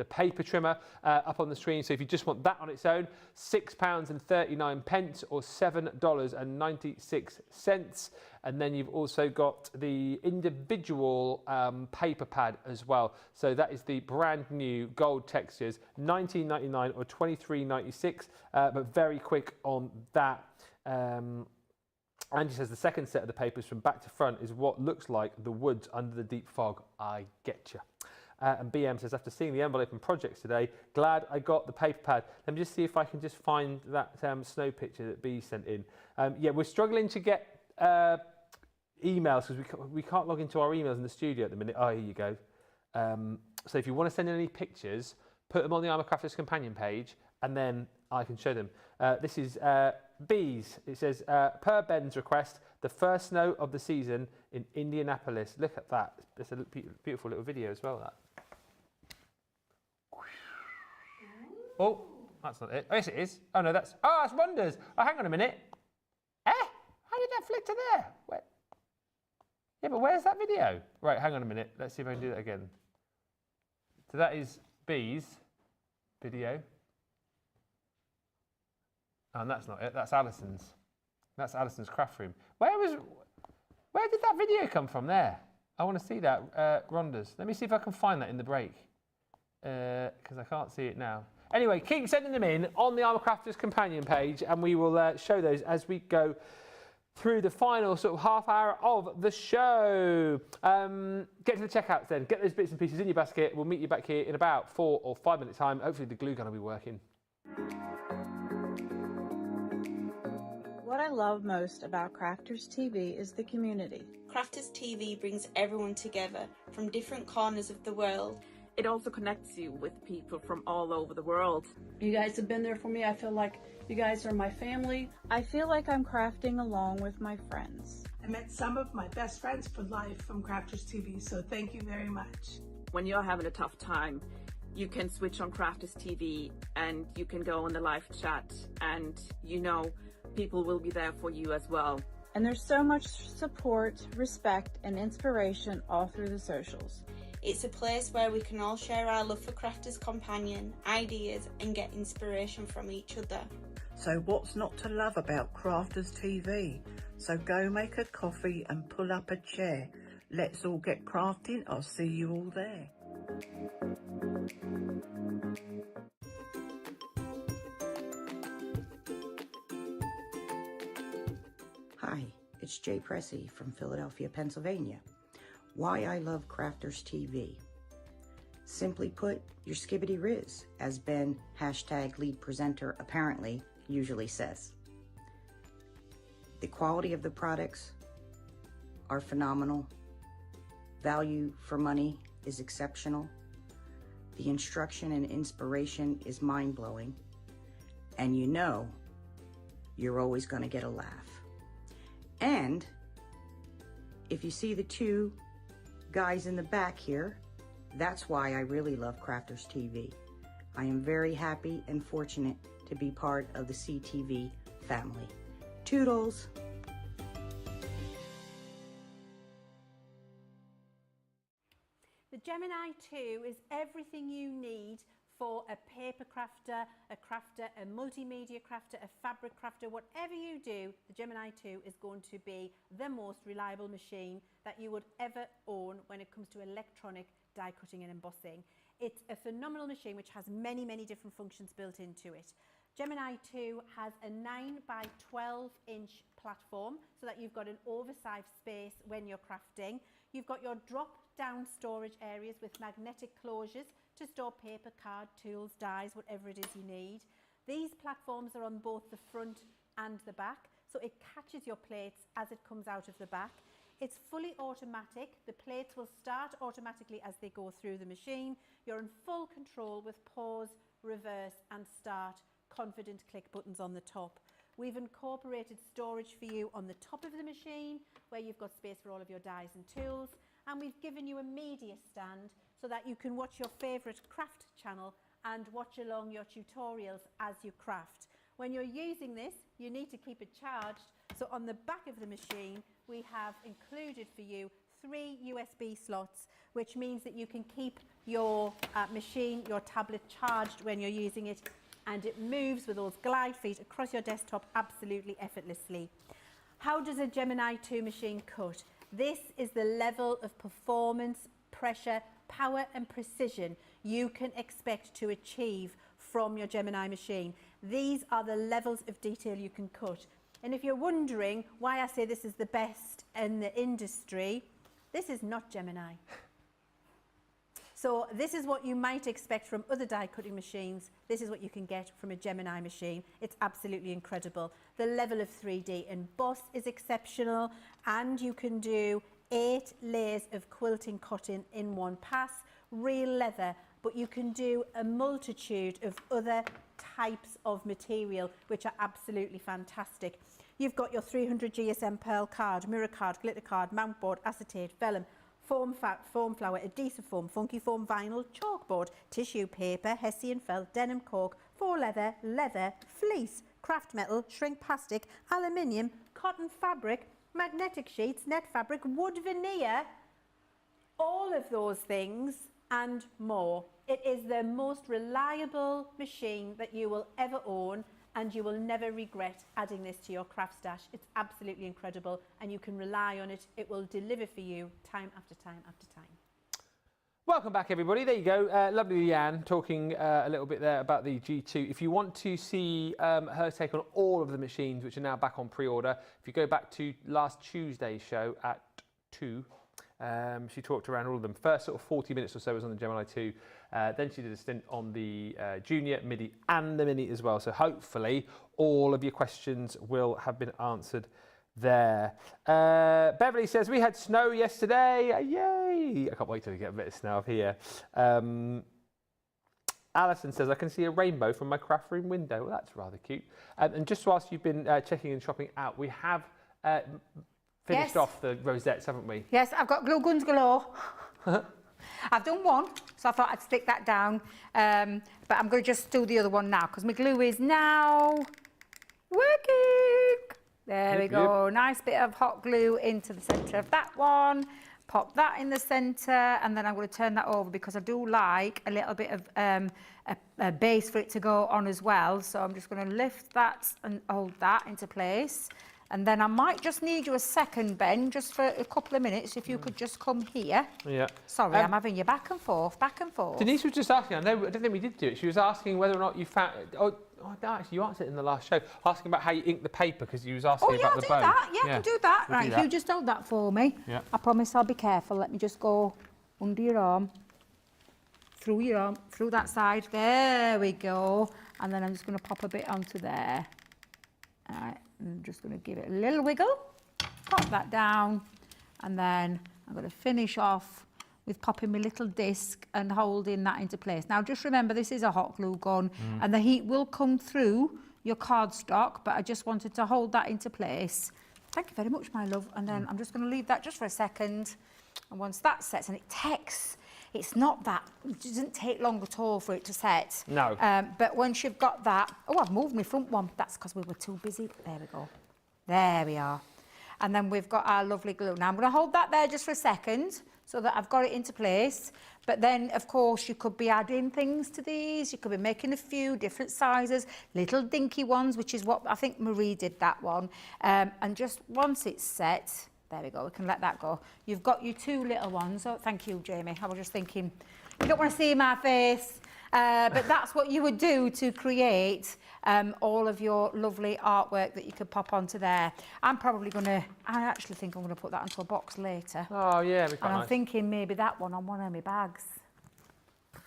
[SPEAKER 1] paper trimmer up on the screen. So if you just want that on its own, £6.39 or $7.96. And then you've also got the individual paper pad as well. So that is the brand new gold textures, $19.99 or $23.96, but very quick on that. Angie says the second set of the papers from back to front is what looks like the woods under the deep fog. I getcha. And BM says, after seeing the envelope and projects today, glad I got the paper pad. Let me just see if I can just find that snow picture that B sent in. Yeah, we're struggling to get emails because we can't log into our emails in the studio at the minute. Oh, here you go. So if you want to send in any pictures, put them on the Crafters Companion page and then I can show them. This is B's. It says, per Ben's request, the first snow of the season in Indianapolis. Look at that. It's a beautiful little video as well, that. Oh, that's not it. Oh, yes, it is. Oh, no, that's Wonders. Oh, hang on a minute. How did that flick to there? Where? Yeah, but where's that video? Right, hang on a minute. Let's see if I can do that again. So that is B's video. Oh, and that's not it. That's Alison's. That's Alison's craft room. Where did that video come from there? I want to see that, Rhonda's. Let me see if I can find that in the break. Because I can't see it now. Anyway, keep sending them in on the Crafters Companion page and we will show those as we go through the final sort of half hour of the show. Get to the checkouts then. Get those bits and pieces in your basket. We'll meet you back here in about 4 or 5 minutes time. Hopefully the glue gun will be working.
[SPEAKER 4] What I love most about Crafters TV is the community.
[SPEAKER 7] Crafters TV brings everyone together from different corners of the world.
[SPEAKER 3] It also connects you with people from all over the world.
[SPEAKER 5] You guys have been there for me. I feel like you guys are my family.
[SPEAKER 4] I feel like I'm crafting along with my friends.
[SPEAKER 6] I met some of my best friends for life from Crafters TV, so thank you very much.
[SPEAKER 3] When you're having a tough time, you can switch on Crafters TV and you can go on the live chat and you know people will be there for you as well.
[SPEAKER 4] And there's so much support, respect, and inspiration all through the socials.
[SPEAKER 7] It's a place where we can all share our love for Crafters Companion, ideas, and get inspiration from each other.
[SPEAKER 8] So what's not to love about Crafters TV? So go make a coffee and pull up a chair. Let's all get crafting. I'll see you all there.
[SPEAKER 9] Hi, it's Jay Pressey from Philadelphia, Pennsylvania. Why I love Crafters TV. Simply put, your skibbity riz, as Ben, #lead presenter, apparently usually says. The quality of the products are phenomenal. Value for money is exceptional. The instruction and inspiration is mind-blowing. And you know you're always going to get a laugh. And if you see the two guys in the back here, That's why I really love Crafters TV. I am very happy and fortunate to be part of the CTV family. Toodles!
[SPEAKER 2] The Gemini 2 is everything you need for a paper crafter, a crafter, a multimedia crafter, a fabric crafter, whatever you do, the Gemini 2 is going to be the most reliable machine that you would ever own when it comes to electronic die cutting and embossing. It's a phenomenal machine which has many, many different functions built into it. Gemini 2 has a 9 by 12 inch platform so that you've got an oversized space when you're crafting. You've got your drop down storage areas with magnetic closures to store paper, card, tools, dies, whatever it is you need. These platforms are on both the front and the back, so it catches your plates as it comes out of the back. It's fully automatic. The plates will start automatically as they go through the machine. You're in full control with pause, reverse and start confident click buttons on the top. We've incorporated storage for you on the top of the machine where you've got space for all of your dies and tools, and we've given you a media stand so that you can watch your favourite craft channel and watch along your tutorials as you craft. When you're using this, you need to keep it charged, so on the back of the machine we have included for you 3 USB slots, which means that you can keep your machine, your tablet charged when you're using it, and it moves with those glide feet across your desktop absolutely effortlessly. How does a Gemini 2 machine cut? This is the level of performance, pressure, power and precision you can expect to achieve from your Gemini machine. These are the levels of detail you can cut. And if you're wondering why I say this is the best in the industry, this is not Gemini. So this is what you might expect from other die cutting machines. This is what you can get from a Gemini machine. It's absolutely incredible. The level of 3D emboss is exceptional, and you can do 8 layers of quilting cotton in one pass, real leather, but you can do a multitude of other types of material which are absolutely fantastic. You've got your 300 GSM pearl card, mirror card, glitter card, mount board, acetate, vellum, foam flower, adhesive foam, funky foam vinyl, chalkboard, tissue paper, hessian felt, denim cork, faux leather, leather, fleece, craft metal, shrink plastic, aluminium, cotton fabric, magnetic sheets, net fabric, wood veneer, all of those things and more. It is the most reliable machine that you will ever own, and you will never regret adding this to your craft stash. It's absolutely incredible, and you can rely on it. It will deliver for you time after time after time.
[SPEAKER 1] Welcome back, everybody. There you go. Lovely Leanne talking a little bit there about the G2. If you want to see her take on all of the machines, which are now back on pre-order, if you go back to last Tuesday's show at 2, she talked around all of them. First sort of 40 minutes or so was on the Gemini 2. Then she did a stint on the Junior, Midi and the Mini as well. So hopefully all of your questions will have been answered there. Beverly says, we had snow yesterday. Yay! I can't wait till we get a bit of snow up here. Alison says, I can see a rainbow from my craft room window. Well, that's rather cute. And just whilst you've been checking and shopping out, we have finished off the rosettes, haven't we?
[SPEAKER 2] Yes, I've got glue guns galore. I've done one, so I thought I'd stick that down. But I'm going to just do the other one now, because my glue is now working. There we go. Nice bit of hot glue into the centre of that one. Pop that in the centre, and then I'm going to turn that over because I do like a little bit of a base for it to go on as well. So I'm just going to lift that and hold that into place. And then I might just need you a second, Ben, just for a couple of minutes, if you could just come here.
[SPEAKER 1] Yeah.
[SPEAKER 2] Sorry, I'm having you back and forth, back and forth.
[SPEAKER 1] Denise was just asking, I don't think we did do it, she was asking whether or not you found, no, actually you answered it in the last show, asking about how you ink the paper, because you was asking about the bow.
[SPEAKER 2] Oh, yeah, I can do that. Right, if you just hold that for me.
[SPEAKER 1] Yeah.
[SPEAKER 2] I promise I'll be careful. Let me just go under your arm, through that side. There we go. And then I'm just going to pop a bit onto there. All right. I'm just going to give it a little wiggle, pop that down, and then I'm going to finish off with popping my little disc and holding that into place. Now just remember, this is a hot glue gun and the heat will come through your cardstock, but I just wanted to hold that into place. Thank you very much, my love. And then I'm just going to leave that just for a second, and once that sets, and it takes it's not that, it doesn't take long at all for it to set.
[SPEAKER 1] No.
[SPEAKER 2] But once you've got that, oh, I've moved my front one. That's because we were too busy. There we go. There we are. And then we've got our lovely glue. Now I'm going to hold that there just for a second so that I've got it into place. But then, of course, you could be adding things to these. You could be making a few different sizes, little dinky ones, which is what I think Marie did that one. And just once it's set, there we go, we can let that go. You've got your 2 little ones. Oh, thank you, Jamie. I was just thinking, you don't want to see my face. But that's what you would do to create all of your lovely artwork that you could pop onto there. I actually think I'm going to put that into a box later.
[SPEAKER 1] Oh, yeah, it'd be quite
[SPEAKER 2] And I'm
[SPEAKER 1] nice.
[SPEAKER 2] thinking maybe that one on one of my bags.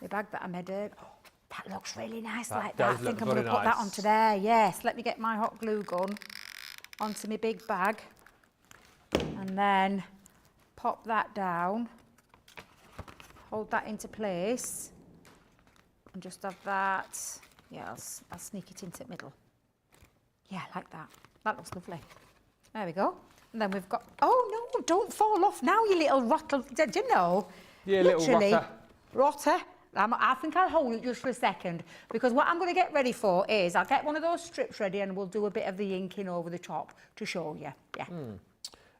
[SPEAKER 2] The bag that I made up. Oh, that looks really nice like that. I think I'm going to put that onto there. Yes, let me get my hot glue gun onto my big bag. And then pop that down. Hold that into place. And just have that. Yeah, I'll sneak it into the middle. Yeah, like that. That looks lovely. There we go. And then we've got, oh no, don't fall off now, you little rotter. Did you know?
[SPEAKER 1] Yeah,
[SPEAKER 2] literally,
[SPEAKER 1] little rotter.
[SPEAKER 2] Rotter. I think I'll hold it just for a second because what I'm going to get ready for is I'll get one of those strips ready and we'll do a bit of the inking over the top to show you. Yeah.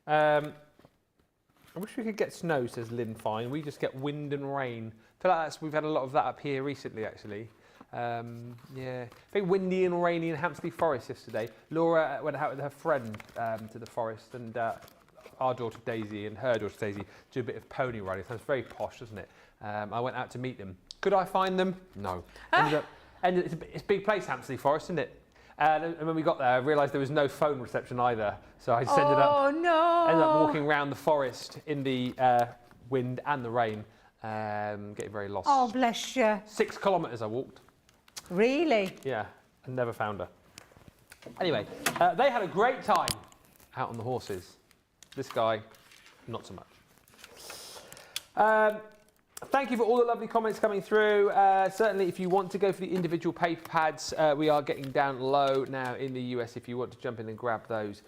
[SPEAKER 1] I wish we could get snow, says Lynn Fine. We just get wind and rain. I feel like we've had a lot of that up here recently, actually. Yeah, very windy and rainy in Hampstead Forest yesterday. Laura went out with her friend to the forest, and our daughter Daisy and her daughter Daisy do a bit of pony riding. Sounds very posh, doesn't it? I went out to meet them. Could I find them? No. It's a big place, Hampstead Forest, isn't it? And when we got there, I realised there was no phone reception either. So I just ended up walking around the forest in the wind and the rain, getting very lost.
[SPEAKER 2] Oh, bless you.
[SPEAKER 1] 6 kilometres I walked.
[SPEAKER 2] Really?
[SPEAKER 1] Yeah, and never found her. Anyway, they had a great time out on the horses. This guy, not so much. Thank you for all the lovely comments coming through. Certainly, if you want to go for the individual paper pads, we are getting down low now in the US if you want to jump in and grab those.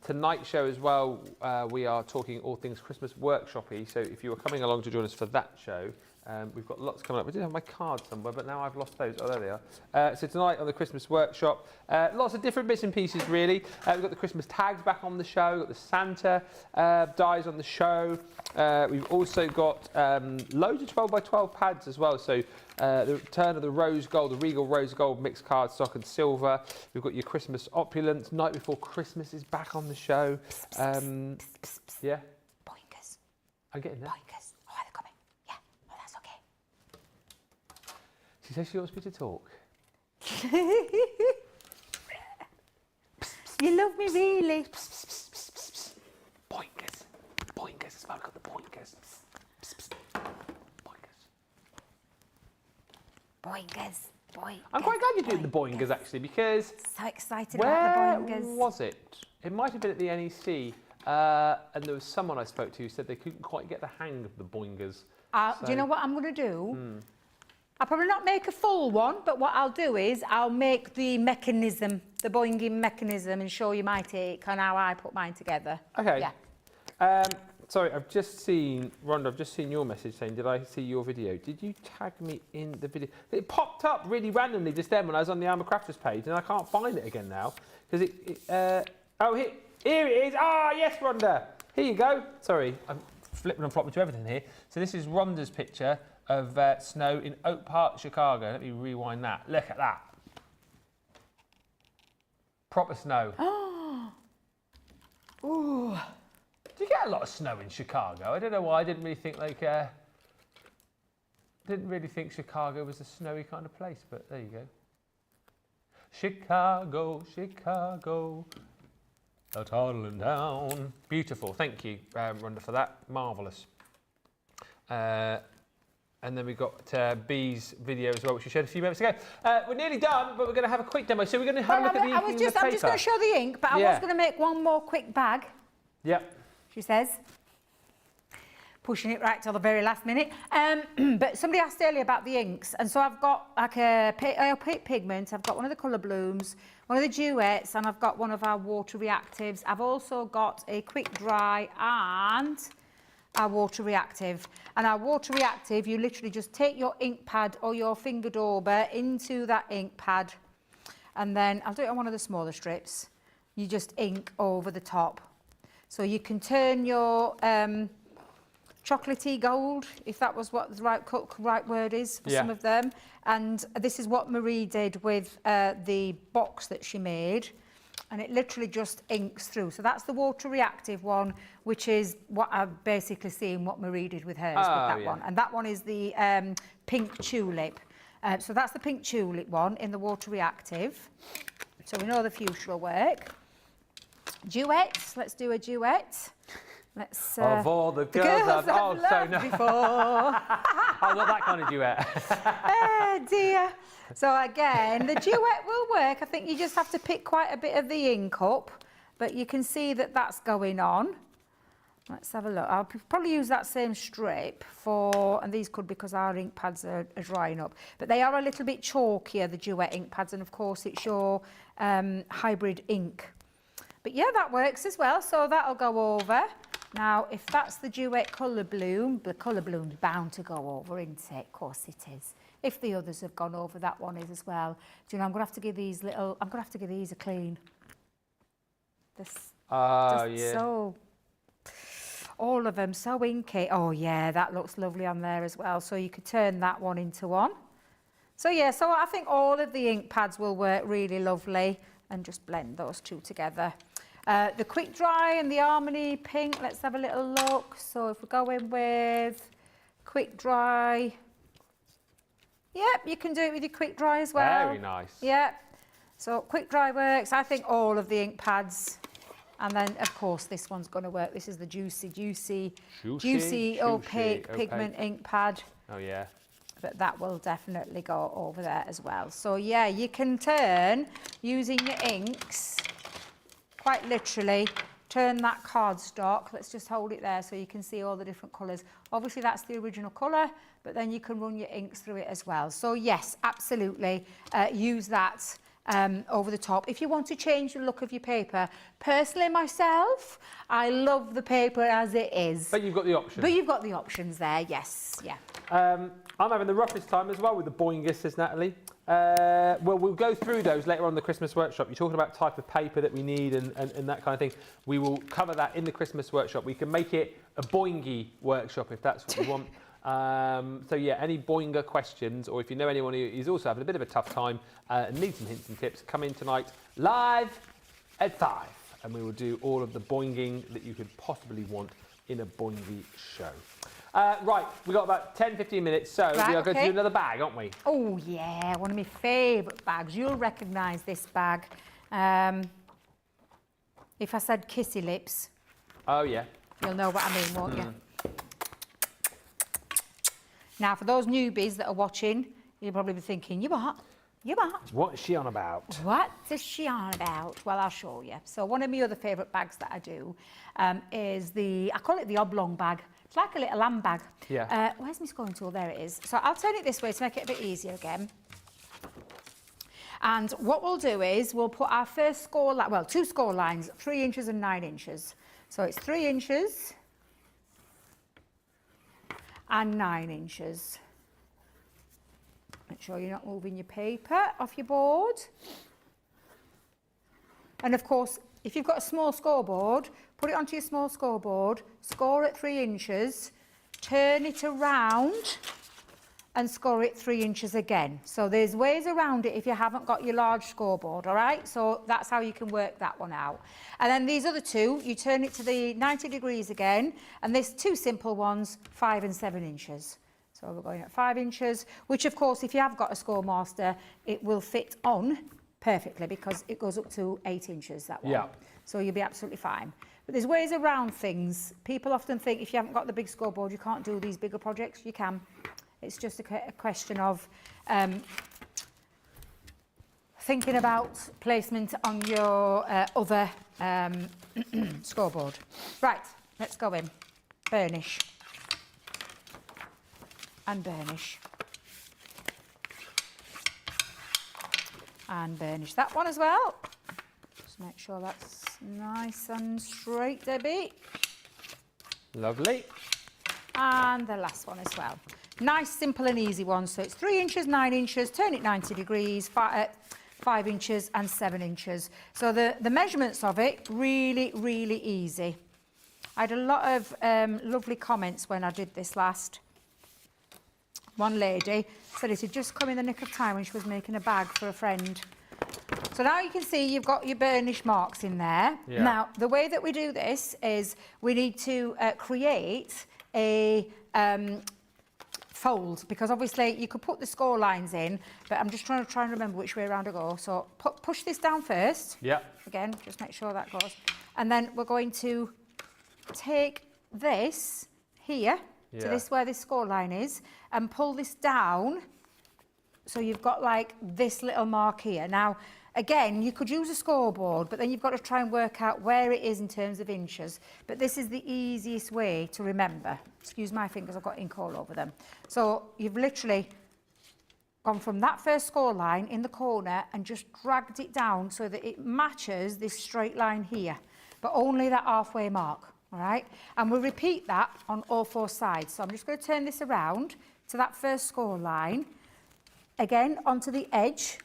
[SPEAKER 1] Tonight's show as well, we are talking all things Christmas workshop-y. So if you are coming along to join us for that show, we've got lots coming up. I did have my card somewhere, but now I've lost those. Oh, there they are. So tonight on the Christmas workshop, lots of different bits and pieces, really. We've got the Christmas tags back on the show. We've got the Santa dies on the show. We've also got loads of 12 by 12 pads as well. So the return of the rose gold, the regal rose gold mixed cardstock and silver. We've got your Christmas opulence. Night Before Christmas is back on the show. Yeah.
[SPEAKER 2] Boinkers.
[SPEAKER 1] I'm getting there.
[SPEAKER 2] Boinkers. Oh, they're coming. Yeah. Oh, that's okay.
[SPEAKER 1] She says she wants me to talk.
[SPEAKER 2] You love me, really.
[SPEAKER 1] Boinkers. Boinkers. It's about got the boinkers.
[SPEAKER 2] Boinkers. Boinkers.
[SPEAKER 1] I'm quite glad you're doing the boingers actually, because
[SPEAKER 2] so excited about the boingers.
[SPEAKER 1] Where was it? It might have been at the NEC, and there was someone I spoke to who said they couldn't quite get the hang of the boingers.
[SPEAKER 2] Do you know what I'm going to do? I'll probably not make a full one, but what I'll do is I'll make the mechanism, the boinging mechanism, and show you my take on how I put mine together.
[SPEAKER 1] Okay.
[SPEAKER 2] Yeah.
[SPEAKER 1] Sorry, I've just seen, Rhonda, I've just seen your message saying, did I see your video? Did you tag me in the video? It popped up really randomly just then when I was on the Armour Crafters page, and I can't find it again now. Because oh, here it is. Ah, yes, Rhonda. Here you go. Sorry, I'm flipping and flopping to everything here. So this is Rhonda's picture of snow in Oak Park, Chicago. Let me rewind that. Look at that. Proper snow.
[SPEAKER 2] Ooh.
[SPEAKER 1] Do you get a lot of snow in Chicago? I don't know why. I didn't really think Chicago was a snowy kind of place, but there you go. Chicago, Chicago, a toddling down. Beautiful. Thank you, Rhonda, for that. Marvellous. And then we've got Bee's video as well, which we showed a few minutes ago. We're nearly done, but we're going to have a quick demo. So we're going to have a look at the inking in the paper.
[SPEAKER 2] I'm just going to show the ink, but I was going to make one more quick bag.
[SPEAKER 1] Yep.
[SPEAKER 2] She says, pushing it right till the very last minute. But somebody asked earlier about the inks, and so I've got like a pigment, I've got one of the colour blooms, one of the duets, and I've got one of our water reactives. I've also got a quick dry, and our water reactive. And our water reactive, you literally just take your ink pad or your finger dauber into that ink pad, and then I'll do it on one of the smaller strips. You just ink over the top. So you can turn your chocolatey gold, if that was what the right word is for some of them. And this is what Marie did with the box that she made. And it literally just inks through. So that's the water reactive one, which is what I've basically seen what Marie did with hers, with that one. And that one is the pink tulip. So that's the pink tulip one in the water reactive. So we know the fuchsia will work. Duets, let's do a duet. Let's,
[SPEAKER 1] of all the girls I've loved
[SPEAKER 2] before.
[SPEAKER 1] I'm not that kind of duet.
[SPEAKER 2] Oh dear. So again, the duet will work. I think you just have to pick quite a bit of the ink up, but you can see that that's going on. Let's have a look. I'll probably use that same strip for, and these could because our ink pads are drying up, but they are a little bit chalkier, the duet ink pads, and of course it's your hybrid ink. But yeah, that works as well, so that'll go over. Now, if that's the duet colour bloom, the colour bloom's bound to go over, isn't it? Of course it is. If the others have gone over, that one is as well. Do you know, I'm going to have to give these a clean. So, all of them so inky. Oh yeah, that looks lovely on there as well. So you could turn that one into one. So yeah, so I think all of the ink pads will work really lovely, and just blend those two together. The quick dry and the Harmony pink, let's have a little look. So if we go in with quick dry, yep, you can do it with your quick dry as well.
[SPEAKER 1] Very nice.
[SPEAKER 2] Yep, so quick dry works. I think all of the ink pads, and then of course this one's going to work. This is the juicy opaque pigment ink pad.
[SPEAKER 1] Oh yeah.
[SPEAKER 2] But that will definitely go over there as well. So yeah, you can turn, using your inks, quite literally, turn that cardstock. Let's just hold it there so you can see all the different colours. Obviously that's the original colour, but then you can run your inks through it as well. So yes, absolutely, use that over the top. If you want to change the look of your paper, personally myself, I love the paper as it is.
[SPEAKER 1] But you've got the option.
[SPEAKER 2] But you've got the options there, yes, yeah.
[SPEAKER 1] I'm having the roughest time as well with the Boingus, says Natalie. Well, we'll go through those later on in the Christmas workshop. You're talking about type of paper that we need and that kind of thing. We will cover that in the Christmas workshop. We can make it a boingy workshop if that's what you want. So yeah, any boinger questions, or if you know anyone who is also having a bit of a tough time and needs some hints and tips, come in tonight live at 5, and we will do all of the boinging that you could possibly want in a boingy show. Right, we've got about 10-15 minutes, so we are going to do another bag, aren't we?
[SPEAKER 2] Oh yeah, one of my favourite bags. You'll recognise this bag. If I said kissy lips,
[SPEAKER 1] oh yeah,
[SPEAKER 2] you'll know what I mean, won't you? Now, for those newbies that are watching, you'll probably be thinking, you what? You what?
[SPEAKER 1] What is she on about?
[SPEAKER 2] What is she on about? Well, I'll show you. So one of my other favourite bags that I do is I call it the oblong bag. It's like a little lamb bag.
[SPEAKER 1] Yeah.
[SPEAKER 2] Where's my scoring tool? There it is. So I'll turn it this way to make it a bit easier again. And what we'll do is we'll put our first score, well, 2 score lines, 3 inches and 9 inches. So it's 3 inches and 9 inches. Make sure you're not moving your paper off your board. And of course, if you've got a small scoreboard, put it onto your small scoreboard, score at 3 inches, turn it around and score it 3 inches again. So there's ways around it if you haven't got your large scoreboard, all right? So that's how you can work that one out. And then these other 2, you turn it to the 90 degrees again, and there's 2 simple ones, 5 and 7 inches. So we're going at 5 inches, which of course, if you have got a Scoremaster, it will fit on perfectly because it goes up to 8 inches, that one.
[SPEAKER 1] Yeah.
[SPEAKER 2] So you'll be absolutely fine. But there's ways around things. People often think if you haven't got the big scoreboard, you can't do these bigger projects. You can. It's just a question of thinking about placement on your other scoreboard. Right, let's go in. Burnish. And burnish. And burnish that one as well. Just make sure that's nice and straight, Debbie.
[SPEAKER 1] Lovely.
[SPEAKER 2] And the last one as well. Nice, simple and easy one. So it's 3 inches, 9 inches, turn it 90 degrees, 5 inches and 7 inches. So the measurements of it, really, really easy. I had a lot of lovely comments when I did this last. One lady said it had just come in the nick of time when she was making a bag for a friend. So now you can see you've got your burnish marks in there.
[SPEAKER 1] Yeah.
[SPEAKER 2] Now, the way that we do this is we need to create a fold, because obviously you could put the score lines in, but I'm just trying to remember which way around to go. So push this down first.
[SPEAKER 1] Yeah.
[SPEAKER 2] Again, just make sure that goes. And then we're going to take this here to this where this score line is and pull this down. So you've got like this little mark here. Now, again, you could use a scoreboard, but then you've got to try and work out where it is in terms of inches. But this is the easiest way to remember. Excuse my fingers, I've got ink all over them. So you've literally gone from that first score line in the corner and just dragged it down so that it matches this straight line here, but only that halfway mark, all right? And we'll repeat that on all 4 sides. So I'm just going to turn this around to that first score line, again onto the edge,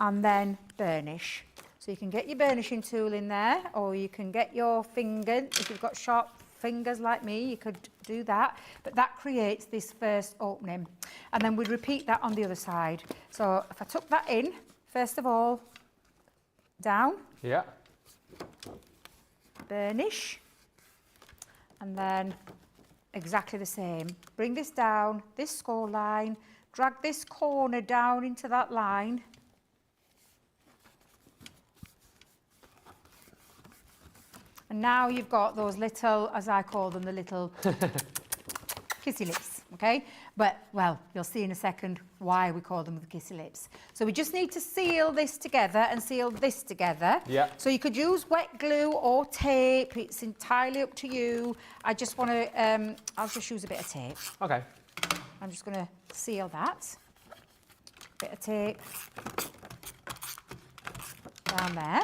[SPEAKER 2] and then burnish. So you can get your burnishing tool in there, or you can get your finger. If you've got sharp fingers like me, you could do that. But that creates this first opening. And then we'd repeat that on the other side. So if I took that in, first of all, down.
[SPEAKER 1] Yeah.
[SPEAKER 2] Burnish. And then exactly the same. Bring this down, this score line, drag this corner down into that line. And now you've got those little, as I call them, the little kissy lips, okay? But, well, you'll see in a second why we call them the kissy lips. So we just need to seal this together and seal this together.
[SPEAKER 1] Yeah.
[SPEAKER 2] So you could use wet glue or tape. It's entirely up to you. I just want to, I'll just use a bit of tape.
[SPEAKER 1] Okay.
[SPEAKER 2] I'm just going to seal that. Bit of tape down there.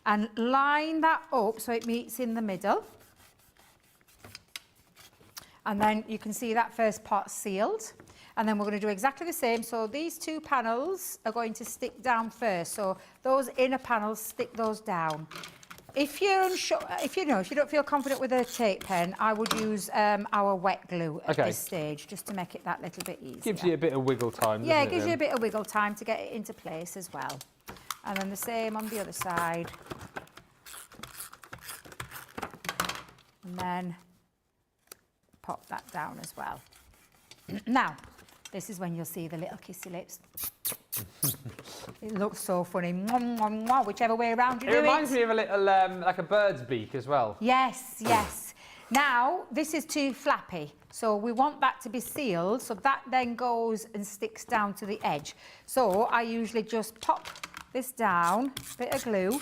[SPEAKER 2] And line that up so it meets in the middle. And then you can see that first part sealed. And then we're going to do exactly the same. So these 2 panels are going to stick down first. So those inner panels, stick those down. If you're unsure, if you don't feel confident with a tape pen, I would use our wet glue at this stage, just to make it that little bit easier.
[SPEAKER 1] Gives you a bit of wiggle time, doesn't it?
[SPEAKER 2] Yeah, it gives you a bit of wiggle time to get it into place as well. And then the same on the other side. And then pop that down as well. Now, this is when you'll see the little kissy lips. It looks so funny. Mwah, mwah, mwah, whichever way around you do it.
[SPEAKER 1] It reminds me of a little, like a bird's beak as well.
[SPEAKER 2] Yes, yes. Now, this is too flappy. So we want that to be sealed. So that then goes and sticks down to the edge. So I usually just pop this down, bit of glue,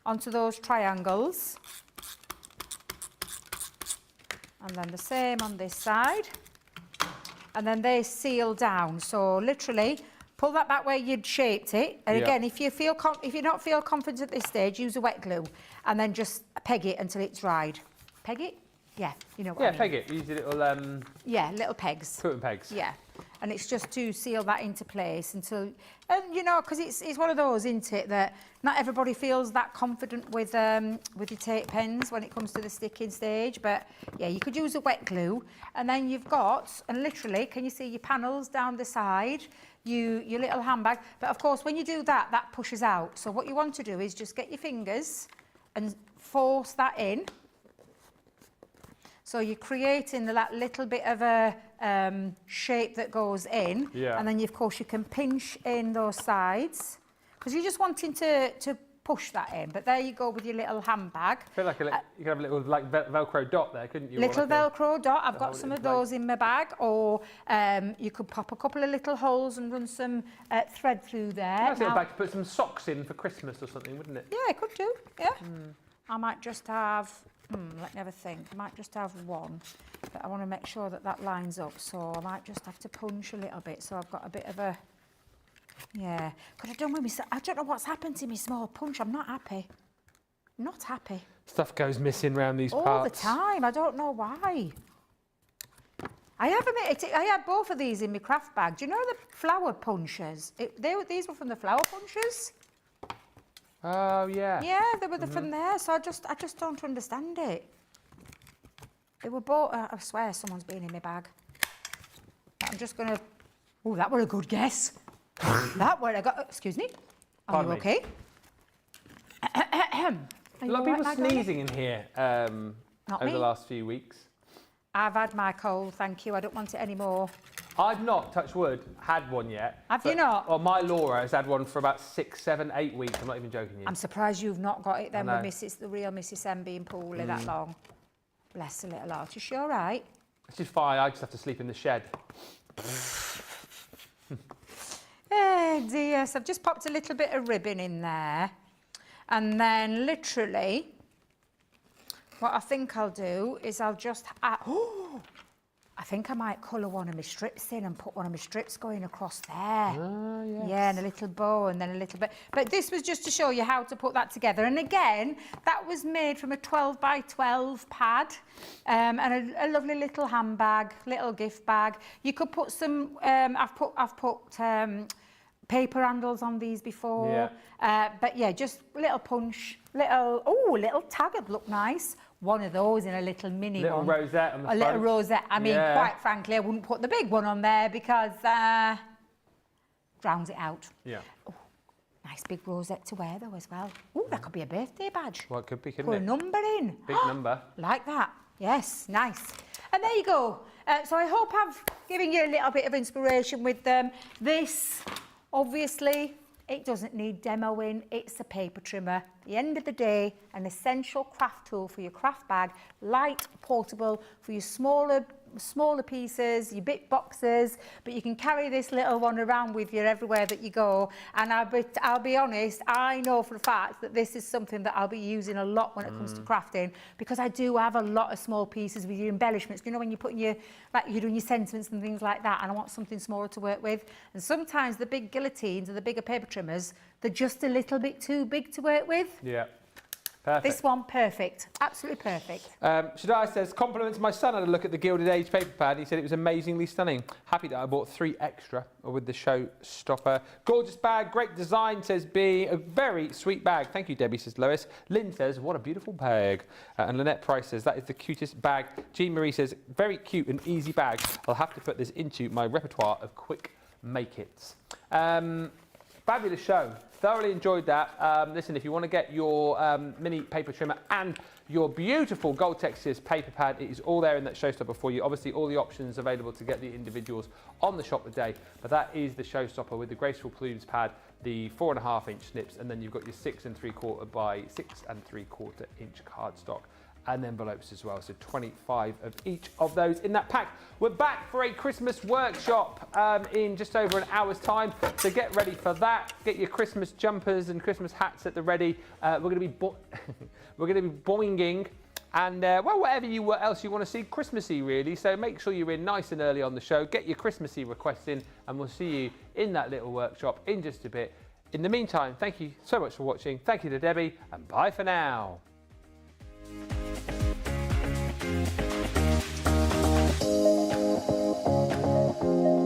[SPEAKER 2] onto those triangles. And then the same on this side. And then they seal down. So literally, pull that back where you'd shaped it. And again, if you not feel confident at this stage, use a wet glue. And then just peg it until it's dried. Peg it? Yeah, you know what I mean.
[SPEAKER 1] Peg it. Use a little...
[SPEAKER 2] yeah, little pegs.
[SPEAKER 1] Put in pegs.
[SPEAKER 2] Yeah. And it's just to seal that into place until... And, you know, because it's one of those, isn't it, that not everybody feels that confident with your tape pens when it comes to the sticking stage. But, yeah, you could use a wet glue. And then you've got, and literally, can you see your panels down the side? Your little handbag. But, of course, when you do that, that pushes out. So what you want to do is just get your fingers and force that in. So you're creating that little bit of a shape that goes in.
[SPEAKER 1] Yeah.
[SPEAKER 2] And then, of course, you can pinch in those sides. Because you're just wanting to push that in. But there you go with your little handbag.
[SPEAKER 1] I feel like you could have a little like Velcro dot there, couldn't you?
[SPEAKER 2] Little
[SPEAKER 1] like
[SPEAKER 2] Velcro dot. I've got some of those in my bag. Or you could pop a couple of little holes and run some thread through there.
[SPEAKER 1] Nice little bag to put some socks in for Christmas or something, wouldn't it?
[SPEAKER 2] Yeah, I could do. Yeah. I might just have... let me have a think. I might just have one, but I want to make sure that that lines up. So I might just have to punch a little bit. So I've got a bit of a, yeah. Could have done with me. I don't know what's happened to me small punch. I'm not happy. Not happy.
[SPEAKER 1] Stuff goes missing around these parts.
[SPEAKER 2] All the time. I don't know why. I have admitted, I had both of these in my craft bag. Do you know the flower punchers? These were from the flower punchers.
[SPEAKER 1] Oh, yeah.
[SPEAKER 2] Yeah, they were from there, so I just don't understand it. They were bought, I swear someone's been in my bag. I'm just going to... Oh, that were a good guess. That were I got... Excuse me? Are you okay?
[SPEAKER 1] A lot of people sneezing in here over
[SPEAKER 2] me.
[SPEAKER 1] the last few weeks.
[SPEAKER 2] I've had my cold, thank you. I don't want it anymore.
[SPEAKER 1] I've not, touch wood, had one yet.
[SPEAKER 2] Have you not?
[SPEAKER 1] Well, my Laura has had one for about 6, 7, 8 weeks. I'm not even joking you.
[SPEAKER 2] I'm surprised you've not got it then with the real Mrs. M being poorly that long. Bless her little heart. Is she all right?
[SPEAKER 1] She's fine. I just have to sleep in the shed.
[SPEAKER 2] Oh dear. So I've just popped a little bit of ribbon in there. And then literally, what I think I'll do is I'll just add... Oh! I think I might colour one of my strips in and put one of my strips going across there.
[SPEAKER 1] Ah, yes.
[SPEAKER 2] Yeah, and a little bow and then a little bit. But this was just to show you how to put that together. And again, that was made from a 12 by 12 pad and a lovely little handbag, little gift bag. You could put some, I've put paper handles on these before. Yeah. But yeah, just little punch, little tag would look nice. One of those in a little mini
[SPEAKER 1] little
[SPEAKER 2] one.
[SPEAKER 1] rosette on the front.
[SPEAKER 2] Little rosette. I mean, quite frankly, I wouldn't put the big one on there because drowns it out.
[SPEAKER 1] Yeah.
[SPEAKER 2] Oh, nice big rosette to wear though as well. Oh, that could be a birthday badge.
[SPEAKER 1] Well, it could be, couldn't
[SPEAKER 2] Put
[SPEAKER 1] it?
[SPEAKER 2] a number in.
[SPEAKER 1] Big number.
[SPEAKER 2] Like that. Yes, nice. And there you go. So I hope I've given you a little bit of inspiration with them. This, obviously, it doesn't need demoing. It's a paper trimmer. At the end of the day, an essential craft tool for your craft bag, light, portable, for your smaller pieces, your bit boxes, but you can carry this little one around with you everywhere that you go. And I'll be honest, I know for a fact that this is something that I'll be using a lot when it comes to crafting, because I do have a lot of small pieces with your embellishments. You know, when you're putting your, like you're doing your sentiments and things like that, and I want something smaller to work with. And sometimes the big guillotines and the bigger paper trimmers, they're just a little bit too big to work with.
[SPEAKER 1] Yeah. Perfect.
[SPEAKER 2] This one, perfect. Absolutely perfect.
[SPEAKER 1] Shadai says, compliments my son had a look at the Gilded Age paper pad. He said it was amazingly stunning. Happy that I bought 3 extra with the showstopper. Gorgeous bag, great design, says B. A very sweet bag. Thank you, Debbie, says Lois. Lynn says, what a beautiful bag. And Lynette Price says, that is the cutest bag. Jean Marie says, very cute and easy bag. I'll have to put this into my repertoire of quick make-its. Fabulous show. Thoroughly enjoyed that. Listen, if you want to get your mini paper trimmer and your beautiful gold textures paper pad, it is all there in that showstopper for you. Obviously, all the options available to get the individuals on the shop today, but that is the showstopper with the graceful plumes pad, the 4.5-inch snips, and then you've got your 6 3/4 by 6 3/4 inch cardstock and envelopes as well. So 25 of each of those in that pack. We're back for a Christmas workshop in just over an hour's time. So get ready for that. Get your Christmas jumpers and Christmas hats at the ready. We're going to be boinging and well, whatever else you want to see Christmassy really. So make sure you're in nice and early on the show. Get your Christmassy requests in, and we'll see you in that little workshop in just a bit. In the meantime, thank you so much for watching. Thank you to Debbie, and bye for now. Thank you.